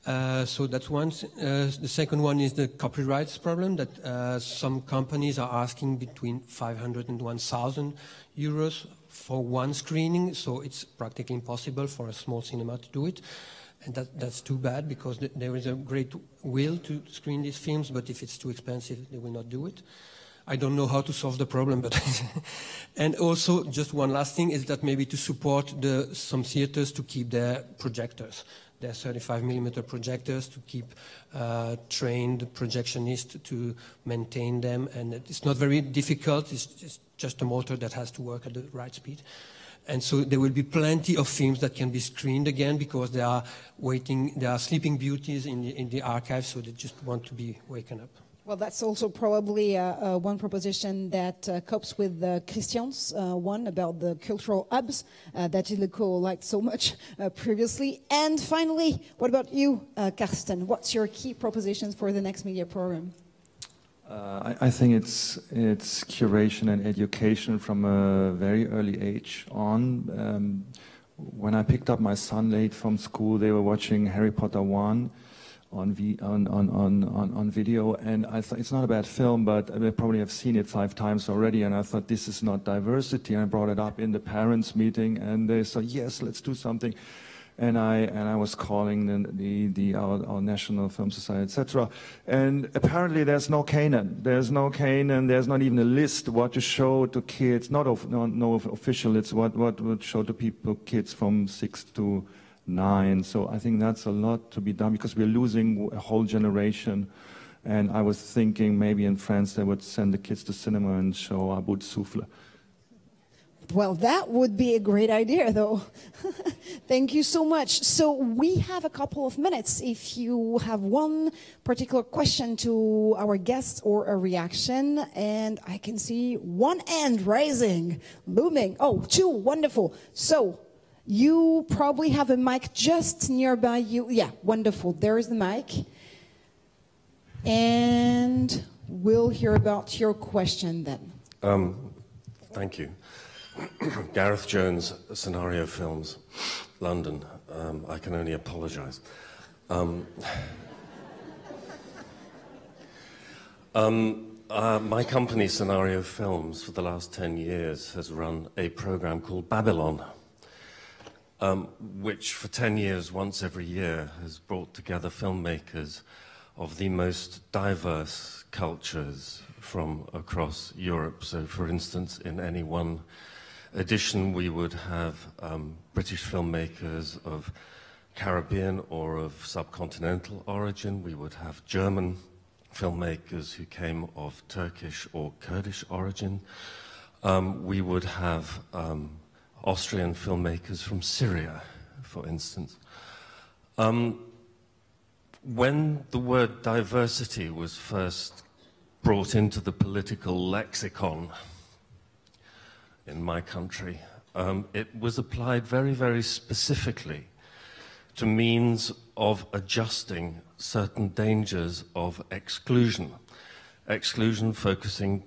So that's one. The second one is the copyrights problem, that some companies are asking between 500 and 1,000 euros for one screening, so it's practically impossible for a small cinema to do it. And that's too bad, because there is a great will to screen these films, but if it's too expensive, they will not do it. I don't know how to solve the problem, but and also just one last thing is that maybe to support some theaters to keep their projectors, their 35mm projectors, to keep trained projectionists to maintain them, and it's not very difficult. It's just a motor that has to work at the right speed. And so there will be plenty of films that can be screened again, because they are sleeping beauties in the archive, so they just want to be waken up. Well, that's also probably one proposition that copes with Cristian's one about the cultural hubs that Ildiko liked so much previously. And finally, what about you, Karsten? What's your key propositions for the next media program? I think it's curation and education from a very early age on. When I picked up my son late from school, they were watching Harry Potter 1 on video, and I thought it's not a bad film, but they probably have seen it 5 times already, and I thought this is not diversity. And I brought it up in the parents' meeting, and they said, yes, let's do something. And I was calling our National Film Society, etc. And apparently there's no canon. There's no canon. There's not even a list what to show to kids. No official. It's what would show to kids from 6 to 9. So I think that's a lot to be done, because we're losing a whole generation. And I was thinking maybe in France they would send the kids to cinema and show À bout de souffle. Well, that would be a great idea, though. Thank you so much. So we have a couple of minutes. If you have one particular question to our guests or a reaction, and I can see one hand rising, booming. Oh, 2, wonderful. So You probably have a mic just nearby you. Yeah, wonderful. There is the mic. And we'll hear about your question then. Thank you. Gareth Jones, Scenario Films, London. I can only apologise. My company, Scenario Films, for the last 10 years has run a programme called Babylon, which for 10 years, once every year, has brought together filmmakers of the most diverse cultures from across Europe. So, for instance, in any one edition, we would have British filmmakers of Caribbean or of subcontinental origin. We would have German filmmakers who came of Turkish or Kurdish origin. We would have Austrian filmmakers from Syria, for instance. When the word diversity was first brought into the political lexicon in my country, it was applied very, very specifically to means of adjusting certain dangers of exclusion. Exclusion focusing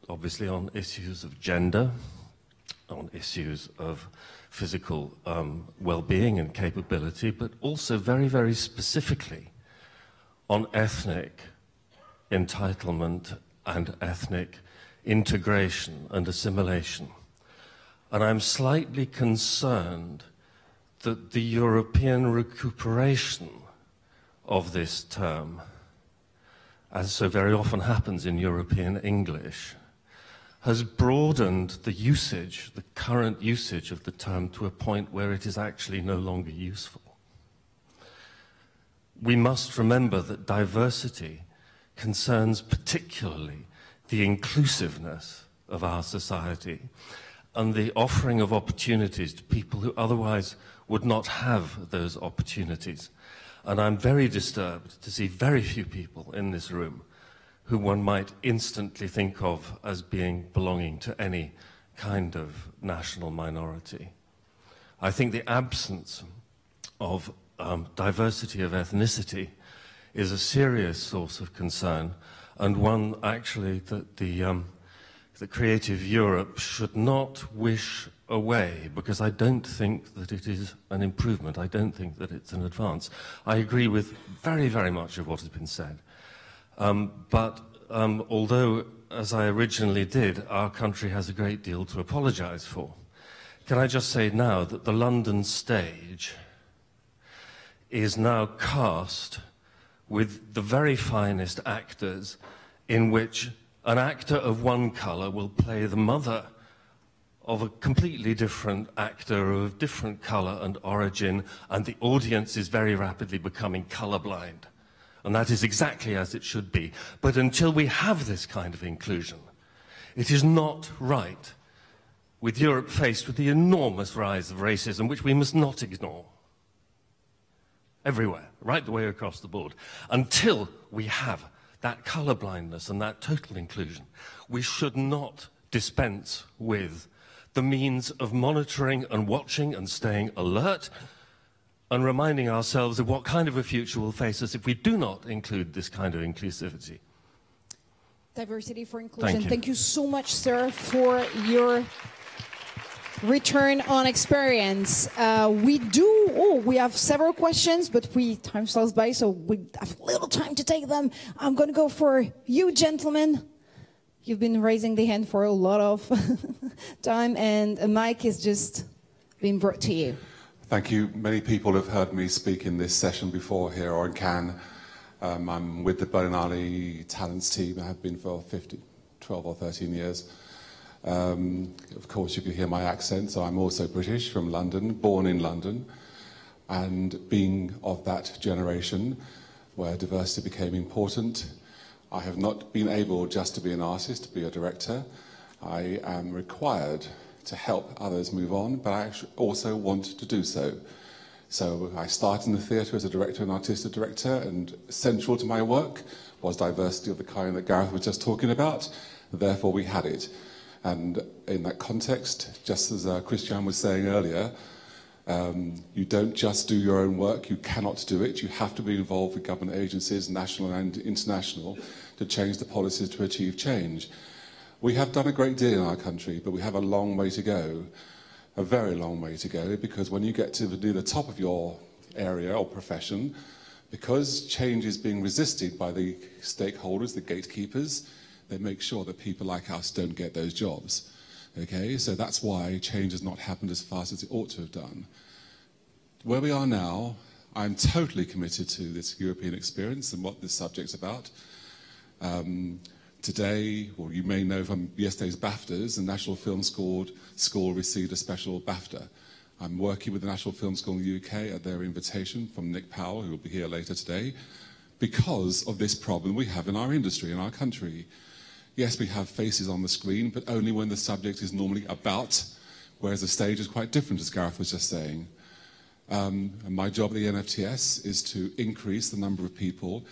obviously on issues of gender, on issues of physical well-being and capability, but also very, very specifically on ethnic entitlement and ethnic integration and assimilation. And I'm slightly concerned that the European recuperation of this term, as so very often happens in European English, has broadened the usage, the current usage of the term, to a point where it is actually no longer useful. We must remember that diversity concerns particularly the inclusiveness of our society and the offering of opportunities to people who otherwise would not have those opportunities. And I'm very disturbed to see very few people in this room who one might instantly think of as being belonging to any kind of national minority. I think the absence of diversity of ethnicity is a serious source of concern, and one actually that the Creative Europe should not wish away, because I don't think that it is an improvement. I don't think that it's an advance. I agree with very, very much of what has been said. But although, as I originally did, our country has a great deal to apologise for, can I just say now that the London stage is now cast with the very finest actors, in which an actor of one colour will play the mother of a completely different actor of different colour and origin, and the audience is very rapidly becoming colourblind. And that is exactly as it should be. But until we have this kind of inclusion, it is not right, with Europe faced with the enormous rise of racism, which we must not ignore, everywhere, right the way across the board. Until we have that colourblindness and that total inclusion, we should not dispense with the means of monitoring and watching and staying alert and reminding ourselves of what kind of a future will face us if we do not include this kind of inclusivity. Diversity for inclusion. Thank you so much, sir, for your return on experience. We have several questions, but time flies by, so we have little time to take them. I'm going to go for you, gentlemen. You've been raising the hand for a lot of time, and a mic is just being brought to you. Thank you. Many people have heard me speak in this session before here or in Cannes. I'm with the Berlinale Talents team. I have been for 12 or 13 years. Of course, you can hear my accent, so I'm also British, from London, born in London. And being of that generation where diversity became important, I have not been able just to be an artist, to be a director. I am required to help others move on, but I also want to do so. So I started in the theatre as a director and artistic director, and central to my work was diversity of the kind that Gareth was just talking about. Therefore, we had it. And in that context, just as Cristian was saying earlier, You don't just do your own work. You cannot do it. You have to be involved with government agencies, national and international, to change the policies to achieve change. We have done a great deal in our country, but we have a long way to go, a very long way to go, because when you get to the top of your area or profession, because change is being resisted by the stakeholders, the gatekeepers, they make sure that people like us don't get those jobs. Okay, so that's why change has not happened as fast as it ought to have done. Where we are now, I'm totally committed to this European experience and what this subject's about. Today, well, you may know from yesterday's BAFTAs, the National Film School received a special BAFTA. I'm working with the National Film School in the UK at their invitation from Nick Powell, who will be here later today, because of this problem we have in our industry, in our country. Yes, we have faces on the screen, but only when the subject is normally about, whereas the stage is quite different, as Gareth was just saying. And my job at the NFTS is to increase the number of people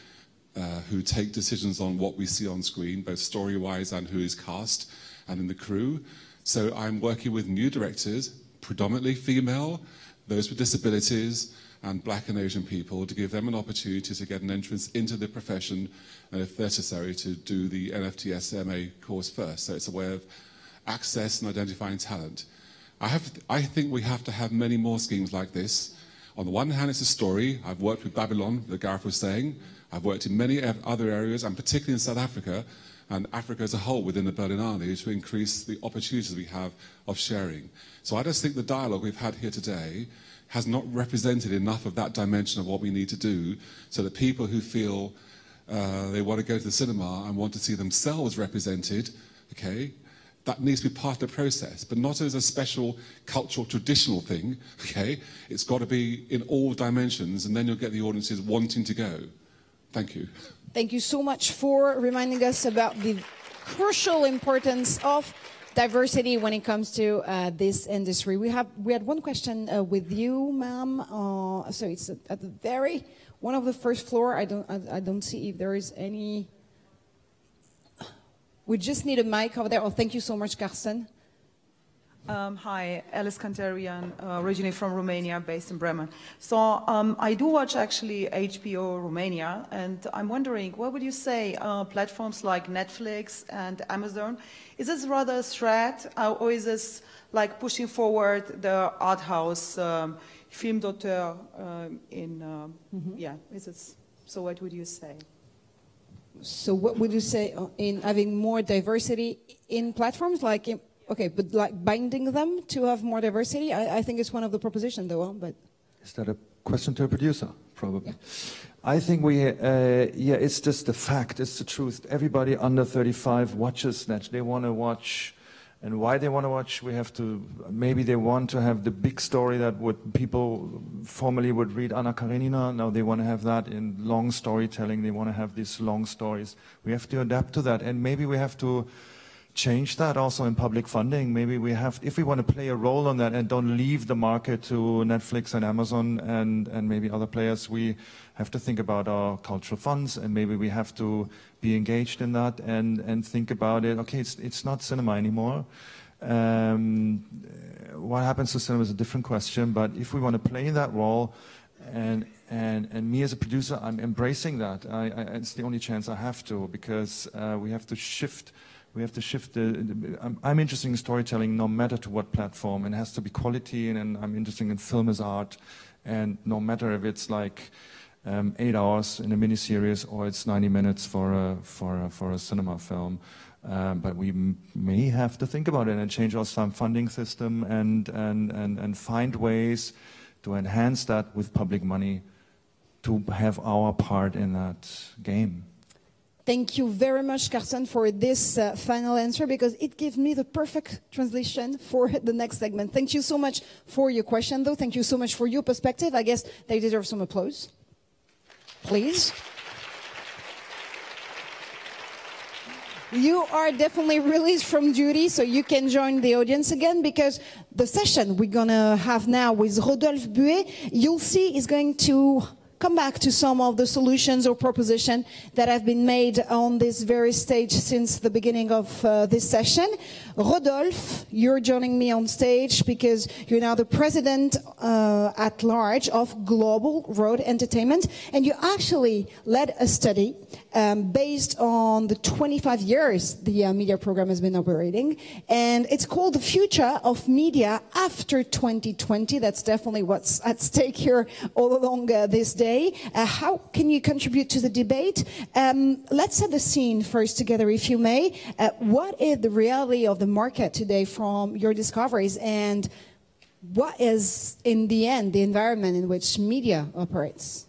who take decisions on what we see on screen, both story-wise and who is cast, and in the crew. So I'm working with new directors, predominantly female, those with disabilities, and Black and Asian people, to give them an opportunity to get an entrance into the profession, and if necessary, to do the NFTS MA course first. So it's a way of access and identifying talent. I think we have to have many more schemes like this. On the one hand, it's a story. I've worked with Babylon, that Gareth was saying. I've worked in many other areas, and particularly in South Africa, and Africa as a whole within the Berlinale, to increase the opportunities we have of sharing. So I just think the dialogue we've had here today has not represented enough of that dimension of what we need to do, so that people who feel they want to go to the cinema and want to see themselves represented, okay, that needs to be part of the process, but not as a special cultural traditional thing, okay? It's got to be in all dimensions, and then you'll get the audiences wanting to go. Thank you. Thank you so much for reminding us about the crucial importance of diversity when it comes to this industry. We had one question with you, ma'am. So it's at the one of the first floor. I don't see if there is any. We just need a mic over there. Oh, thank you so much, Carsten. Hi, Alice Cantarian, originally from Romania, based in Bremen. So I do watch actually HBO Romania, and I'm wondering, what would you say platforms like Netflix and Amazon, is this rather a threat, or is this like pushing forward the art house film d'auteur yeah, is it, so what would you say? So what would you say in having more diversity in platforms, like okay, but like binding them to have more diversity? I think it's one of the propositions, though. But is that a question to a producer? Probably. Yeah. I think yeah, it's just the fact. It's the truth. Everybody under 35 watches that. They want to watch, and why they want to watch? We have to. Maybe they want to have the big story that people formerly would read Anna Karenina. Now they want to have that in long storytelling. They want to have these long stories. We have to adapt to that, and maybe we have to change that also in public funding. Maybe we have, if we want to play a role on that and don't leave the market to Netflix and Amazon and maybe other players, we have to think about our cultural funds, and maybe we have to be engaged in that and think about it. Okay, it's not cinema anymore. What happens to cinema is a different question, but if we want to play that role, and me as a producer, I'm embracing that. It's the only chance I have to, because we have to shift. We have to shift I'm interested in storytelling no matter to what platform, and it has to be quality, and I'm interested in film as art, and no matter if it's like 8 hours in a miniseries or it's 90 minutes for a cinema film. But we may have to think about it and change our funding system and find ways to enhance that with public money to have our part in that game. Thank you very much, Carsten, for this final answer, because it gives me the perfect translation for the next segment. Thank you so much for your question, though. Thank you so much for your perspective. I guess they deserve some applause. Please. You are definitely released from duty, so you can join the audience again, because the session we're going to have now with Rodolphe Buet, you'll see, is going to come back to some of the solutions or propositions that have been made on this very stage since the beginning of this session. Rodolphe, you're joining me on stage because you're now the president at large of Global Road Entertainment, and you actually led a study based on the 25 years the media program has been operating, and it's called The Future of Media After 2020. That's definitely what's at stake here all along this day. How can you contribute to the debate? Let's set the scene first together, if you may. What is the reality of the market today from your discoveries, and what is, in the end, the environment in which media operates?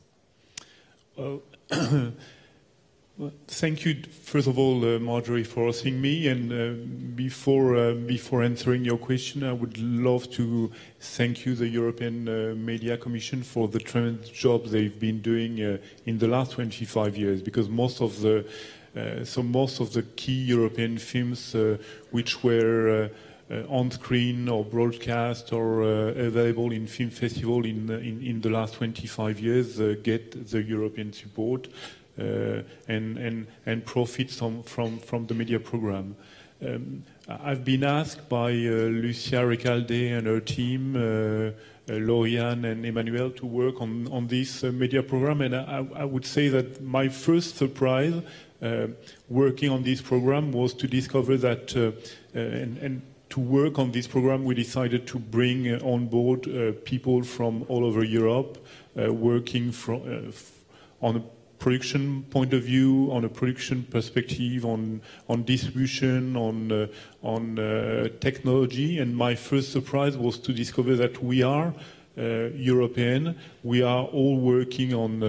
Well, thank you, first of all, Marjorie, for hosting me. And before answering your question, I would love to thank you, the European Media Commission, for the tremendous job they've been doing in the last 25 years. Because most of the key European films which were on screen or broadcast or available in film festival in the last 25 years get the European support. And profit from the media program. I've been asked by Lucia Recalde and her team, Lauriane and Emmanuel, to work on this media program, and I would say that my first surprise working on this program was to discover that, and to work on this program, we decided to bring on board people from all over Europe, working on a production point of view, on a production perspective, on distribution, on technology. And my first surprise was to discover that we are European. We are all working on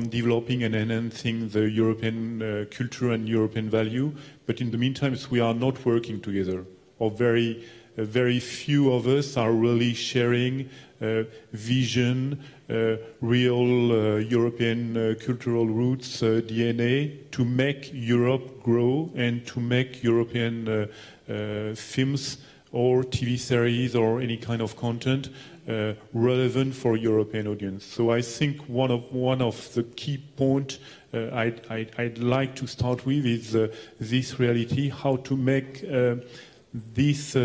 developing and enhancing the European culture and European value. But in the meantime, we are not working together. Or very few of us are really sharing vision, real European cultural roots, DNA, to make Europe grow and to make European films or TV series or any kind of content relevant for European audience. So I think one of the key points I'd like to start with is this reality, how to make this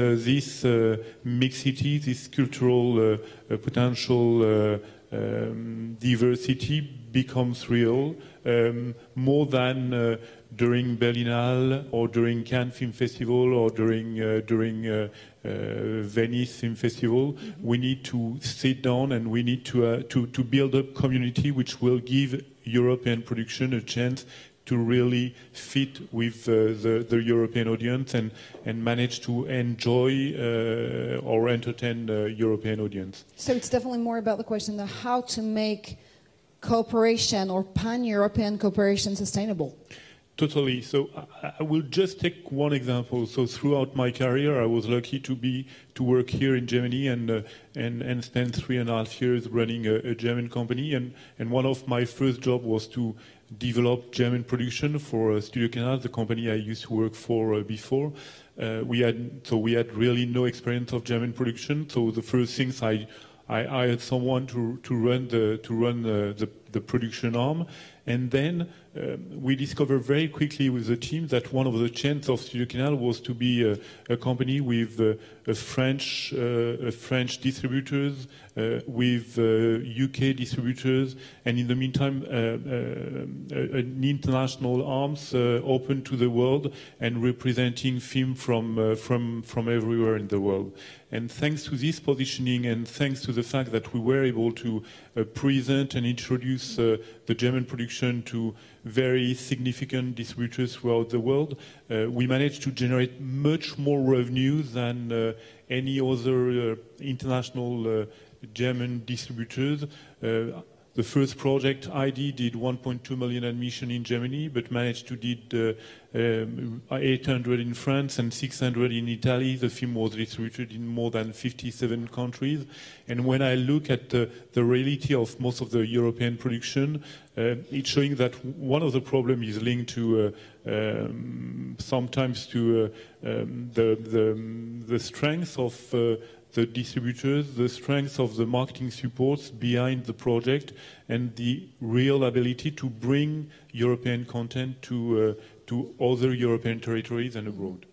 mixity, this cultural potential diversity becomes real, more than during Berlinale or during Cannes Film Festival or during Venice Film Festival. We need to sit down and we need to build up community which will give European production a chance to really fit with the European audience and manage to enjoy or entertain the European audience. So it's definitely more about the question of how to make cooperation or pan-European cooperation sustainable. Totally. So I will just take one example. So throughout my career, I was lucky to work here in Germany and spend 3.5 years running a German company. And one of my first jobs was to develop German production for Studio Canal, the company I used to work for before. We had really no experience of German production. So the first things I hired someone to run the production arm, and then we discovered very quickly with the team that one of the chances of Studio Canal was to be a company with French distributors, with UK distributors, and in the meantime an international arms open to the world and representing film from everywhere in the world. And thanks to this positioning and thanks to the fact that we were able to present and introduce the German production to very significant distributors throughout the world, we managed to generate much more revenue than any other international German distributors. The first project I did 1.2 million admission in Germany, but managed to did 800 in France and 600 in Italy. The film was distributed in more than 57 countries. And when I look at the reality of most of the European production, it's showing that one of the problems is linked to sometimes to the strength of the distributors, the strength of the marketing supports behind the project, and the real ability to bring European content to other European territories and abroad.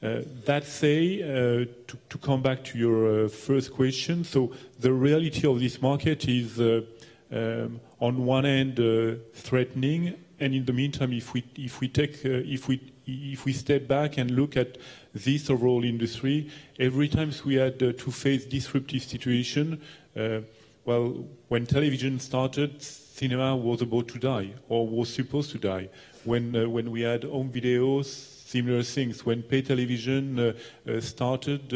That say, to come back to your first question, so the reality of this market is on one end threatening, and in the meantime, if we step back and look at this overall industry, every time we had to face disruptive situation, well, when television started, cinema was about to die, or was supposed to die. When we had home videos, similar things. When pay television started,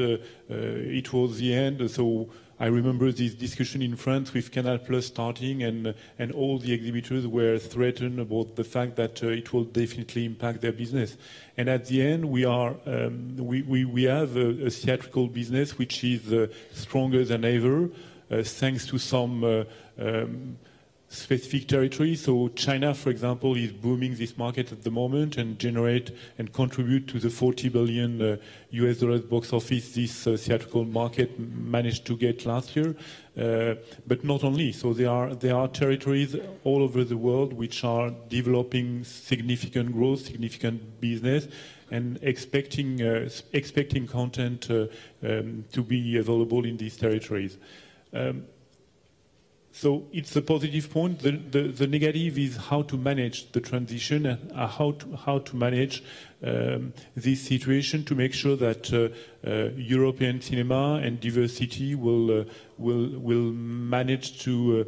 it was the end. So I remember this discussion in France with Canal Plus starting, and all the exhibitors were threatened about the fact that it will definitely impact their business. And at the end, we have a theatrical business which is stronger than ever, thanks to some specific territories. So China, for example, is booming this market at the moment and generate and contribute to the $40 billion US dollars box office this theatrical market managed to get last year. But not only. So there are territories all over the world which are developing significant growth, significant business, and expecting content to be available in these territories. So it's a positive point. The negative is how to manage the transition and how to manage this situation to make sure that European cinema and diversity will manage to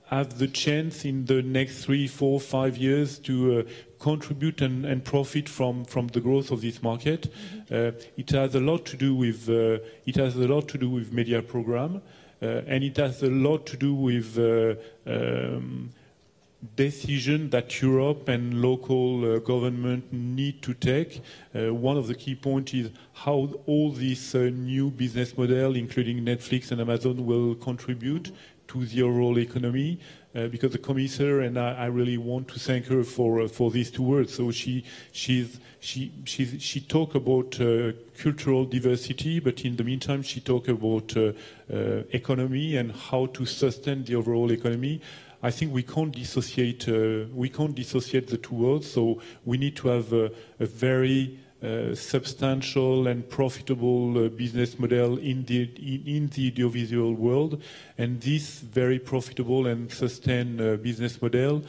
have the chance in the next 3, 4, 5 years to contribute and profit from the growth of this market. It has a lot to do with media program, and it has a lot to do with decision that Europe and local government need to take. One of the key points is how all this new business model, including Netflix and Amazon, will contribute to the overall economy, because the commissioner, and I really want to thank her for these 2 words. So she talked about cultural diversity, but in the meantime she talked about economy and how to sustain the overall economy. I think we can't dissociate the 2 words. So we need to have a very substantial and profitable business model in the audiovisual world, and this very profitable and sustained business model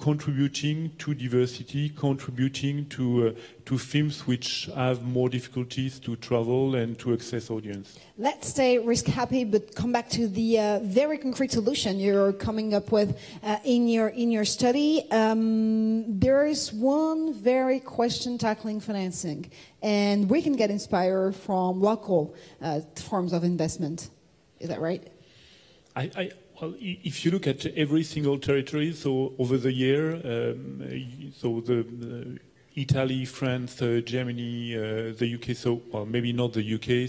contributing to diversity, contributing to films which have more difficulties to travel and to access audience. Let's stay risk happy, but come back to the very concrete solution you're coming up with in your study. There is one very question tackling financing, and we can get inspired from local forms of investment. Is that right? Well, if you look at every single territory, so over the year, so the Italy, France, Germany, the UK, so well, maybe not the UK,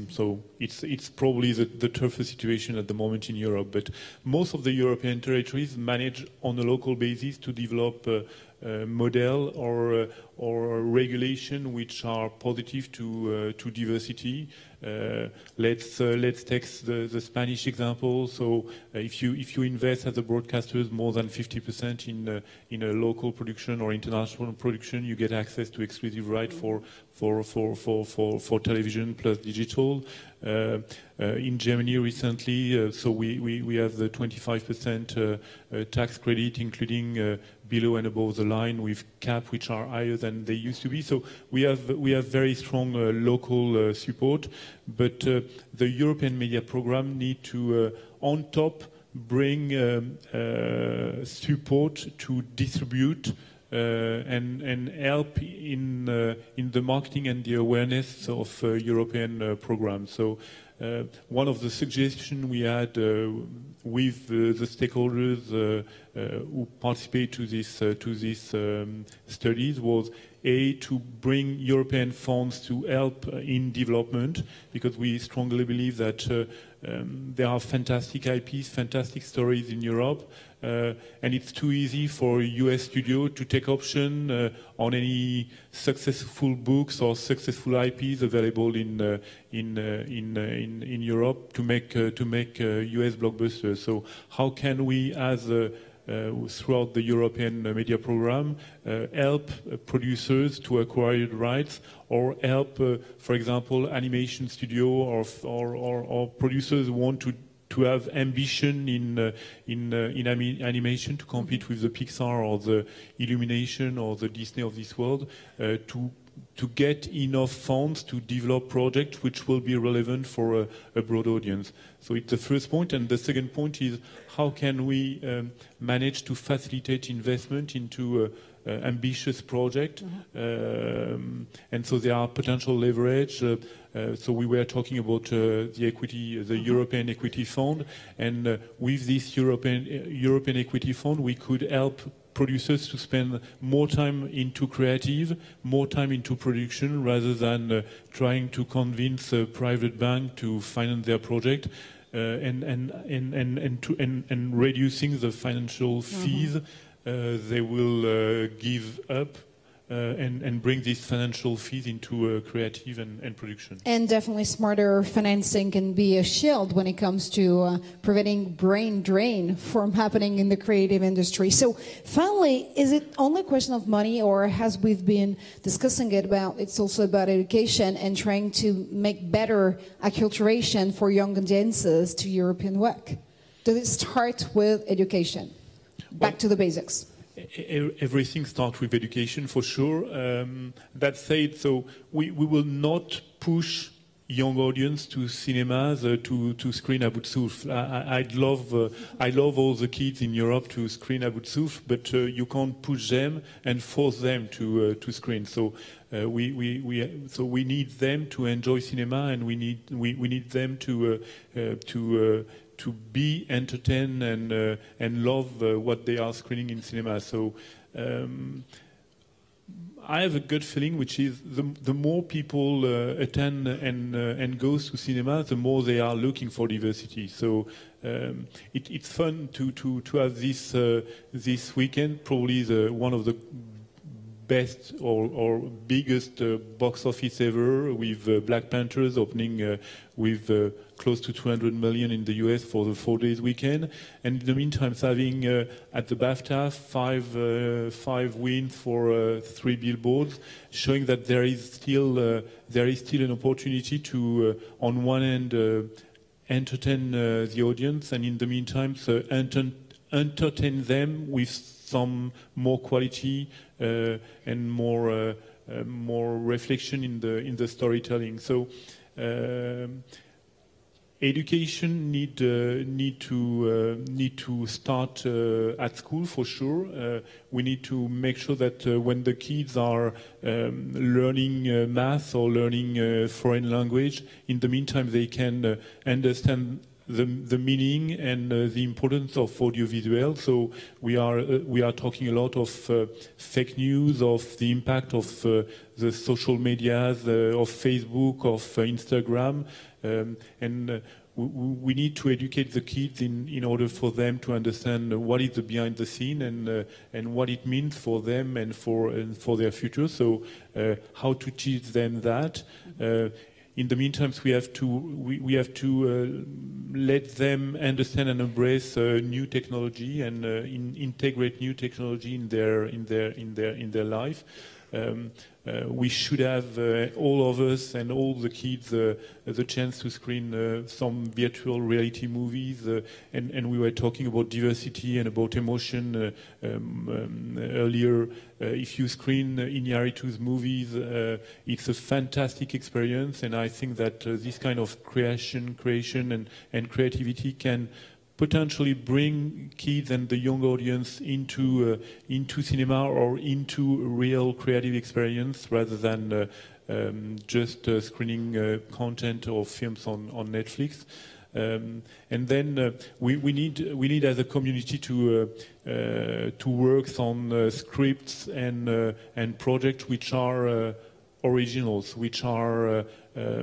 so it's probably the toughest situation at the moment in Europe, but most of the European territories manage on a local basis to develop a model or regulation which are positive to diversity. Let's take the Spanish example. So if you invest as a broadcaster more than 50% in a local production or international production, you get access to exclusive right for television plus digital. In Germany recently, so we have the 25% tax credit, including below and above the line, with cap which are higher than they used to be. So we have very strong local support, but the European media program need to on top bring support to distribute and help in the marketing and the awareness of European programs. So one of the suggestions we had with the stakeholders who participate to these studies was to bring European funds to help in development, because we strongly believe that there are fantastic IPs, fantastic stories in Europe, and it's too easy for a US studio to take option on any successful books or successful IPs available in Europe to make US blockbusters. So how can we, as throughout the European media program, help producers to acquire rights, or help, for example, animation studio or producers who want to have ambition in animation to compete with the Pixar or the Illumination or the Disney of this world, to get enough funds to develop projects which will be relevant for a broad audience. So it's the first point, and the second point is how can we manage to facilitate investment into ambitious project, and so there are potential leverage. So we were talking about the equity, the European Equity Fund, and with this European Equity Fund, we could help producers to spend more time into creative, more time into production, rather than trying to convince a private bank to finance their project, and reducing the financial fees they will give up, and bring these financial fees into creative and production. And definitely smarter financing can be a shield when it comes to preventing brain drain from happening in the creative industry. So finally, is it only a question of money, or as we've been discussing it about, it's also about education and trying to make better acculturation for young audiences to European work? Does it start with education? Back to the basics. Everything starts with education, for sure. That said, so we will not push young audience to cinemas to screen À bout de souffle. I love all the kids in Europe to screen À bout de souffle, but you can't push them and force them to screen. So we need them to enjoy cinema, and we need them to be entertained and love what they are screening in cinema. So I have a good feeling, which is the more people attend and goes to cinema, the more they are looking for diversity. So it's fun to have this weekend, probably one of the best or biggest box office ever, with Black Panthers opening with close to 200 million in the US for the 4 days weekend, and in the meantime having at the BAFTA five wins for 3 billboards, showing that there is still an opportunity to on one end entertain the audience, and in the meantime entertain them with some more quality and more reflection in the storytelling. So education need to start at school, for sure. We need to make sure that when the kids are learning math or learning foreign language, in the meantime they can understand the meaning and the importance of audiovisual. So we are talking a lot of fake news, of the impact of the social medias, of Facebook, of Instagram, and we need to educate the kids in order for them to understand what is the behind the scene and what it means for them and for their future. So how to teach them that. In the meantime, we have to let them understand and embrace new technology and integrate new technology in their life. We should have all of us and all the kids the chance to screen some virtual reality movies, and we were talking about diversity and about emotion earlier. If you screen Iñárritu's movies, it's a fantastic experience, and I think that this kind of creation and creativity can potentially bring kids and the young audience into cinema or into real creative experience, rather than just screening content or films on Netflix. And then we need as a community to work on scripts and projects which are originals, which are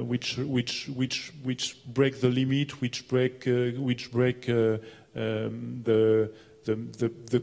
which break the limit, which break the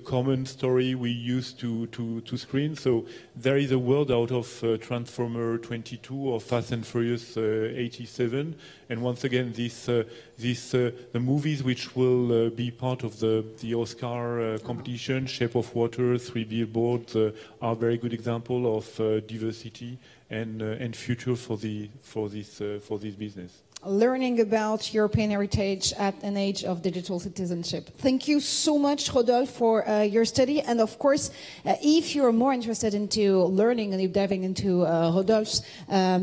common story we used to screen. So there is a world out of Transformer 22 or Fast and Furious 87, and once again, the movies which will be part of the Oscar competition, Shape of Water, Three Billboards, are very good example of diversity and future for this business. Learning about European heritage at an age of digital citizenship. Thank you so much, Rodolphe, for your study. And of course, if you're more interested into learning and deep diving into Rodolphe's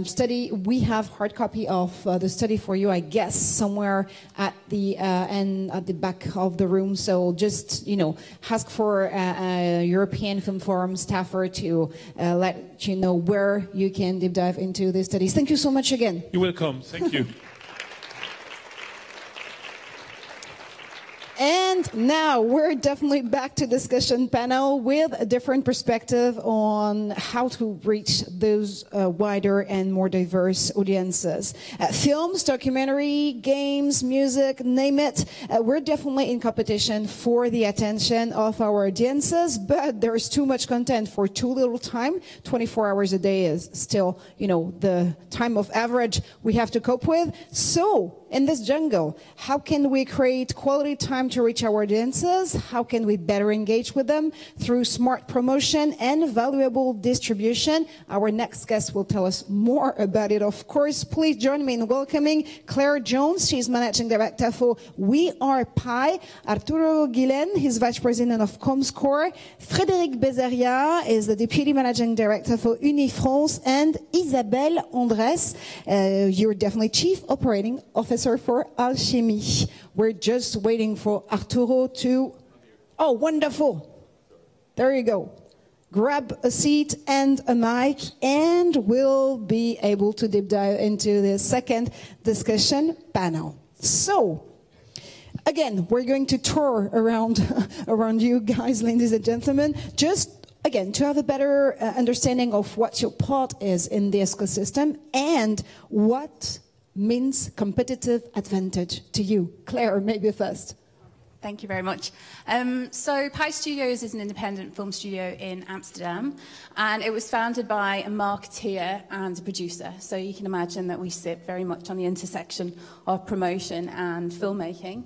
study, we have hard copy of the study for you, I guess, somewhere at the end, at the back of the room. So just, ask for a European Film Forum staffer to let you know where you can deep dive into the studies. Thank you so much again. You're welcome. Thank you. And now we're definitely back to discussion panel with a different perspective on how to reach those wider and more diverse audiences. Films, documentary, games, music, name it. We're definitely in competition for the attention of our audiences, but there's too much content for too little time. 24 hours a day is still, the time of average we have to cope with. So, in this jungle, how can we create quality time to reach our audiences? How can we better engage with them through smart promotion and valuable distribution? Our next guest will tell us more about it, of course. Please join me in welcoming Claire Jones. She's Managing Director for We Are Pie. Arturo Guillen, he's Vice President of Comscore. Frédéric Bezaria is the Deputy Managing Director for Unifrance. And Isabelle Andres, you're definitely Chief Operating Officer for Alchemy. We're just waiting for Arturo to... Oh, wonderful. There you go. Grab a seat and a mic, and we'll be able to deep dive into the second discussion panel. So, again, we're going to tour around you guys, ladies and gentlemen, just again, to have a better understanding of what your part is in the ecosystem and what means competitive advantage to you. Claire, maybe first. Thank you very much. So Pie Studios is an independent film studio in Amsterdam, and it was founded by a marketeer and a producer. So you can imagine that we sit very much on the intersection of promotion and filmmaking.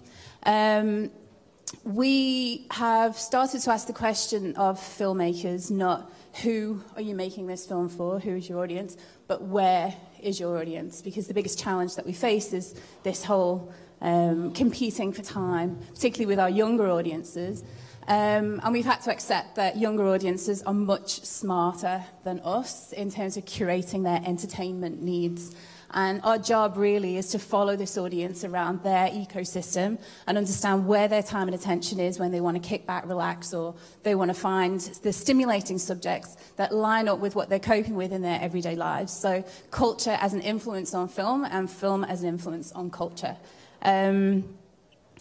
We have started to ask the question of filmmakers, not who are you making this film for, who is your audience, but where is your audience? Because the biggest challenge that we face is this whole competing for time, particularly with our younger audiences. And we've had to accept that younger audiences are much smarter than us in terms of curating their entertainment needs. And our job really is to follow this audience around their ecosystem and understand where their time and attention is when they want to kick back, relax, or they want to find the stimulating subjects that line up with what they're coping with in their everyday lives. So culture as an influence on film and film as an influence on culture.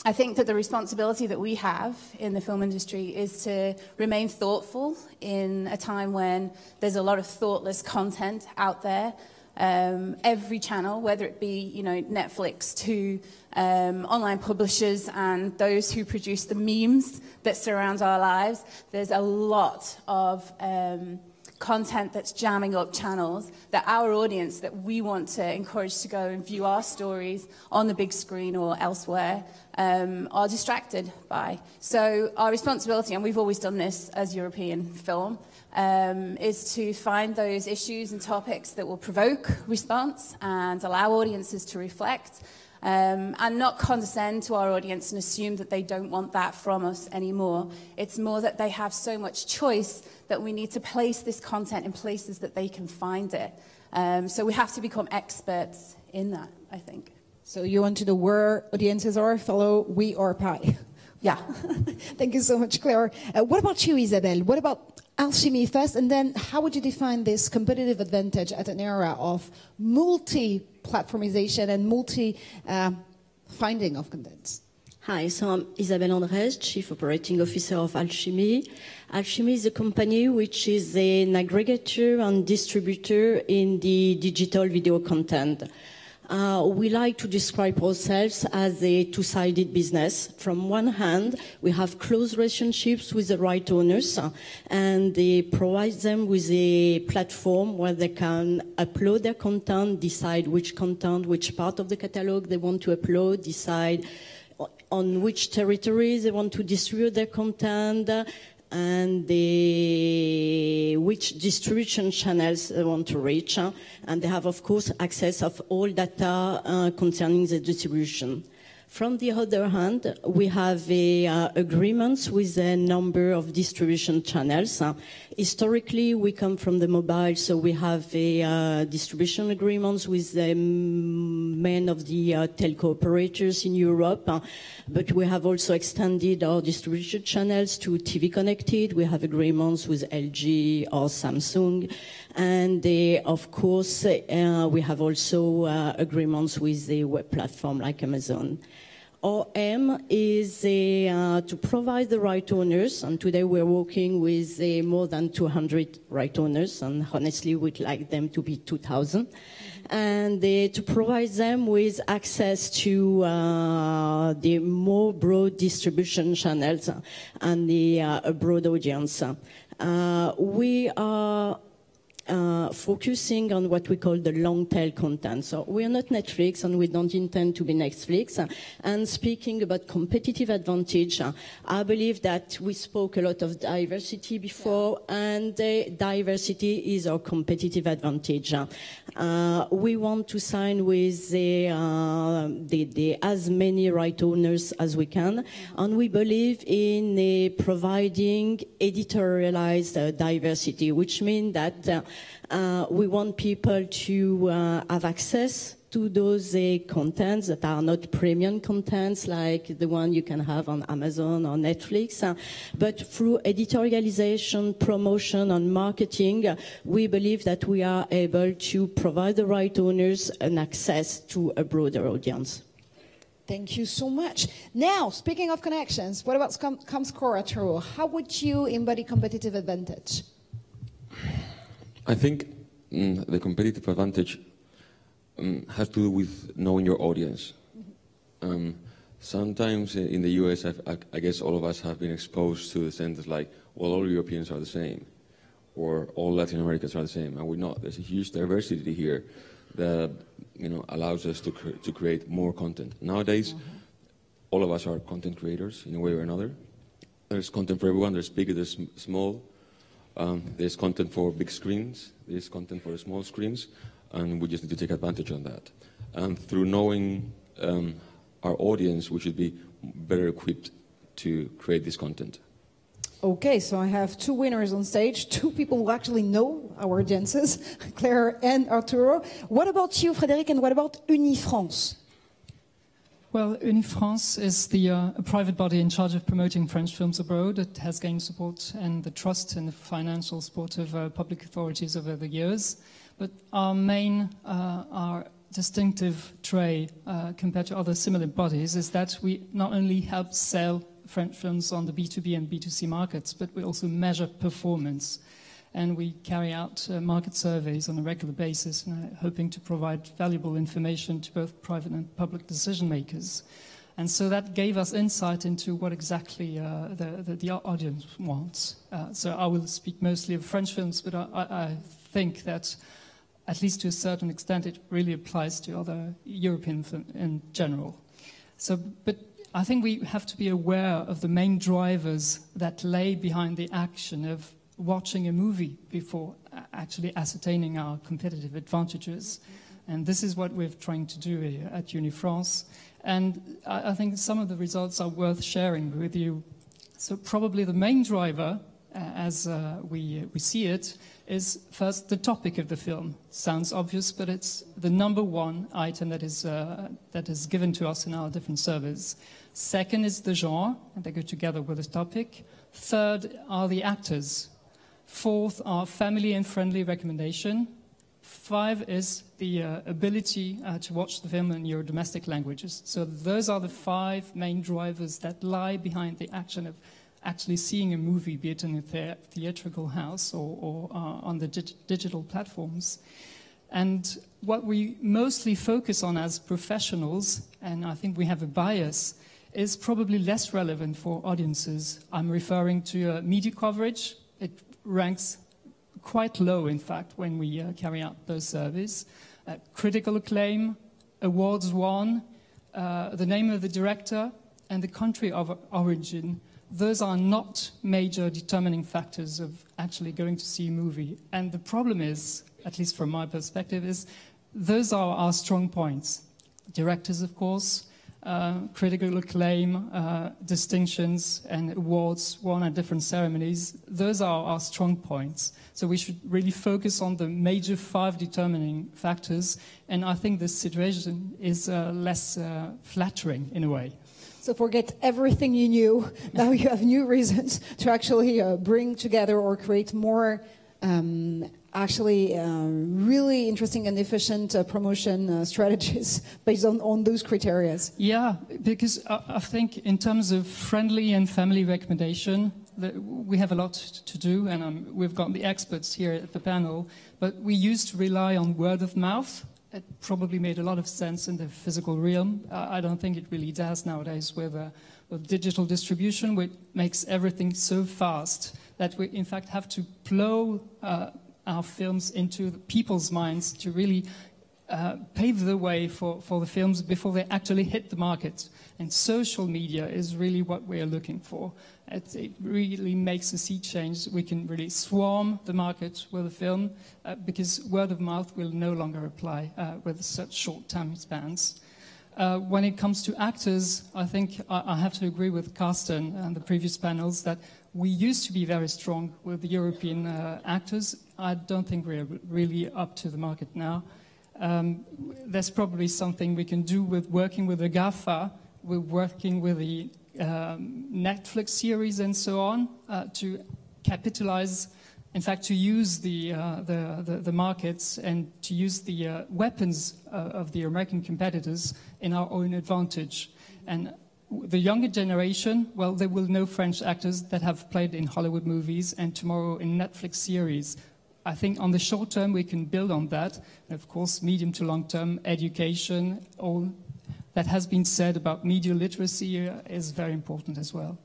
I think that the responsibility that we have in the film industry is to remain thoughtful in a time when there's a lot of thoughtless content out there. Every channel, whether it be Netflix to online publishers and those who produce the memes that surround our lives, there's a lot of content that's jamming up channels that our audience that we want to encourage to go and view our stories on the big screen or elsewhere are distracted by. So our responsibility, and we've always done this as European film, is to find those issues and topics that will provoke response and allow audiences to reflect, and not condescend to our audience and assume that they don't want that from us anymore. It's more that they have so much choice that we need to place this content in places that they can find it. So we have to become experts in that, I think. So you want to know where audiences are? Follow We Are Pie. Yeah. Thank you so much, Claire. What about you, Isabelle? What about Alchemy first? And then how would you define this competitive advantage at an era of multi-platformization and multi finding of content. Hi, so I'm Isabelle Andres, Chief Operating Officer of Alchemy. Alchemy is a company which is an aggregator and distributor in the digital video content. We like to describe ourselves as a two-sided business. From one hand, we have close relationships with the right owners, and they provide them with a platform where they can upload their content, decide which content, which part of the catalog they want to upload, decide on which territories they want to distribute their content, and which distribution channels they want to reach. And they have, of course, access of all data concerning the distribution. From the other hand, we have agreements with a number of distribution channels. Historically, we come from the mobile, so we have distribution agreements with many of the telco operators in Europe. But we have also extended our distribution channels to TV connected. We have agreements with LG or Samsung. And of course, we have also agreements with the web platform like Amazon. Our aim is to provide the right owners, and today we're working with more than 200 right owners, and honestly we'd like them to be 2,000, and to provide them with access to the more broad distribution channels and the broad audience. We are focusing on what we call the long tail content. So we are not Netflix and we don't intend to be Netflix. And speaking about competitive advantage, I believe that we spoke a lot of diversity before, and diversity is our competitive advantage. We want to sign with as many right owners as we can, and we believe in providing editorialized diversity, which means that we want people to have access to those contents that are not premium contents like the one you can have on Amazon or Netflix, but through editorialization, promotion and marketing, we believe that we are able to provide the right owners an access to a broader audience. Thank you so much. Now, speaking of connections, what about Comscore, Radu? How would you embody competitive advantage? I think the competitive advantage has to do with knowing your audience. Sometimes in the US, I guess all of us have been exposed to the sentence like, well, all Europeans are the same, or all Latin Americans are the same, and we're not. There's a huge diversity here that allows us to create more content. Nowadays, all of us are content creators in a way or another. There's content for everyone. There's big, there's small. There's content for big screens, there's content for small screens, and we just need to take advantage of that. And through knowing our audience, we should be better equipped to create this content. Okay, so I have two winners on stage, two people who actually know our audiences, Claire and Arturo. What about you, Frédéric, and what about Unifrance? Well, Unifrance is a private body in charge of promoting French films abroad. It has gained support and the trust and the financial support of public authorities over the years. But our distinctive trait compared to other similar bodies is that we not only help sell French films on the B2B and B2C markets, but we also measure performance. And we carry out market surveys on a regular basis, hoping to provide valuable information to both private and public decision makers. And so that gave us insight into what exactly the audience wants. So I will speak mostly of French films, but I think that, at least to a certain extent, it really applies to other European films in general. But I think we have to be aware of the main drivers that lay behind the action of watching a movie before actually ascertaining our competitive advantages. And this is what we're trying to do here at Unifrance. And I think some of the results are worth sharing with you. So probably the main driver, as we see it, is first the topic of the film. Sounds obvious, but it's the #1 item that is given to us in our different surveys. Second is the genre, and they go together with the topic. Third are the actors. Fourth are family and friendly recommendation. 5 is the ability to watch the film in your domestic languages. So those are the 5 main drivers that lie behind the action of actually seeing a movie, be it in a theatrical house or on the digital platforms. And what we mostly focus on as professionals, and I think we have a bias, is probably less relevant for audiences. I'm referring to media coverage. It ranks quite low, in fact, when we carry out those surveys. Critical acclaim, awards won, the name of the director, and the country of origin. Those are not major determining factors of actually going to see a movie. And the problem is, at least from my perspective, is those are our strong points. Directors, of course, critical acclaim, distinctions and awards won at different ceremonies. Those are our strong points. So we should really focus on the major 5 determining factors. And I think this situation is less flattering in a way. So forget everything you knew. Now you have new reasons to actually bring together or create more really interesting and efficient promotion strategies based on those criteria. Yeah, because I think in terms of friendly and family recommendation, we have a lot to do, and we've got the experts here at the panel, but we used to rely on word of mouth. It probably made a lot of sense in the physical realm. I don't think it really does nowadays with digital distribution, which makes everything so fast that we in fact have to plow our films into people's minds to really pave the way for the films before they actually hit the market. And social media is really what we're looking for. It really makes a sea change. We can really swarm the market with a film because word of mouth will no longer apply with such short time spans. When it comes to actors, I think I have to agree with Carsten and the previous panels that we used to be very strong with the European actors. I don't think we're really up to the market now. There's probably something we can do with working with the GAFA, we're working with the Netflix series and so on to capitalize, in fact, to use the markets and to use the weapons of the American competitors in our own advantage. And the younger generation, well, they will know French actors that have played in Hollywood movies and tomorrow in Netflix series. I think on the short term we can build on that. And of course, medium to long term education, all that has been said about media literacy is very important as well.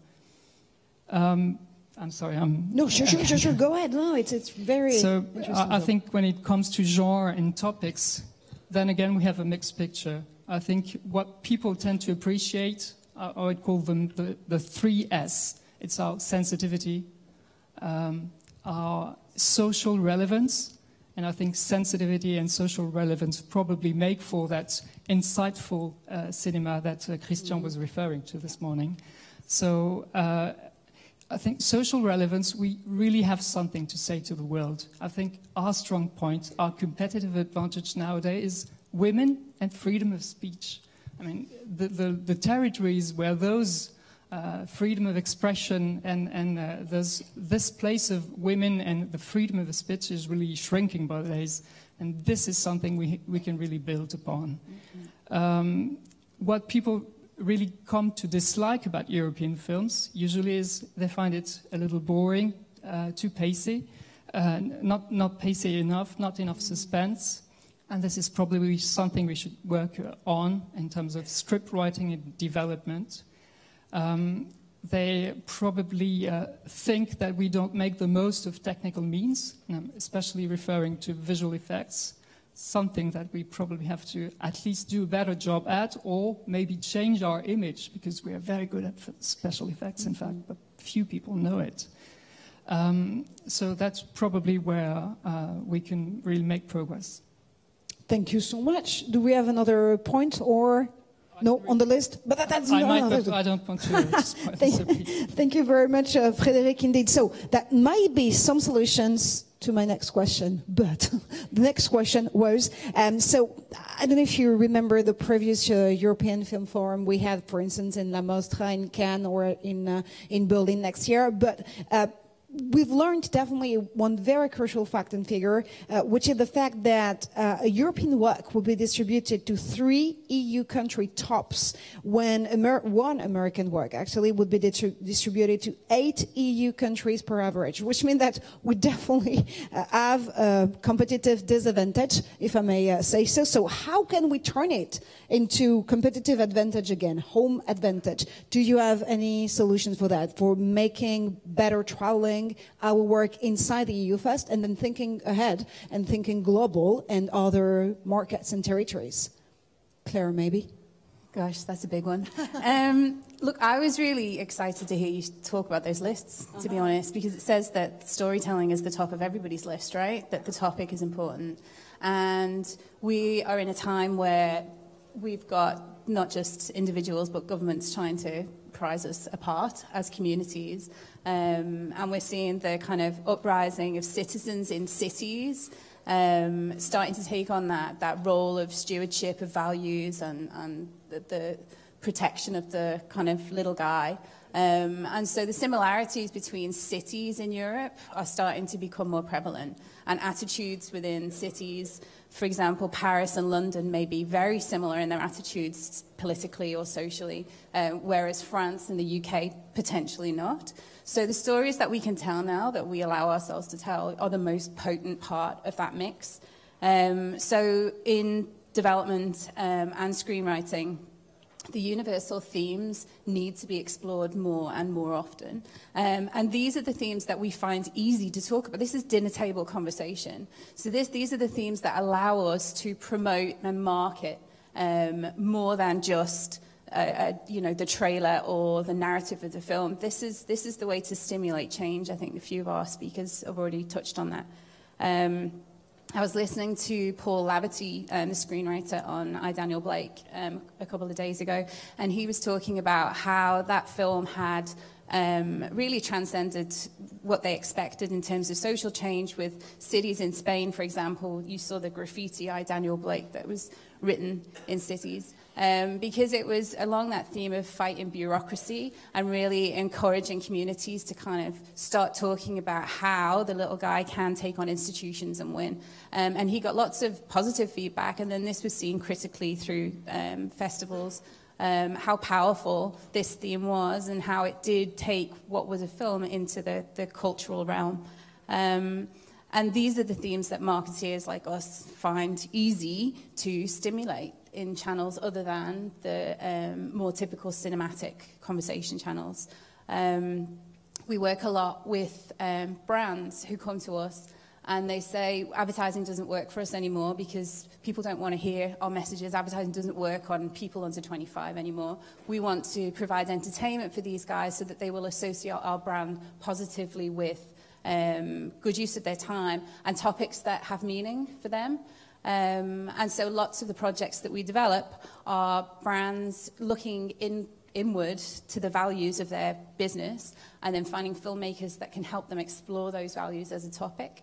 I'm sorry, No, sure, go ahead. No, it's very interesting. I think when it comes to genre and topics, then again we have a mixed picture. I think what people tend to appreciate, I would call them the 3S. It's our sensitivity, our social relevance, and I think sensitivity and social relevance probably make for that insightful cinema that Cristian was referring to this morning. So I think social relevance, we really have something to say to the world. I think our strong point, our competitive advantage nowadays is women and freedom of speech. I mean, the territories where those freedom of expression and there's this place of women and the freedom of speech is really shrinking by the days, and this is something we can really build upon. Mm-hmm. What people really come to dislike about European films usually is they find it a little boring, too pacey, not pacey enough, not enough suspense. And this is probably something we should work on in terms of script writing and development. They probably think that we don't make the most of technical means, especially referring to visual effects, something that we probably have to at least do a better job at, or maybe change our image, because we are very good at special effects, in fact, but few people know it. So that's probably where we can really make progress. Thank you so much. Do we have another point or no on the list? But that's I don't want to. Thank you very much, Frédéric. Indeed. So that might be some solutions to my next question. But the next question was, so I don't know if you remember the previous European Film Forum we had, for instance, in La Mostra in Cannes or in Berlin next year. But we've learned definitely one very crucial fact and figure, which is the fact that a European work will be distributed to 3 EU country tops, when one American work actually would be distributed to 8 EU countries per average, which means that we definitely have a competitive disadvantage, if I may say so. So how can we turn it into competitive advantage again, home advantage? Do you have any solutions for that, for making better traveling, our work inside the EU first, and then thinking ahead and thinking global and other markets and territories? Claire, maybe? Gosh, that's a big one. Look, I was really excited to hear you talk about those lists, to be honest, because it says that storytelling is the top of everybody's list, right? That the topic is important. And we are in a time where we've got not just individuals, but governments trying to prize us apart as communities. And we're seeing the kind of uprising of citizens in cities, starting to take on that role of stewardship of values and the protection of the kind of little guy. And so the similarities between cities in Europe are starting to become more prevalent, and attitudes within cities, for example, Paris and London may be very similar in their attitudes politically or socially, whereas France and the UK potentially not. So the stories that we can tell now, that we allow ourselves to tell, are the most potent part of that mix. So in development and screenwriting, the universal themes need to be explored more and more often. And these are the themes that we find easy to talk about. This is dinner table conversation. So these are the themes that allow us to promote and market more than just the trailer or the narrative of the film. This is the way to stimulate change. I think a few of our speakers have already touched on that. I was listening to Paul Laverty, the screenwriter, on I, Daniel Blake a couple of days ago, and he was talking about how that film had really transcended what they expected in terms of social change with cities in Spain, for example. You saw the graffiti I, Daniel Blake that was written in cities. Because it was along that theme of fighting bureaucracy and really encouraging communities to kind of start talking about how the little guy can take on institutions and win. And he got lots of positive feedback, and then this was seen critically through festivals, how powerful this theme was and how it did take what was a film into the cultural realm. And these are the themes that marketeers like us find easy to stimulate in channels other than the more typical cinematic conversation channels. We work a lot with brands who come to us and they say advertising doesn't work for us anymore because people don't want to hear our messages. Advertising doesn't work on people under 25 anymore. We want to provide entertainment for these guys so that they will associate our brand positively with good use of their time and topics that have meaning for them. And so lots of the projects that we develop are brands looking inward to the values of their business and then finding filmmakers that can help them explore those values as a topic.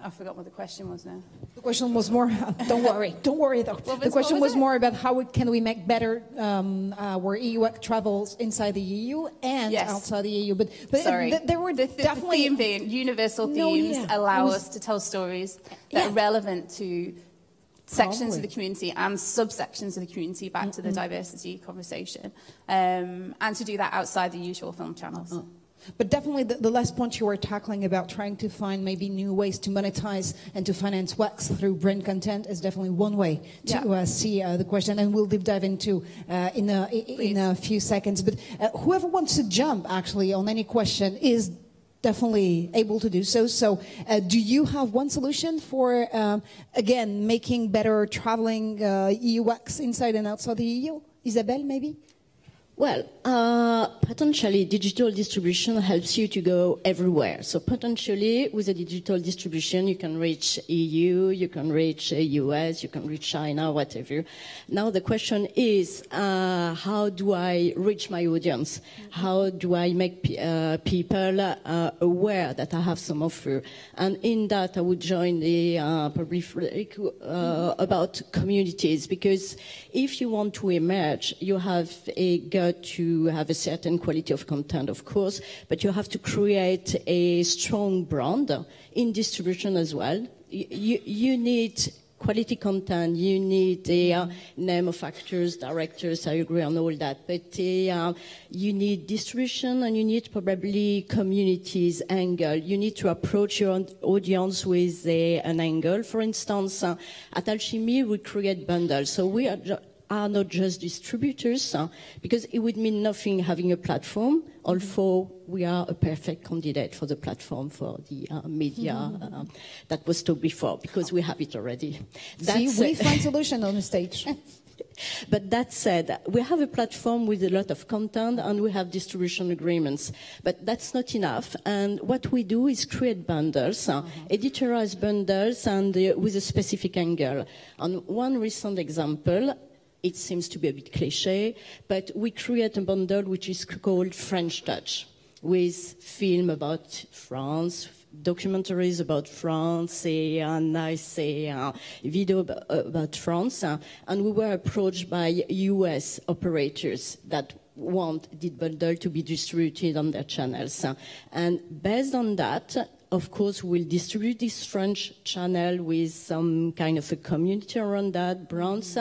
I forgot what the question was now. The question was more, don't worry though. The question was more about how can we make better our EU travels inside the EU and outside the EU. But sorry, there were definitely the theme being universal themes allow us to tell stories that are relevant to sections of the community and subsections of the community, back to the diversity conversation, and to do that outside the usual film channels. But definitely the last point you were tackling about trying to find maybe new ways to monetize and to finance works through brand content is definitely one way to see the question, and we'll deep dive into in a few seconds. But whoever wants to jump actually on any question is definitely able to do so. So do you have one solution for, again, making better traveling EU works inside and outside the EU? Isabelle, maybe? Well, potentially digital distribution helps you to go everywhere. So potentially with a digital distribution, you can reach EU, you can reach US, you can reach China, whatever. Now the question is, how do I reach my audience? How do I make people aware that I have some offer? And in that, I would join the probably about communities, because if you want to emerge, you have a to have a certain quality of content, of course, but you have to create a strong brand in distribution as well. You need quality content, you need a name of actors, directors, I agree on all that, but you need distribution and you need probably communities angle. You need to approach your audience with an angle. For instance, at Alchemy, we create bundles. So we are not just distributors, because it would mean nothing having a platform, although we are a perfect candidate for the platform for the media that was talked before, because we have it already. See, we find solution on the stage. But that said, we have a platform with a lot of content and we have distribution agreements. But that's not enough. And what we do is create bundles, editorialized bundles, and with a specific angle. On one recent example, it seems to be a bit cliche, but we create a bundle which is called French Touch, with film about France, documentaries about France, a nice video about France, and we were approached by US operators that want the bundle to be distributed on their channels. And based on that, of course, we'll distribute this French channel with some kind of a community around that, brands.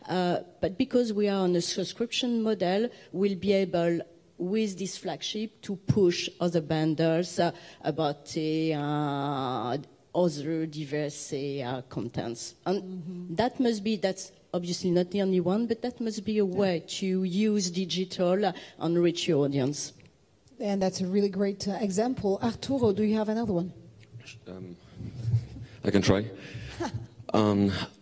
But because we are on a subscription model, we'll be able, with this flagship, to push other bundles about other diverse contents. And that must be, that's obviously not the only one, but that must be a way to use digital and reach your audience. And that's a really great example. Arturo, do you have another one? I can try.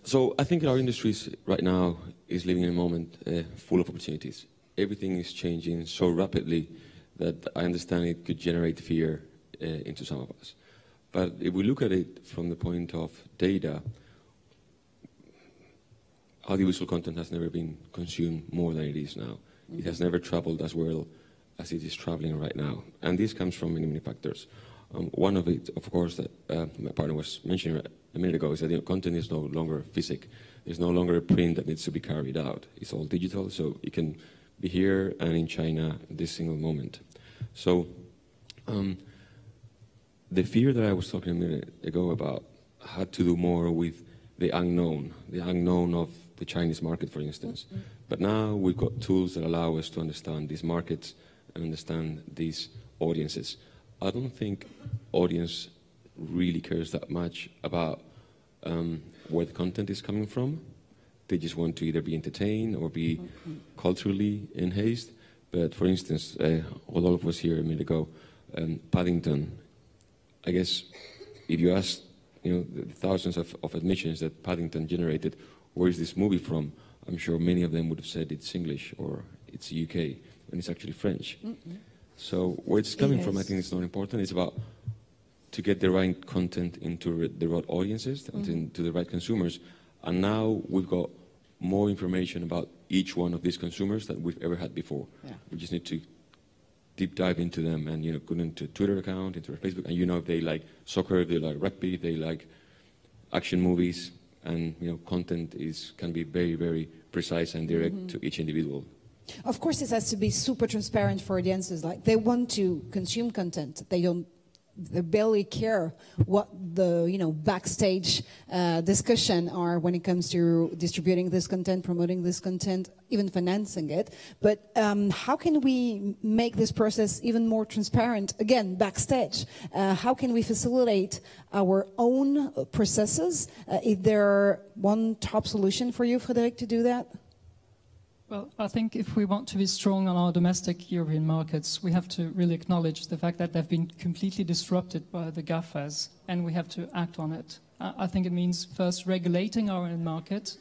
So I think our industry right now is living in a moment full of opportunities. Everything is changing so rapidly that I understand it could generate fear into some of us. But if we look at it from the point of data, audiovisual content has never been consumed more than it is now. It has never traveled as well as it is traveling right now. And this comes from many, many factors. One of it, of course, that my partner was mentioning a minute ago, is that content is no longer physical. There's no longer a print that needs to be carried out. It's all digital, so it can be here and in China at this single moment. So the fear that I was talking a minute ago about had to do more with the unknown of the Chinese market, for instance. But now we've got tools that allow us to understand these markets and understand these audiences. I don't think audience really cares that much about where the content is coming from. They just want to either be entertained or be culturally enhanced. But for instance, all of us here a minute ago, Paddington, I guess if you ask the thousands of admissions that Paddington generated, where is this movie from? I'm sure many of them would have said it's English or it's UK. And it's actually French. So where it's coming from, I think it's not important. It's about to get the right content into the right audiences, and into the right consumers. And now we've got more information about each one of these consumers than we've ever had before. We just need to deep dive into them and go into Twitter account, into their Facebook, and if they like soccer, they like rugby, they like action movies, and content can be very, very precise and direct to each individual. Of course, it has to be super transparent for audiences. Like, they want to consume content. They barely care what the backstage discussion are when it comes to distributing this content, promoting this content, even financing it. But how can we make this process even more transparent? Again, backstage. How can we facilitate our own processes? Is there one top solution for you, Frédéric, to do that? Well, I think if we want to be strong on our domestic European markets, we have to really acknowledge the fact that they've been completely disrupted by the GAFAs, and we have to act on it. I think it means first regulating our own market.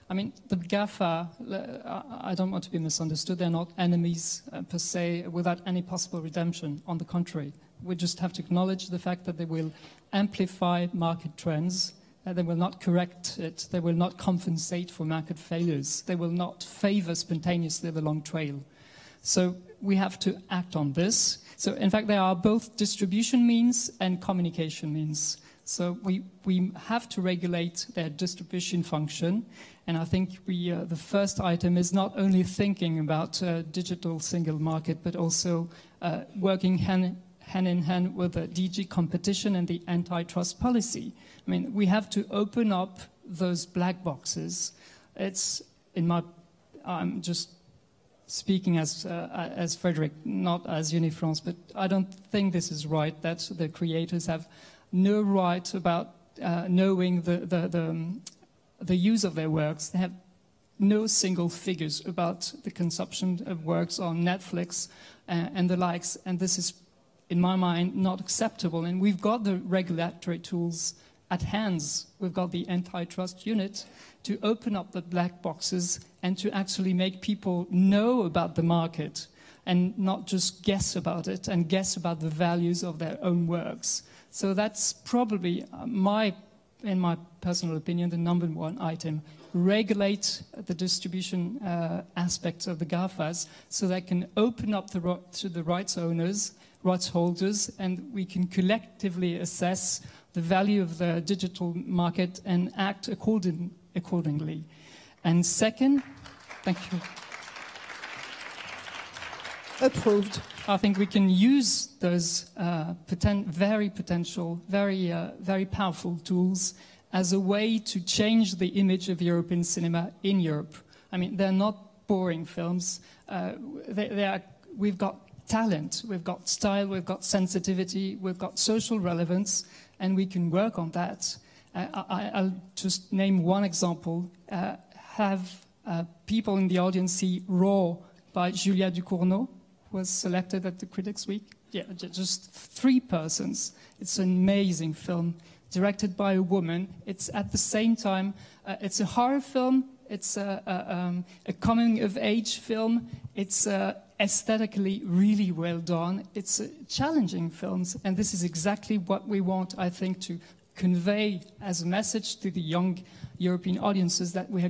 I mean, the GAFA, I don't want to be misunderstood, they're not enemies per se without any possible redemption. On the contrary, we just have to acknowledge the fact that they will amplify market trends. They will not correct it. They will not compensate for market failures. They will not favor spontaneously the long trail. So we have to act on this. So in fact, there are both distribution means and communication means. So we have to regulate their distribution function. And I think the first item is not only thinking about digital single market, but also working hand in hand with the DG competition and the antitrust policy. I mean, we have to open up those black boxes. It's I'm just speaking as Frederick, not as Unifrance, but I don't think this is right, that the creators have no right about knowing the use of their works. They have no single figures about the consumption of works on Netflix and the likes, and this is, in my mind, not acceptable. And we've got the regulatory tools at hands. We've got the antitrust unit to open up the black boxes and to actually make people know about the market and not just guess about it and guess about the values of their own works. So that's probably, in my personal opinion, the number one item. Regulate the distribution aspects of the GAFAs so they can open up to the rights owners, rights holders, and we can collectively assess the value of the digital market and act accordingly. And second, thank you. Approved. I think we can use those very powerful tools as a way to change the image of European cinema in Europe. I mean, they're not boring films. We've got talent, we've got style, we've got sensitivity, we've got social relevance, and we can work on that. I'll just name one example. Have people in the audience see Raw by Julia Ducournau, was selected at the Critics' Week? Yeah, just 3 persons. It's an amazing film, directed by a woman. It's at the same time, it's a horror film, it's a coming-of-age film, it's aesthetically really well done, it's challenging films, and this is exactly what we want, I think, to convey as a message to the young European audiences that we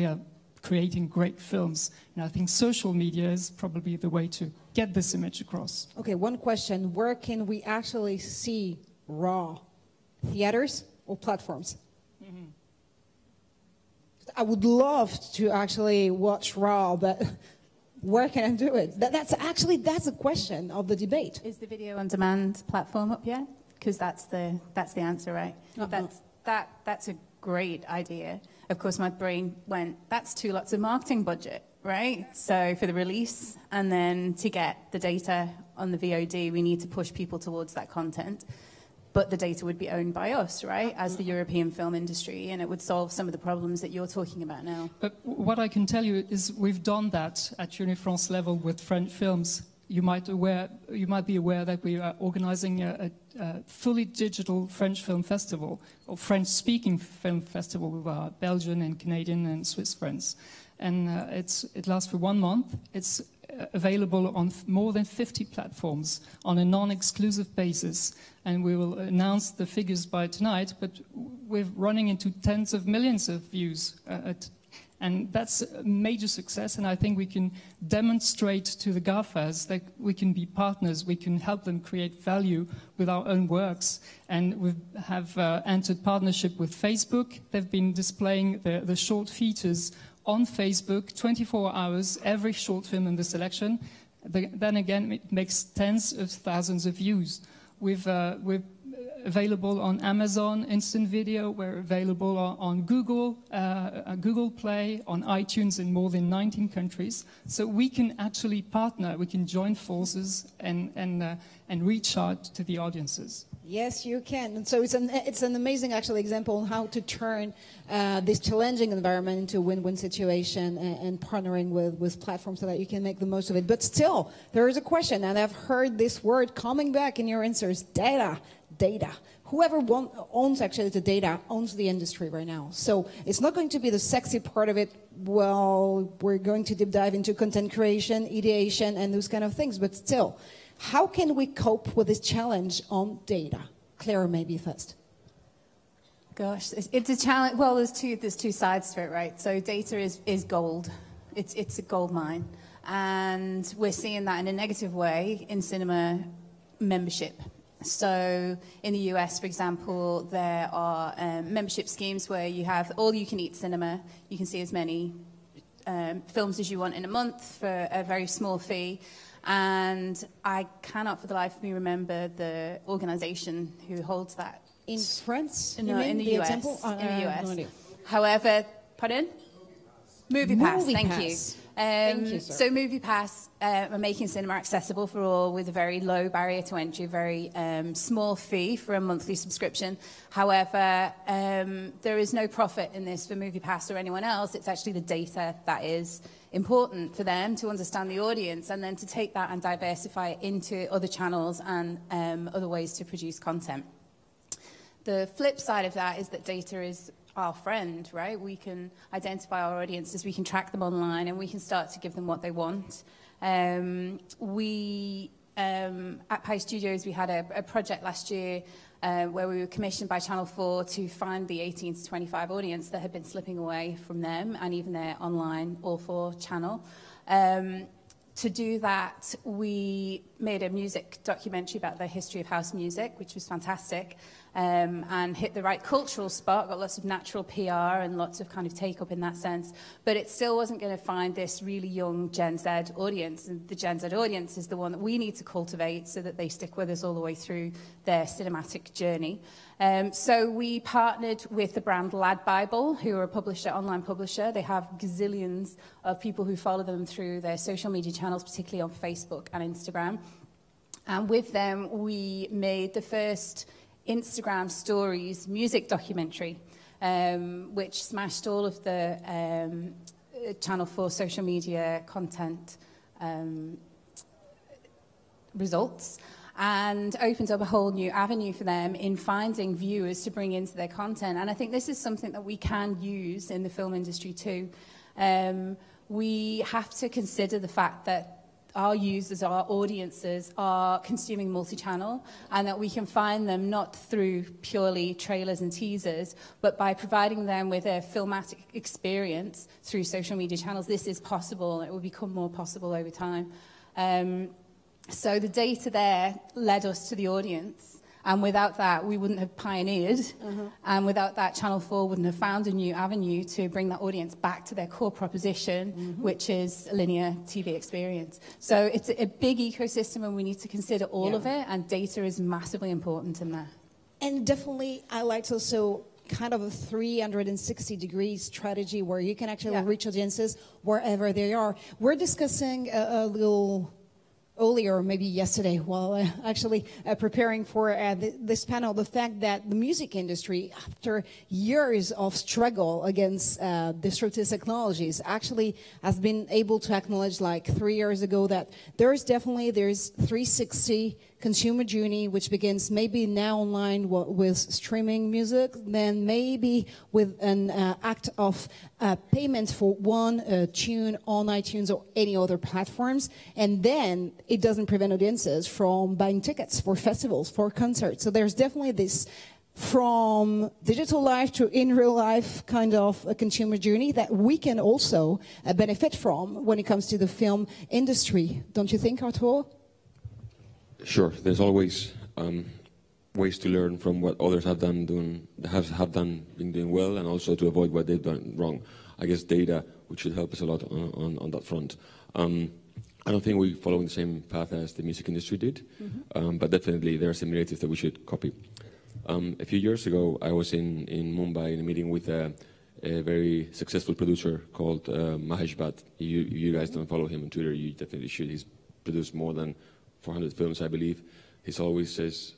are creating great films. And I think social media is probably the way to get this image across. Okay, one question. Where can we actually see Raw? Theaters or platforms? Mm-hmm. I would love to actually watch Raw, but where can I do it? That's a question of the debate. Is the video on demand platform up yet? Because that's the answer, right? That's a great idea. Of course, my brain went, that's 2 lots of marketing budget, right? So for the release, and then to get the data on the VOD, we need to push people towards that content. But the data would be owned by us, right, as the European film industry, and it would solve some of the problems that you're talking about now. But what I can tell you is we've done that at Unifrance level with French films. You might be aware that we are organizing a fully digital French film festival, or French-speaking film festival with our Belgian and Canadian and Swiss friends. And it lasts for 1 month. It's available on more than 50 platforms on a non-exclusive basis. And we will announce the figures by tonight, but we're running into tens of millions of views and that's a major success, and I think we can demonstrate to the GAFAs that we can be partners, we can help them create value with our own works. And we have entered partnership with Facebook. They've been displaying the short features on Facebook, 24 hours, every short film in the selection. Then again, it makes tens of thousands of views. We're available on Amazon Instant Video. We're available on Google, Google Play, on iTunes in more than 19 countries. So we can actually partner, we can join forces and reach out to the audiences. Yes, you can. And so it's an amazing, actually, example on how to turn this challenging environment into a win-win situation and partnering with platforms so that you can make the most of it. But still, there is a question, and I've heard this word coming back in your answers: data. Data. Whoever owns actually the data owns the industry right now. So it's not going to be the sexy part of it. Well, we're going to deep dive into content creation, ideation, and those kind of things. But still, how can we cope with this challenge on data? Clara, maybe first. Gosh, it's a challenge. Well, there's two sides to it, right? So data is gold. It's a gold mine, and we're seeing that in a negative way in cinema membership. So in the US, for example, there are membership schemes where you have all-you-can-eat cinema. You can see as many films as you want in a month for a very small fee. And I cannot for the life of me remember the organization who holds that. In France? No, in the US. Example? In the US. No idea. However, pardon? MoviePass, thank you. Thank you, sir. So MoviePass are making cinema accessible for all with a very low barrier to entry, a very small fee for a monthly subscription. However, there is no profit in this for MoviePass or anyone else. It's actually the data that is important for them to understand the audience and then to take that and diversify it into other channels and other ways to produce content. The flip side of that is that data is our friend, right? We can identify our audiences, we can track them online, and we can start to give them what they want. At Pie Studios, we had a project last year where we were commissioned by Channel 4 to find the 18 to 25 audience that had been slipping away from them and even their online All4 channel. To do that, we made a music documentary about the history of house music, which was fantastic, and hit the right cultural spot, got lots of natural PR and lots of kind of take-up in that sense, but it still wasn't going to find this really young Gen Z audience, and the Gen Z audience is the one that we need to cultivate so that they stick with us all the way through their cinematic journey. So we partnered with the brand Lad Bible, who are a publisher, online publisher. They have gazillions of people who follow them through their social media channels, particularly on Facebook and Instagram. And with them, we made the first Instagram stories music documentary, which smashed all of the Channel 4 social media content results, and opened up a whole new avenue for them in finding viewers to bring into their content. And I think this is something that we can use in the film industry too. We have to consider the fact that our users, our audiences are consuming multi-channel, and that we can find them not through purely trailers and teasers, but by providing them with a filmatic experience through social media channels. This is possible. It will become more possible over time. So the data there led us to the audience, and without that, we wouldn't have pioneered, and without that, Channel 4 wouldn't have found a new avenue to bring that audience back to their core proposition, which is a linear TV experience. So it's a big ecosystem, and we need to consider all of it, and data is massively important in there. And definitely, I liked also kind of a 360-degree strategy where you can actually reach audiences wherever they are. We're discussing a little earlier, maybe yesterday, while actually preparing for this panel, the fact that the music industry, after years of struggle against disruptive technologies, actually has been able to acknowledge, like 3 years ago, that there's 360 consumer journey, which begins maybe now online with streaming music, then maybe with an act of payment for one tune on iTunes or any other platforms, and then it doesn't prevent audiences from buying tickets for festivals, for concerts. So there's definitely this from digital life to in real life kind of a consumer journey that we can also benefit from when it comes to the film industry. Don't you think, Arthur? Sure, there's always ways to learn from what others have been doing well, and also to avoid what they've done wrong. I guess data, which should help us a lot on that front. I don't think we're following the same path as the music industry did, but definitely there are similarities that we should copy. A few years ago, I was in Mumbai in a meeting with a very successful producer called Mahesh Bhatt. You guys don't follow him on Twitter, you definitely should. He's produced more than 400 films, I believe. He always says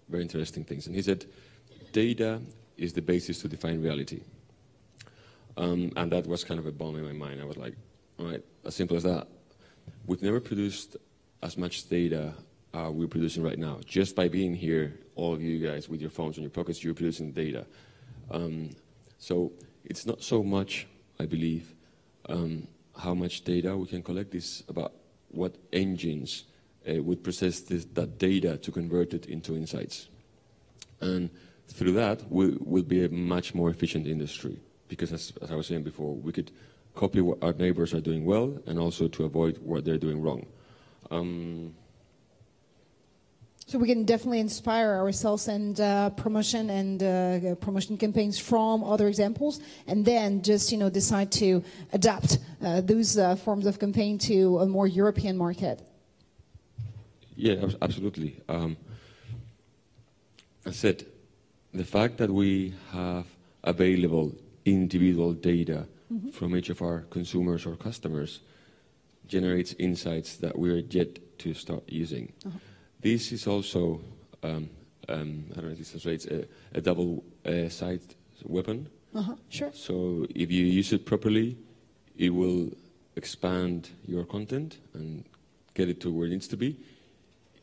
very interesting things. And he said, data is the basis to define reality. And that was kind of a bomb in my mind. I was like, all right, as simple as that. We've never produced as much data we're producing right now. Just by being here, all of you guys with your phones in your pockets, you're producing data. So it's not so much, I believe, how much data we can collect. It's about what engines would process that data to convert it into insights. And through that, we'll be a much more efficient industry. Because as I was saying before, we could copy what our neighbors are doing well, and also to avoid what they're doing wrong. So we can definitely inspire ourselves and promotion campaigns from other examples, and then just decide to adapt those forms of campaign to a more European market. Yeah, absolutely. I said the fact that we have available individual data from each of our consumers or customers generates insights that we are yet to start using. This is also, I don't know if this translates, a double-sided weapon. Sure. So if you use it properly, it will expand your content and get it to where it needs to be.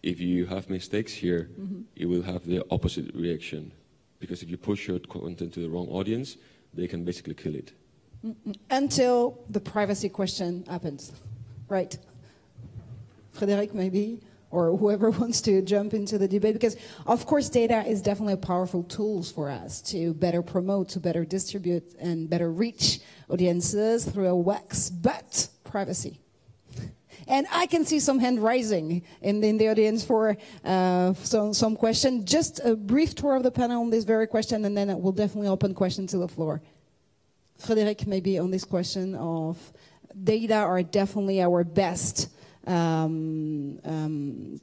If you have mistakes here, it will have the opposite reaction. Because if you push your content to the wrong audience, they can basically kill it. Until the privacy question happens, right? Frédéric, maybe, or whoever wants to jump into the debate, because of course data is definitely a powerful tool for us to better promote, to better distribute, and better reach audiences through a wax, but privacy. And I can see some hand rising in the audience for some question. Just a brief tour of the panel on this very question, and then we'll definitely open questions to the floor. Frédéric, maybe on this question of data are definitely our best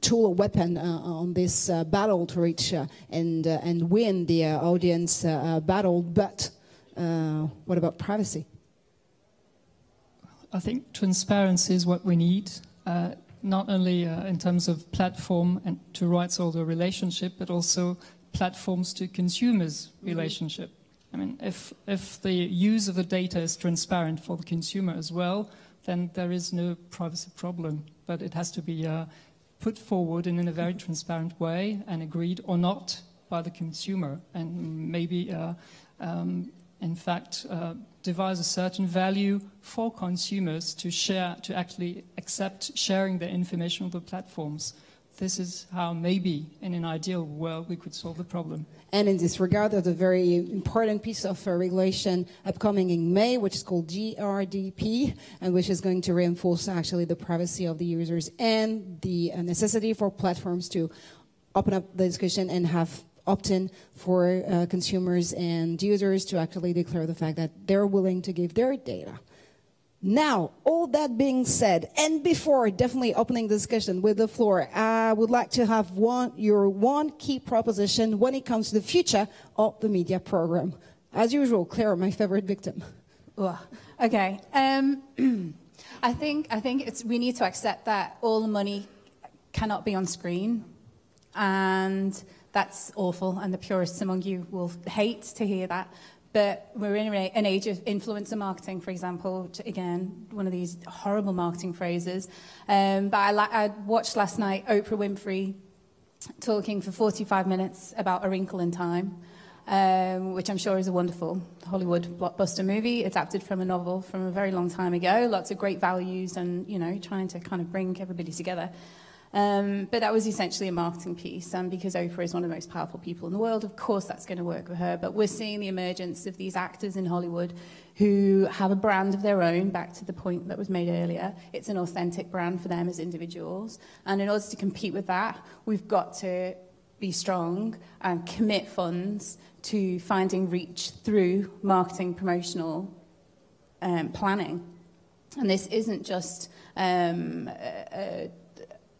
tool or weapon on this battle to reach and win the audience battle. But what about privacy? I think transparency is what we need, not only in terms of platform and to rights holder relationship, but also platforms to consumers relationship. I mean, if the use of the data is transparent for the consumer as well, then there is no privacy problem. But it has to be put forward in a very transparent way and agreed or not by the consumer, and maybe in fact devise a certain value for consumers to share, to actually accept sharing their information on the platforms. This is how maybe in an ideal world we could solve the problem. And in this regard, there's a very important piece of regulation upcoming in May, which is called GRDP, and which is going to reinforce actually the privacy of the users and the necessity for platforms to open up the discussion and have opt-in for consumers and users to actually declare the fact that they're willing to give their data. Now, all that being said, and before definitely opening the discussion with the floor, I would like to have your one key proposition when it comes to the future of the media program. As usual, Claire, my favorite victim. Okay. I think we need to accept that all the money cannot be on screen, and that's awful, and the purists among you will hate to hear that. But we're in an age of influencer marketing, for example, again, one of these horrible marketing phrases. But I watched last night Oprah Winfrey talking for 45 minutes about A Wrinkle in Time, which I'm sure is a wonderful Hollywood blockbuster movie, adapted from a novel from a very long time ago. Lots of great values and, trying to kind of bring everybody together. But that was essentially a marketing piece, and because Oprah is one of the most powerful people in the world, of course that's going to work for her. But we're seeing the emergence of these actors in Hollywood who have a brand of their own, back to the point that was made earlier. It's an authentic brand for them as individuals, and in order to compete with that, we've got to be strong and commit funds to finding reach through marketing, promotional planning. And this isn't just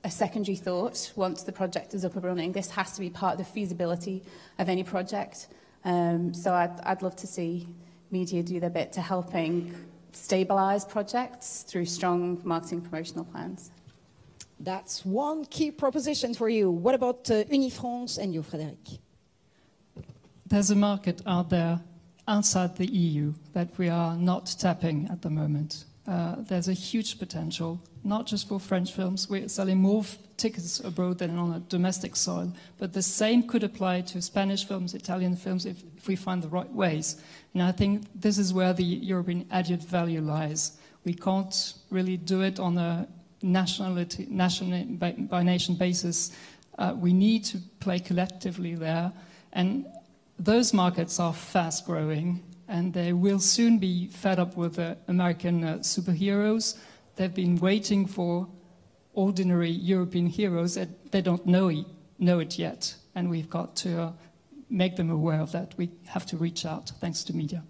a secondary thought once the project is up and running. This has to be part of the feasibility of any project. So I'd love to see media do their bit to helping stabilize projects through strong marketing promotional plans. That's one key proposition for you. What about Unifrance and you, Frédéric? There's a market out there outside the EU that we are not tapping at the moment. There's a huge potential, not just for French films. We're selling more tickets abroad than on a domestic soil, but the same could apply to Spanish films, Italian films, if we find the right ways. And I think this is where the European added value lies. We can't really do it on a by nation basis. We need to play collectively there, and those markets are fast growing. And they will soon be fed up with American superheroes. They've been waiting for ordinary European heroes that they don't know know it yet, and we've got to make them aware of that. We have to reach out, thanks to media.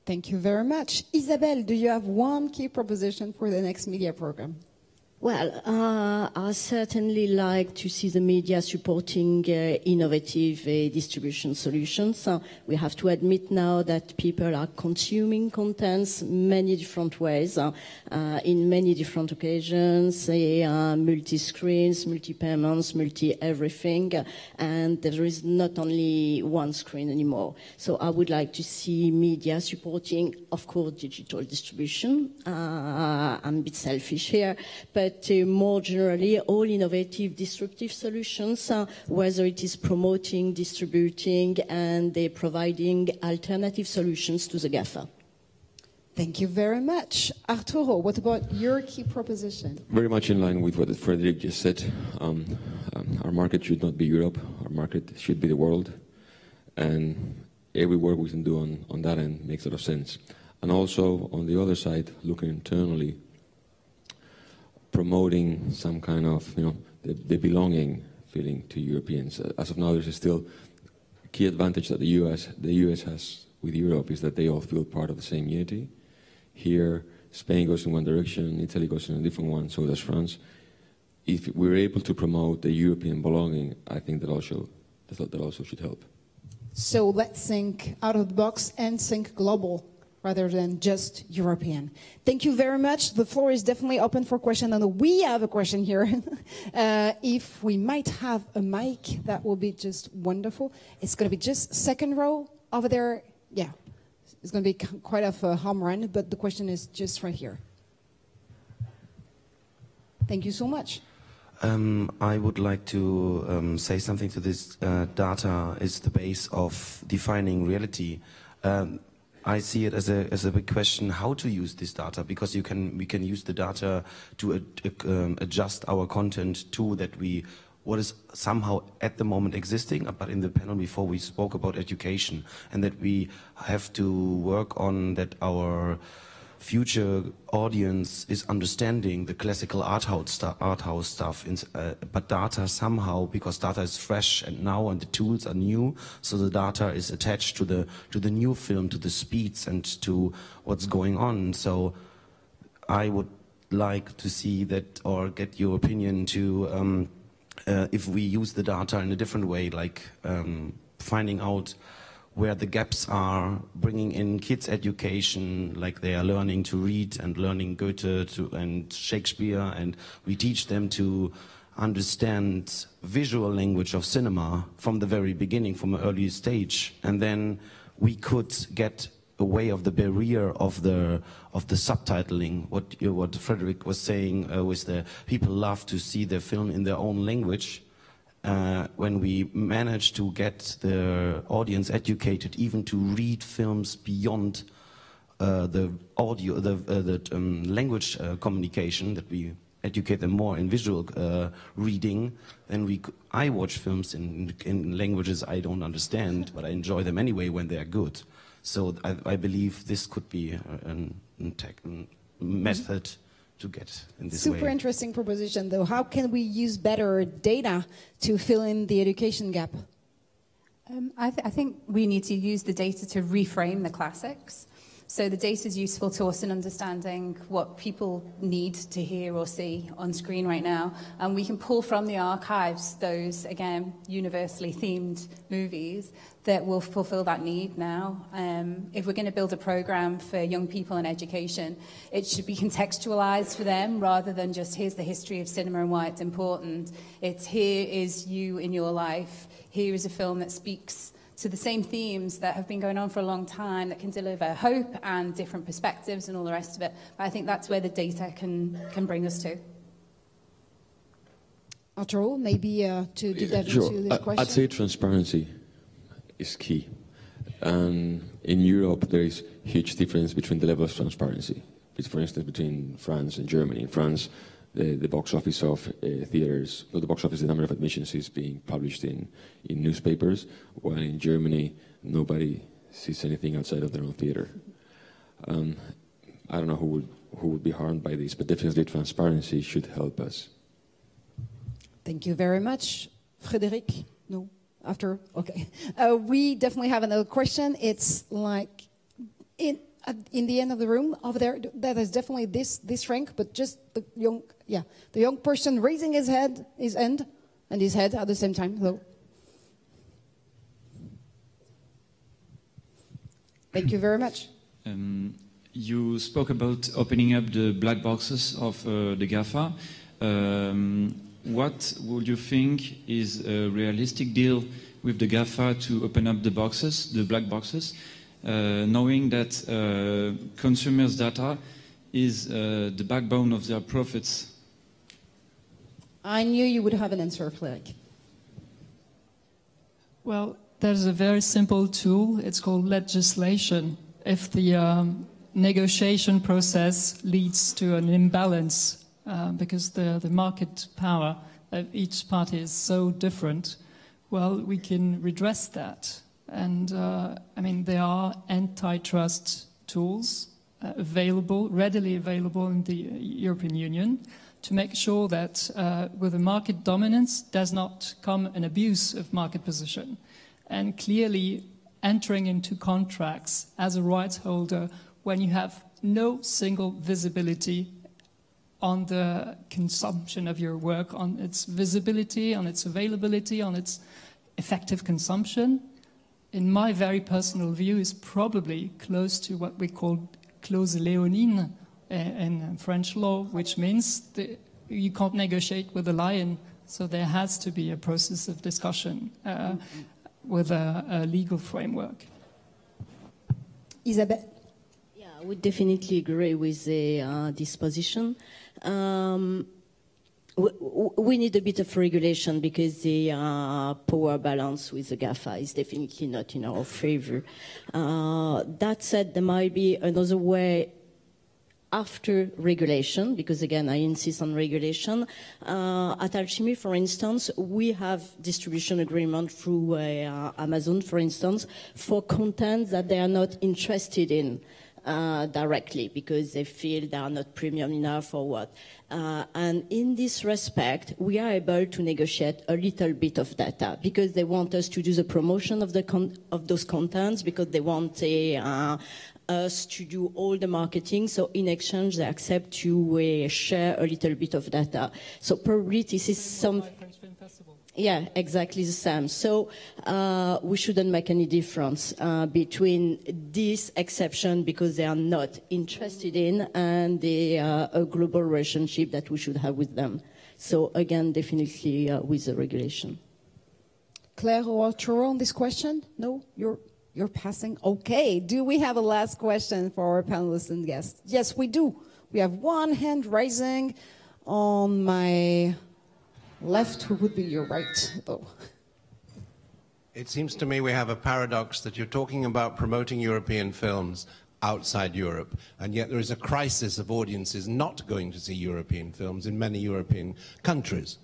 Thank you very much. Isabelle, do you have one key proposition for the next media program? Well, I certainly like to see the media supporting innovative distribution solutions. We have to admit now that people are consuming contents many different ways, in many different occasions, multi-screens, multi-payments, multi-everything, and there is not only one screen anymore. So I would like to see media supporting, of course, digital distribution. I'm a bit selfish here, but more generally, all innovative, disruptive solutions, whether it is promoting, distributing, and providing alternative solutions to the GAFA. Thank you very much. Arturo, what about your key proposition? Very much in line with what Frederick just said. Our market should not be Europe. Our market should be the world. And every work we can do on that end makes a lot of sense. And also, on the other side, looking internally, promoting some kind of, the belonging feeling to Europeans. As of now, there's still a key advantage that the US has with Europe is that they all feel part of the same unity. Here, Spain goes in one direction, Italy goes in a different one, so does France. If we're able to promote the European belonging, I think that also should help. So let's think out of the box and think global, rather than just European. Thank you very much. The floor is definitely open for questions, and we have a question here. If we might have a mic, that will be just wonderful. It's going to be just second row over there. Yeah, it's going to be quite a home run, but the question is just right here. Thank you so much. I would like to say something to this. Data is the base of defining reality. I see it as a big question how to use this data, because we can use the data to adjust our content to what is somehow at the moment existing, but in the panel before we spoke about education, and that we have to work on that our future audience is understanding the classical art house stuff, but data somehow, because data is fresh and now and the tools are new, so the data is attached to the new film, to the speeds and to what's going on. So I would like to see that, or get your opinion to if we use the data in a different way, like finding out where the gaps are, bringing in kids' education, like they are learning to read and learning Goethe and Shakespeare, and we teach them to understand visual language of cinema from the very beginning, from an early stage, and then we could get away of the barrier of the subtitling. What Frederick was saying was the people love to see their film in their own language. When we manage to get the audience educated, even to read films beyond the audio, the language communication, that we educate them more in visual reading, then I watch films in languages I don't understand, but I enjoy them anyway when they are good. So I believe this could be a method to get in this way. Super interesting proposition, though. How can we use better data to fill in the education gap? I think we need to use the data to reframe the classics. So the data is useful to us in understanding what people need to hear or see on screen right now. And we can pull from the archives those, again, universally themed movies that will fulfill that need now. If we're going to build a program for young people in education, it should be contextualized for them rather than just here's the history of cinema and why it's important. It's here is you in your life. Here is a film that speaks to the same themes that have been going on for a long time, that can deliver hope and different perspectives and all the rest of it. But I think that's where the data can bring us to. Arturo, maybe to dive into this question? I'd say transparency is key. And in Europe, there is huge difference between the level of transparency. For instance, between France and Germany. In France, the box office of theaters, the box office, the number of admissions is being published in newspapers, while in Germany, nobody sees anything outside of their own theater. I don't know who would be harmed by this, but definitely transparency should help us. Thank you very much. Frédéric? No? After? Okay. We definitely have another question. It's like in the end of the room over there. That is definitely this rank, but just the young person raising his hand and his head at the same time. So. Thank you very much. You spoke about opening up the black boxes of the GAFA. What would you think is a realistic deal with the GAFA to open up the boxes, the black boxes, knowing that consumers' data is the backbone of their profits? I knew you would have an answer, Frédéric. Well, there's a very simple tool. It's called legislation. If the negotiation process leads to an imbalance because the market power of each party is so different, well, we can redress that. And I mean, there are antitrust tools readily available in the European Union to make sure that with a market dominance does not come an abuse of market position. And clearly entering into contracts as a rights holder when you have no single visibility on the consumption of your work, on its visibility, on its availability, on its effective consumption, in my very personal view, is probably close to what we call clause léonine in French law, which means you can't negotiate with a lion, so there has to be a process of discussion with a legal framework. Isabelle? Yeah, I would definitely agree with this position. We need a bit of regulation because the power balance with the GAFA is definitely not in our favor. That said, there might be another way after regulation, because again, I insist on regulation. At Alchemy, for instance, we have distribution agreement through Amazon, for instance, for content that they are not interested in directly because they feel they are not premium enough or what. And in this respect, we are able to negotiate a little bit of data because they want us to do the promotion of those contents, because they want us to do all the marketing. So in exchange, they accept to share a little bit of data. So probably this is some. Yeah, exactly the same. So we shouldn't make any difference between this exception because they are not interested in and a global relationship that we should have with them. So again, definitely with the regulation. Claire or Arturo on this question? No? You're passing? Okay. Do we have a last question for our panelists and guests? Yes, we do. We have one hand raising on my left. Who would be your right, though? It seems to me we have a paradox that you're talking about promoting European films outside Europe, and yet there is a crisis of audiences not going to see European films in many European countries.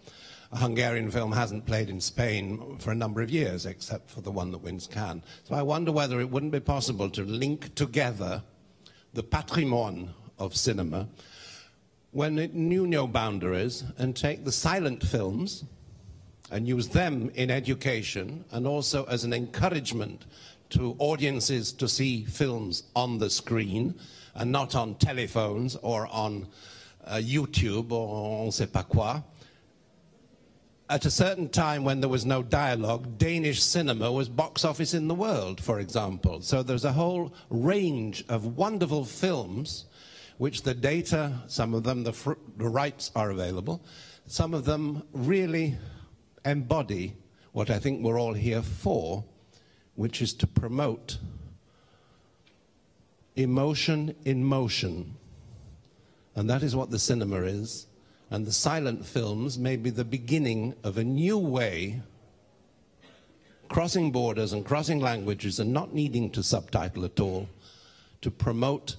A Hungarian film hasn't played in Spain for a number of years, except for the one that wins Cannes. So I wonder whether it wouldn't be possible to link together the patrimoine of cinema when it knew no boundaries and take the silent films and use them in education and also as an encouragement to audiences to see films on the screen and not on telephones or on YouTube or on ne sais pas quoi. At a certain time when there was no dialogue, Danish cinema was box office in the world, for example. So there's a whole range of wonderful films which the data, some of them, the rights are available, some of them really embody what I think we're all here for, which is to promote emotion in motion. And that is what the cinema is. And the silent films may be the beginning of a new way, crossing borders and crossing languages and not needing to subtitle at all, to promote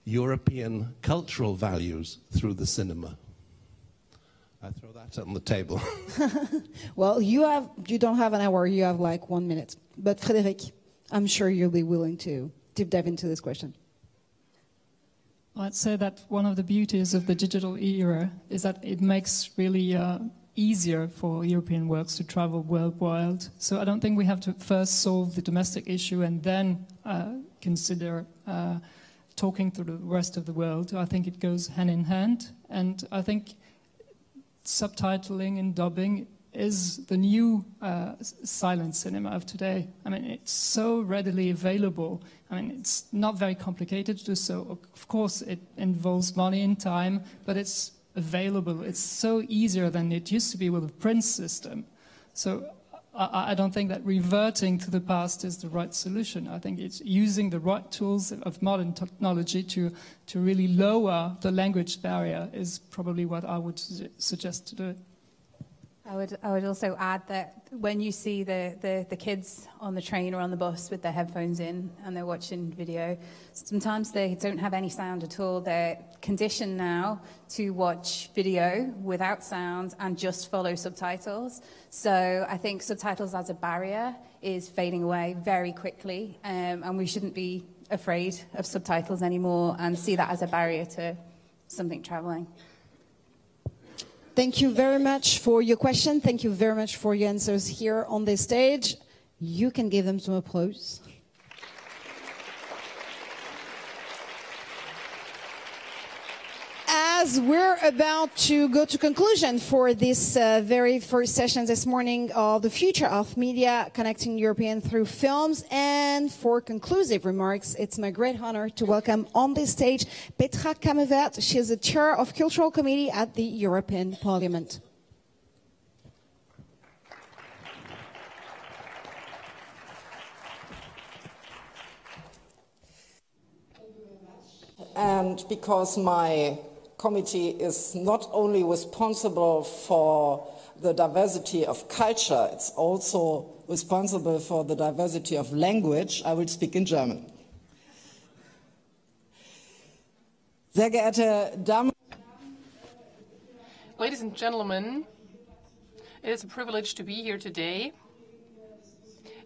European cultural values through the cinema. I throw that on the table. Well, you don't have an hour, you have like 1 minute. But Frédéric, I'm sure you'll be willing to deep dive into this question. I'd say that one of the beauties of the digital era is that it makes really easier for European works to travel worldwide. So I don't think we have to first solve the domestic issue and then consider talking to the rest of the world. I think it goes hand in hand, and I think subtitling and dubbing is the new silent cinema of today. I mean, it's so readily available. I mean, it's not very complicated to do so. Of course, it involves money and time, but it's available. It's so easier than it used to be with the print system. So I don't think that reverting to the past is the right solution. I think it's using the right tools of modern technology to really lower the language barrier is probably what I would suggest to do. I would also add that when you see the kids on the train or on the bus with their headphones in and they're watching video, sometimes they don't have any sound at all. They're conditioned now to watch video without sound and just follow subtitles. So I think subtitles as a barrier is fading away very quickly, and we shouldn't be afraid of subtitles anymore and see that as a barrier to something traveling. Thank you very much for your question. Thank you very much for your answers here on the stage. You can give them some applause. As we're about to go to conclusion for this very first session this morning of the future of media connecting European through films, and for conclusive remarks, it's my great honor to welcome on this stage Petra Kammerwert. She is the chair of Cultural Committee at the European Parliament. And because my committee is not only responsible for the diversity of culture, it's also responsible for the diversity of language. I will speak in German. Sehr geehrte Damen. Ladies and gentlemen, it is a privilege to be here today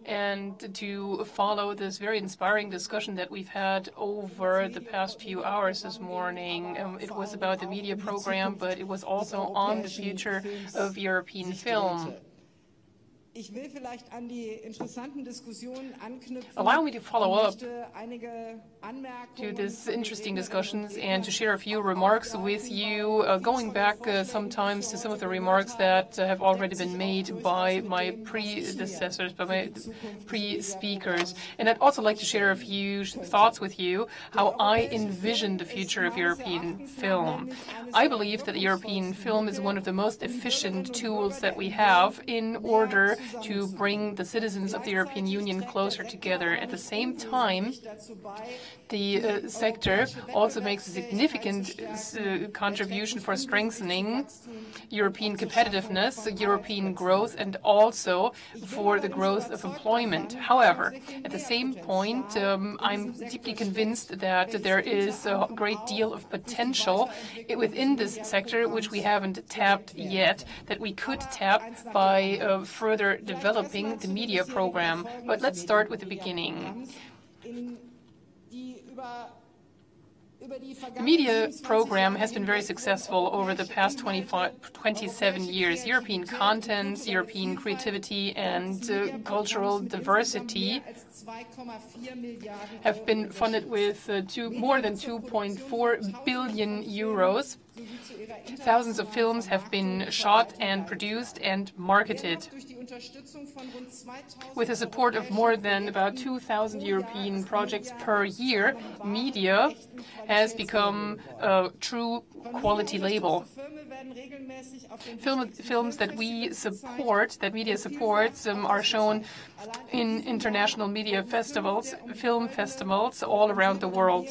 and to follow this very inspiring discussion that we've had over the past few hours this morning. It was about the media program, but it was also on the future of European film. Allow me to follow up to these interesting discussions and to share a few remarks with you, going back sometimes to some of the remarks that have already been made by my predecessors, by my pre-speakers. And I'd also like to share a few thoughts with you, how I envision the future of European film. I believe that the European film is one of the most efficient tools that we have in order to bring the citizens of the European Union closer together. At the same time, the sector also makes a significant contribution for strengthening European competitiveness, European growth, and also for the growth of employment. However, at the same point, I'm deeply convinced that there is a great deal of potential within this sector which we haven't tapped yet, that we could tap by further developing the media program. But let's start with the beginning. The media program has been very successful over the past 27 years. European contents, European creativity, and cultural diversity have been funded with more than 2.4 billion euros. Thousands of films have been shot and produced and marketed. With the support of more than about 2,000 European projects per year, media has become a true quality label. Films that we support, that media supports, are shown in international media festivals, film festivals all around the world.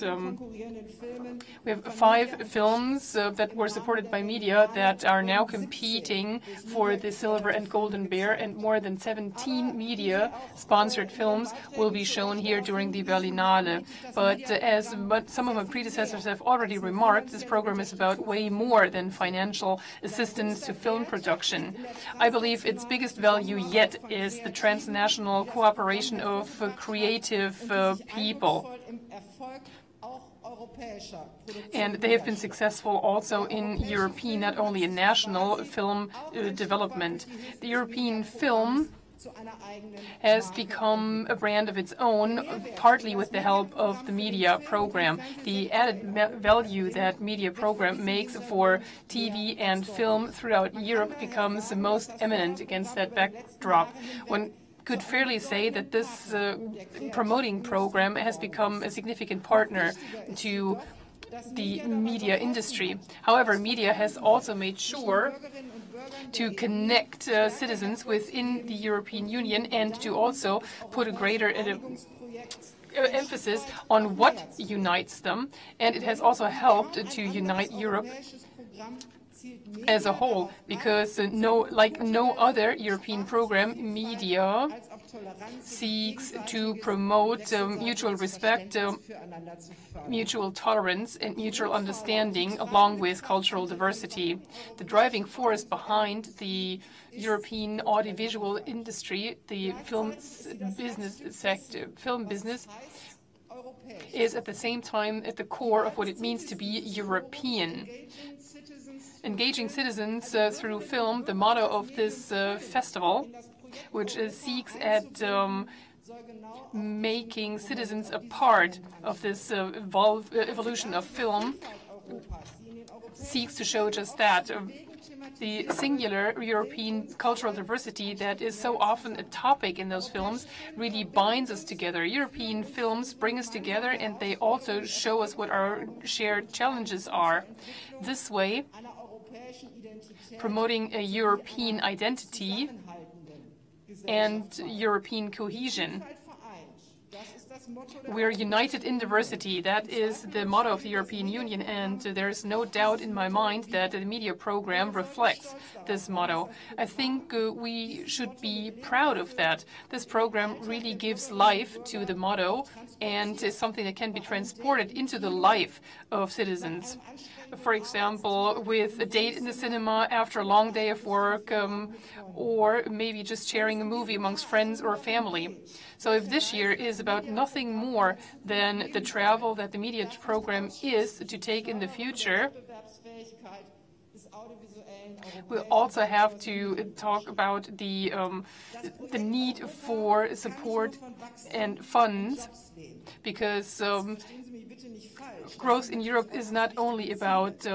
We have 5 films that were supported by media that are now competing for the Silver and Golden Bear, and more than 17 media-sponsored films will be shown here during the Berlinale. But as some of my predecessors have already remarked, this program is about way more than financial assistance to film production. I believe its biggest value yet is the transnational cooperation of creative people. And they have been successful also in European, not only in national film development. The European film has become a brand of its own, partly with the help of the media program. The added value that media program makes for TV and film throughout Europe becomes the most eminent against that backdrop. One could fairly say that this promoting program has become a significant partner to the media industry. However, media has also made sure to connect citizens within the European Union and to also put a greater emphasis on what unites them. And it has also helped to unite Europe as a whole, because like no other European program, media seeks to promote mutual respect, mutual tolerance, and mutual understanding, along with cultural diversity. The driving force behind the European audiovisual industry, the film business sector, film business, is at the same time at the core of what it means to be European. Engaging citizens through film, the motto of this festival, which seeks at making citizens a part of this evolution of film, seeks to show just that. The singular European cultural diversity that is so often a topic in those films really binds us together. European films bring us together, and they also show us what our shared challenges are. This way, promoting a European identity and European cohesion. We're united in diversity. That is the motto of the European Union, and there's no doubt in my mind that the media program reflects this motto. I think we should be proud of that. This program really gives life to the motto and is something that can be transported into the life of citizens. For example, with a date in the cinema after a long day of work, or maybe just sharing a movie amongst friends or family. So if this year is about nothing more than the travel that the media program is to take in the future, we'll also have to talk about the need for support and funds, because growth in Europe is not only about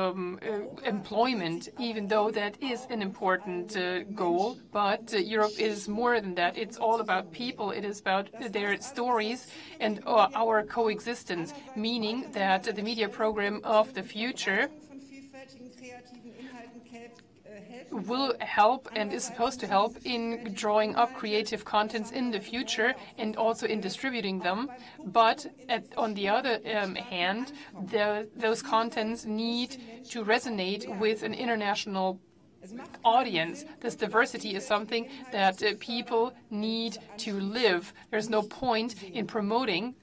employment, even though that is an important goal, but Europe is more than that. It's all about people. It is about their stories and our coexistence, meaning that the media program of the future will help and is supposed to help in drawing up creative contents in the future and also in distributing them. But on the other hand, those contents need to resonate with an international audience. This diversity is something that people need to live. There's no point in promoting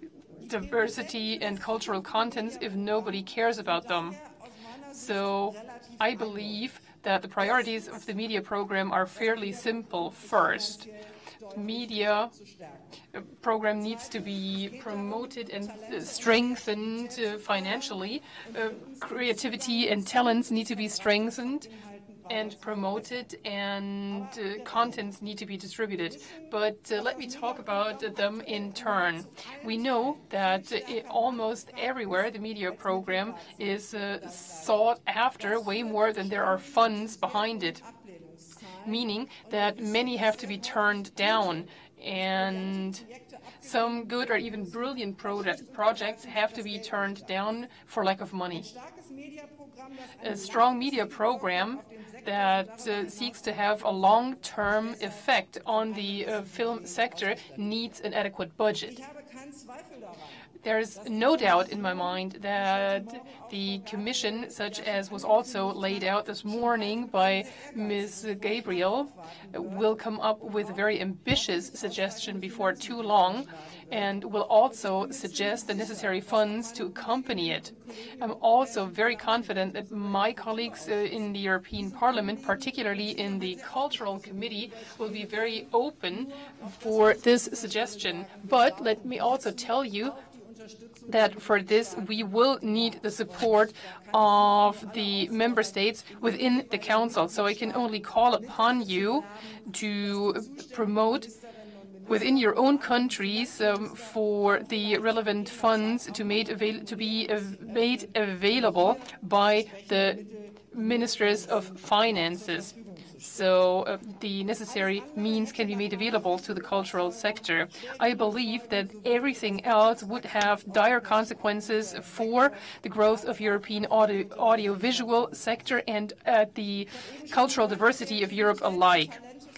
diversity and cultural contents if nobody cares about them. So I believe that the priorities of the media program are fairly simple. First, the media program needs to be promoted and strengthened financially. Creativity and talents need to be strengthened and promoted, and contents need to be distributed. But let me talk about them in turn. We know that almost everywhere the media program is sought after way more than there are funds behind it, meaning that many have to be turned down, and some good or even brilliant projects have to be turned down for lack of money. A strong media program that seeks to have a long-term effect on the film sector needs an adequate budget. There's no doubt in my mind that the Commission, such as was also laid out this morning by Ms. Gabriel, will come up with a very ambitious suggestion before too long, and will also suggest the necessary funds to accompany it. I'm also very confident that my colleagues in the European Parliament, particularly in the Cultural Committee, will be very open for this suggestion. But let me also tell you that for this we will need the support of the member states within the council. So I can only call upon you to promote within your own countries for the relevant funds to be made available by the ministers of finances. So the necessary means can be made available to the cultural sector. I believe that everything else would have dire consequences for the growth of European audiovisual sector and the cultural diversity of Europe alike.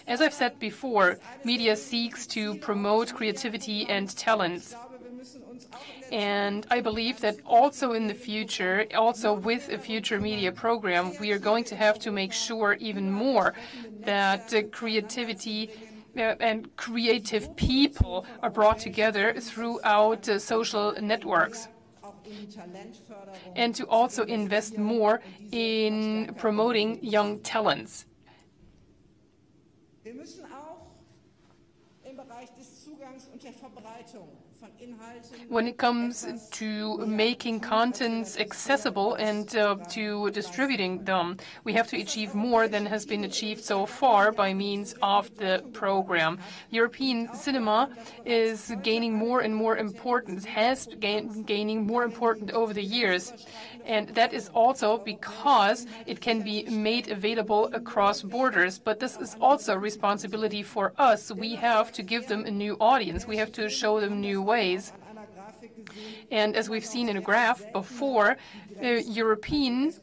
As I've said before, media seeks to promote creativity and talents. And I believe that also in the future, also with a future media program, we are going to have to make sure even more that creativity and creative people are brought together throughout social networks. And to also invest more in promoting young talents. When it comes to making contents accessible and to distributing them, we have to achieve more than has been achieved so far by means of the program. European cinema is gaining more and more importance, has gaining more importance over the years. And that is also because it can be made available across borders. But this is also a responsibility for us. We have to give them a new audience. We have to show them new ways. And as we've seen in a graph before, European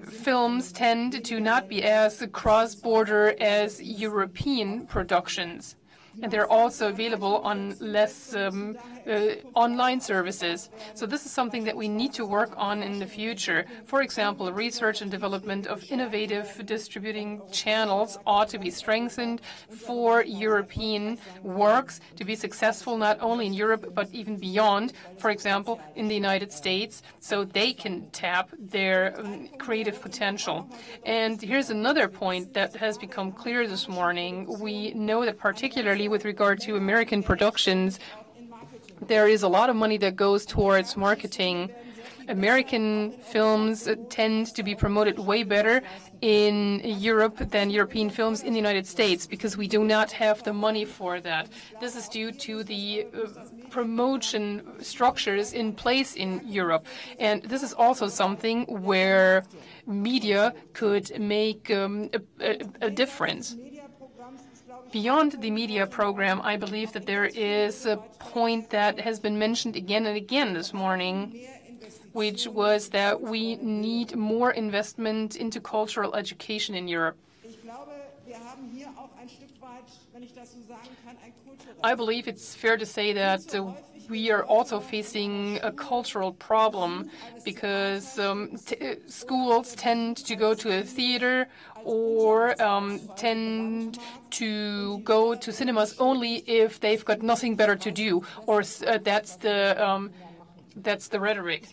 films tend to not be as cross-border as European productions. And they're also available on less online services. So this is something that we need to work on in the future. For example, research and development of innovative distributing channels ought to be strengthened for European works to be successful not only in Europe but even beyond, for example, in the United States, so they can tap their creative potential. And here's another point that has become clear this morning. We know that particularly with regard to American productions, there is a lot of money that goes towards marketing. American films tend to be promoted way better in Europe than European films in the United States because we do not have the money for that. This is due to the promotion structures in place in Europe. And this is also something where media could make a difference. Beyond the media program, I believe that there is a point that has been mentioned again and again this morning, which was that we need more investment into cultural education in Europe. I believe it's fair to say that we are also facing a cultural problem because schools tend to go to a theater or tend to go to cinemas only if they've got nothing better to do, or that's the rhetoric.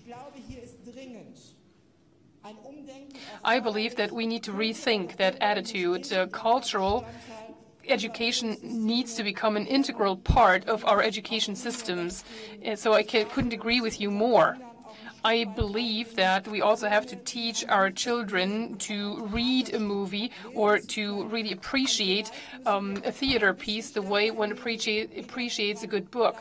I believe that we need to rethink that attitude. Cultural education needs to become an integral part of our education systems. So I couldn't agree with you more. I believe that we also have to teach our children to read a movie or to really appreciate a theater piece the way one appreciates a good book.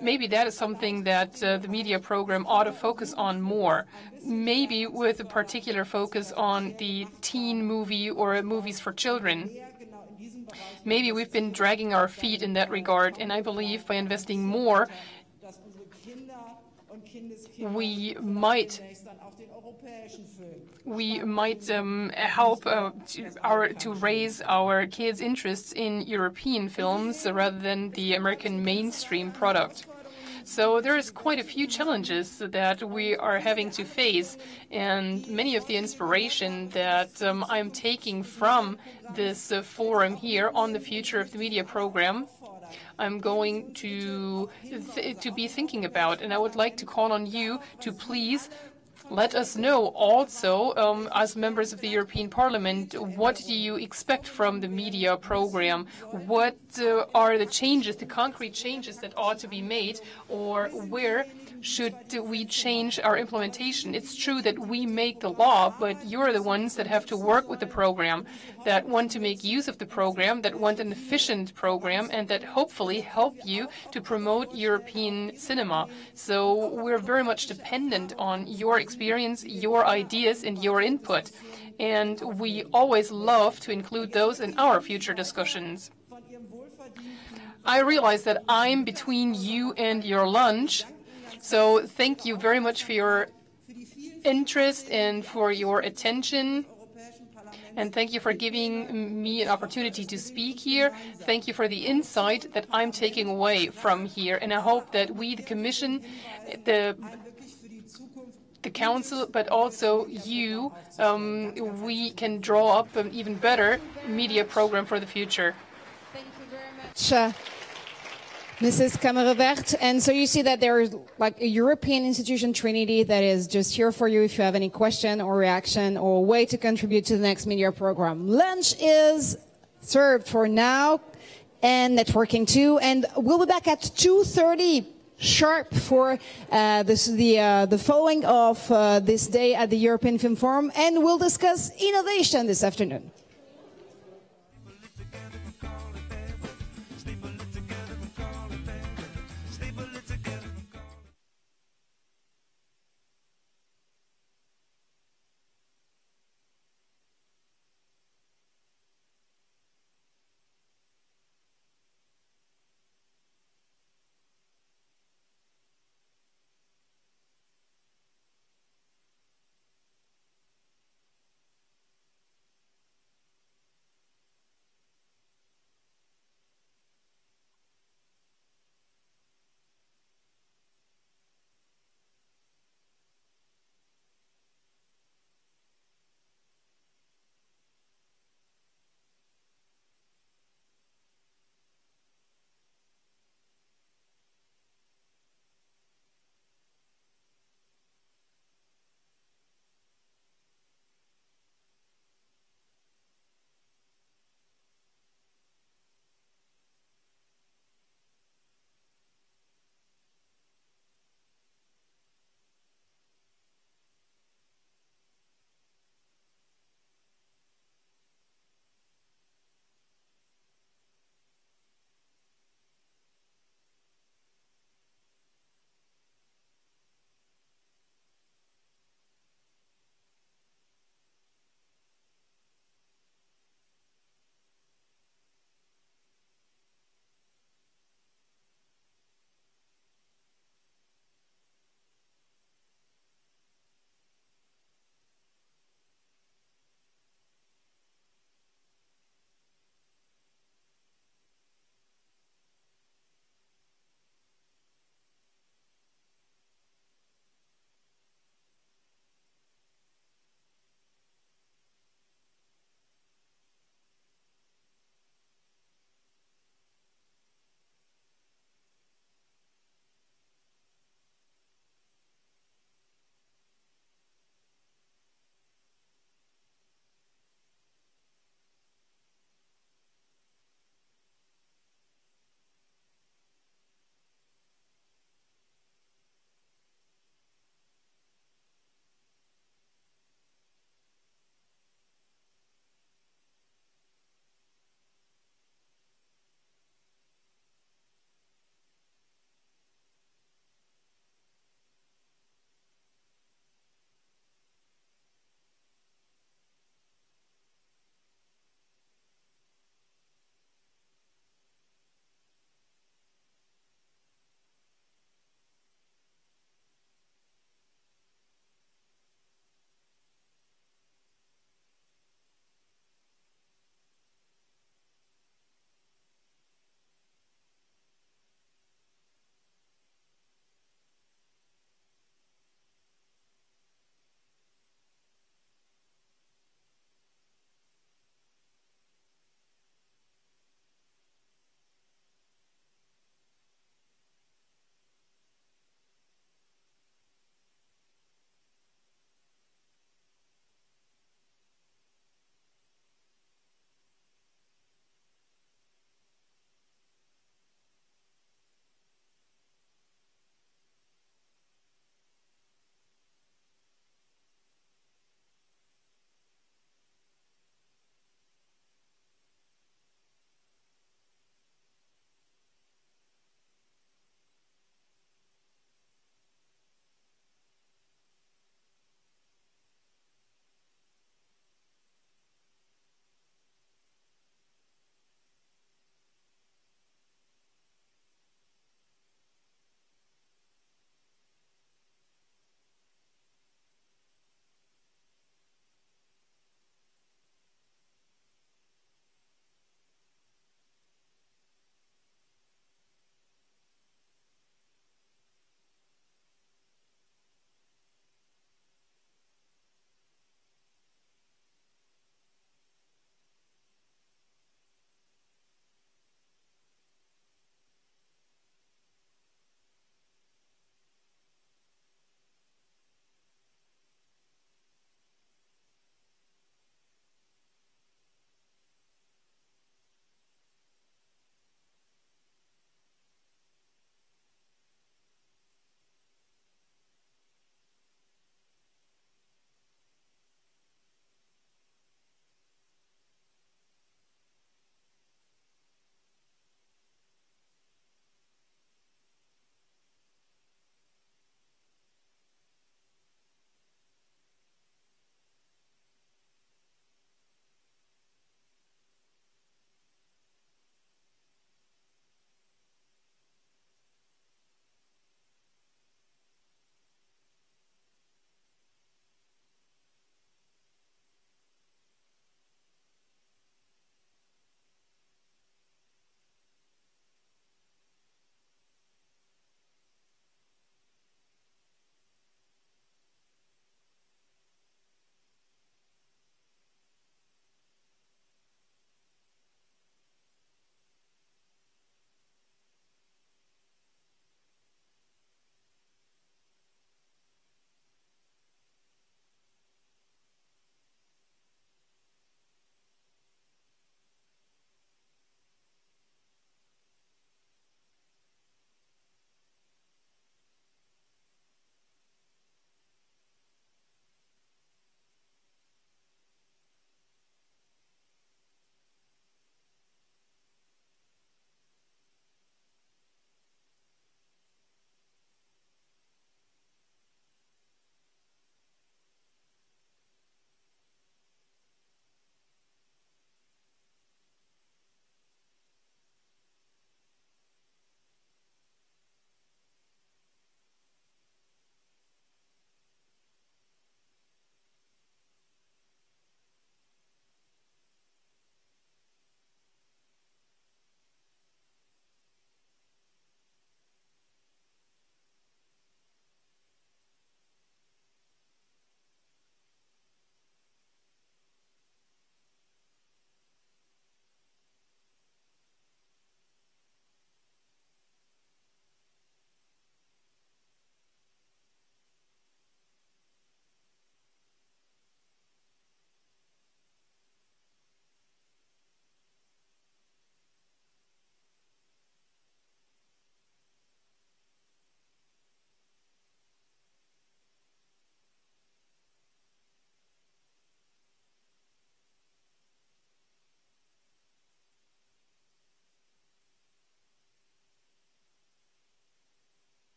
Maybe that is something that the media program ought to focus on more, maybe with a particular focus on the teen movie or movies for children. Maybe we've been dragging our feet in that regard, and I believe by investing more, we might help to raise our kids' interests in European films rather than the American mainstream product. So there is quite a few challenges that we are having to face, and many of the inspiration that I'm taking from this forum here on the future of the media program, I'm going to be thinking about, and I would like to call on you to please Let us know also, as members of the European Parliament, what do you expect from the media program? What are the changes, the concrete changes that ought to be made, or where should we change our implementation? It's true that we make the law, but you're the ones that have to work with the program, that want to make use of the program, that want an efficient program, and that hopefully help you to promote European cinema. So we're very much dependent on your experience, your ideas, and your input. And we always love to include those in our future discussions. I realize that I'm between you and your lunch. So thank you very much for your interest and for your attention. And thank you for giving me an opportunity to speak here. Thank you for the insight that I'm taking away from here. And I hope that we, the Commission, the Council, but also you, we can draw up an even better media program for the future. Thank you very much. Mrs. Kammerevert, and so you see that there is like a European institution Trinity that is just here for you if you have any question or reaction or way to contribute to the next media program. Lunch is served for now and networking too, and we'll be back at 2:30 sharp for the following of this day at the European Film Forum, and we'll discuss innovation this afternoon.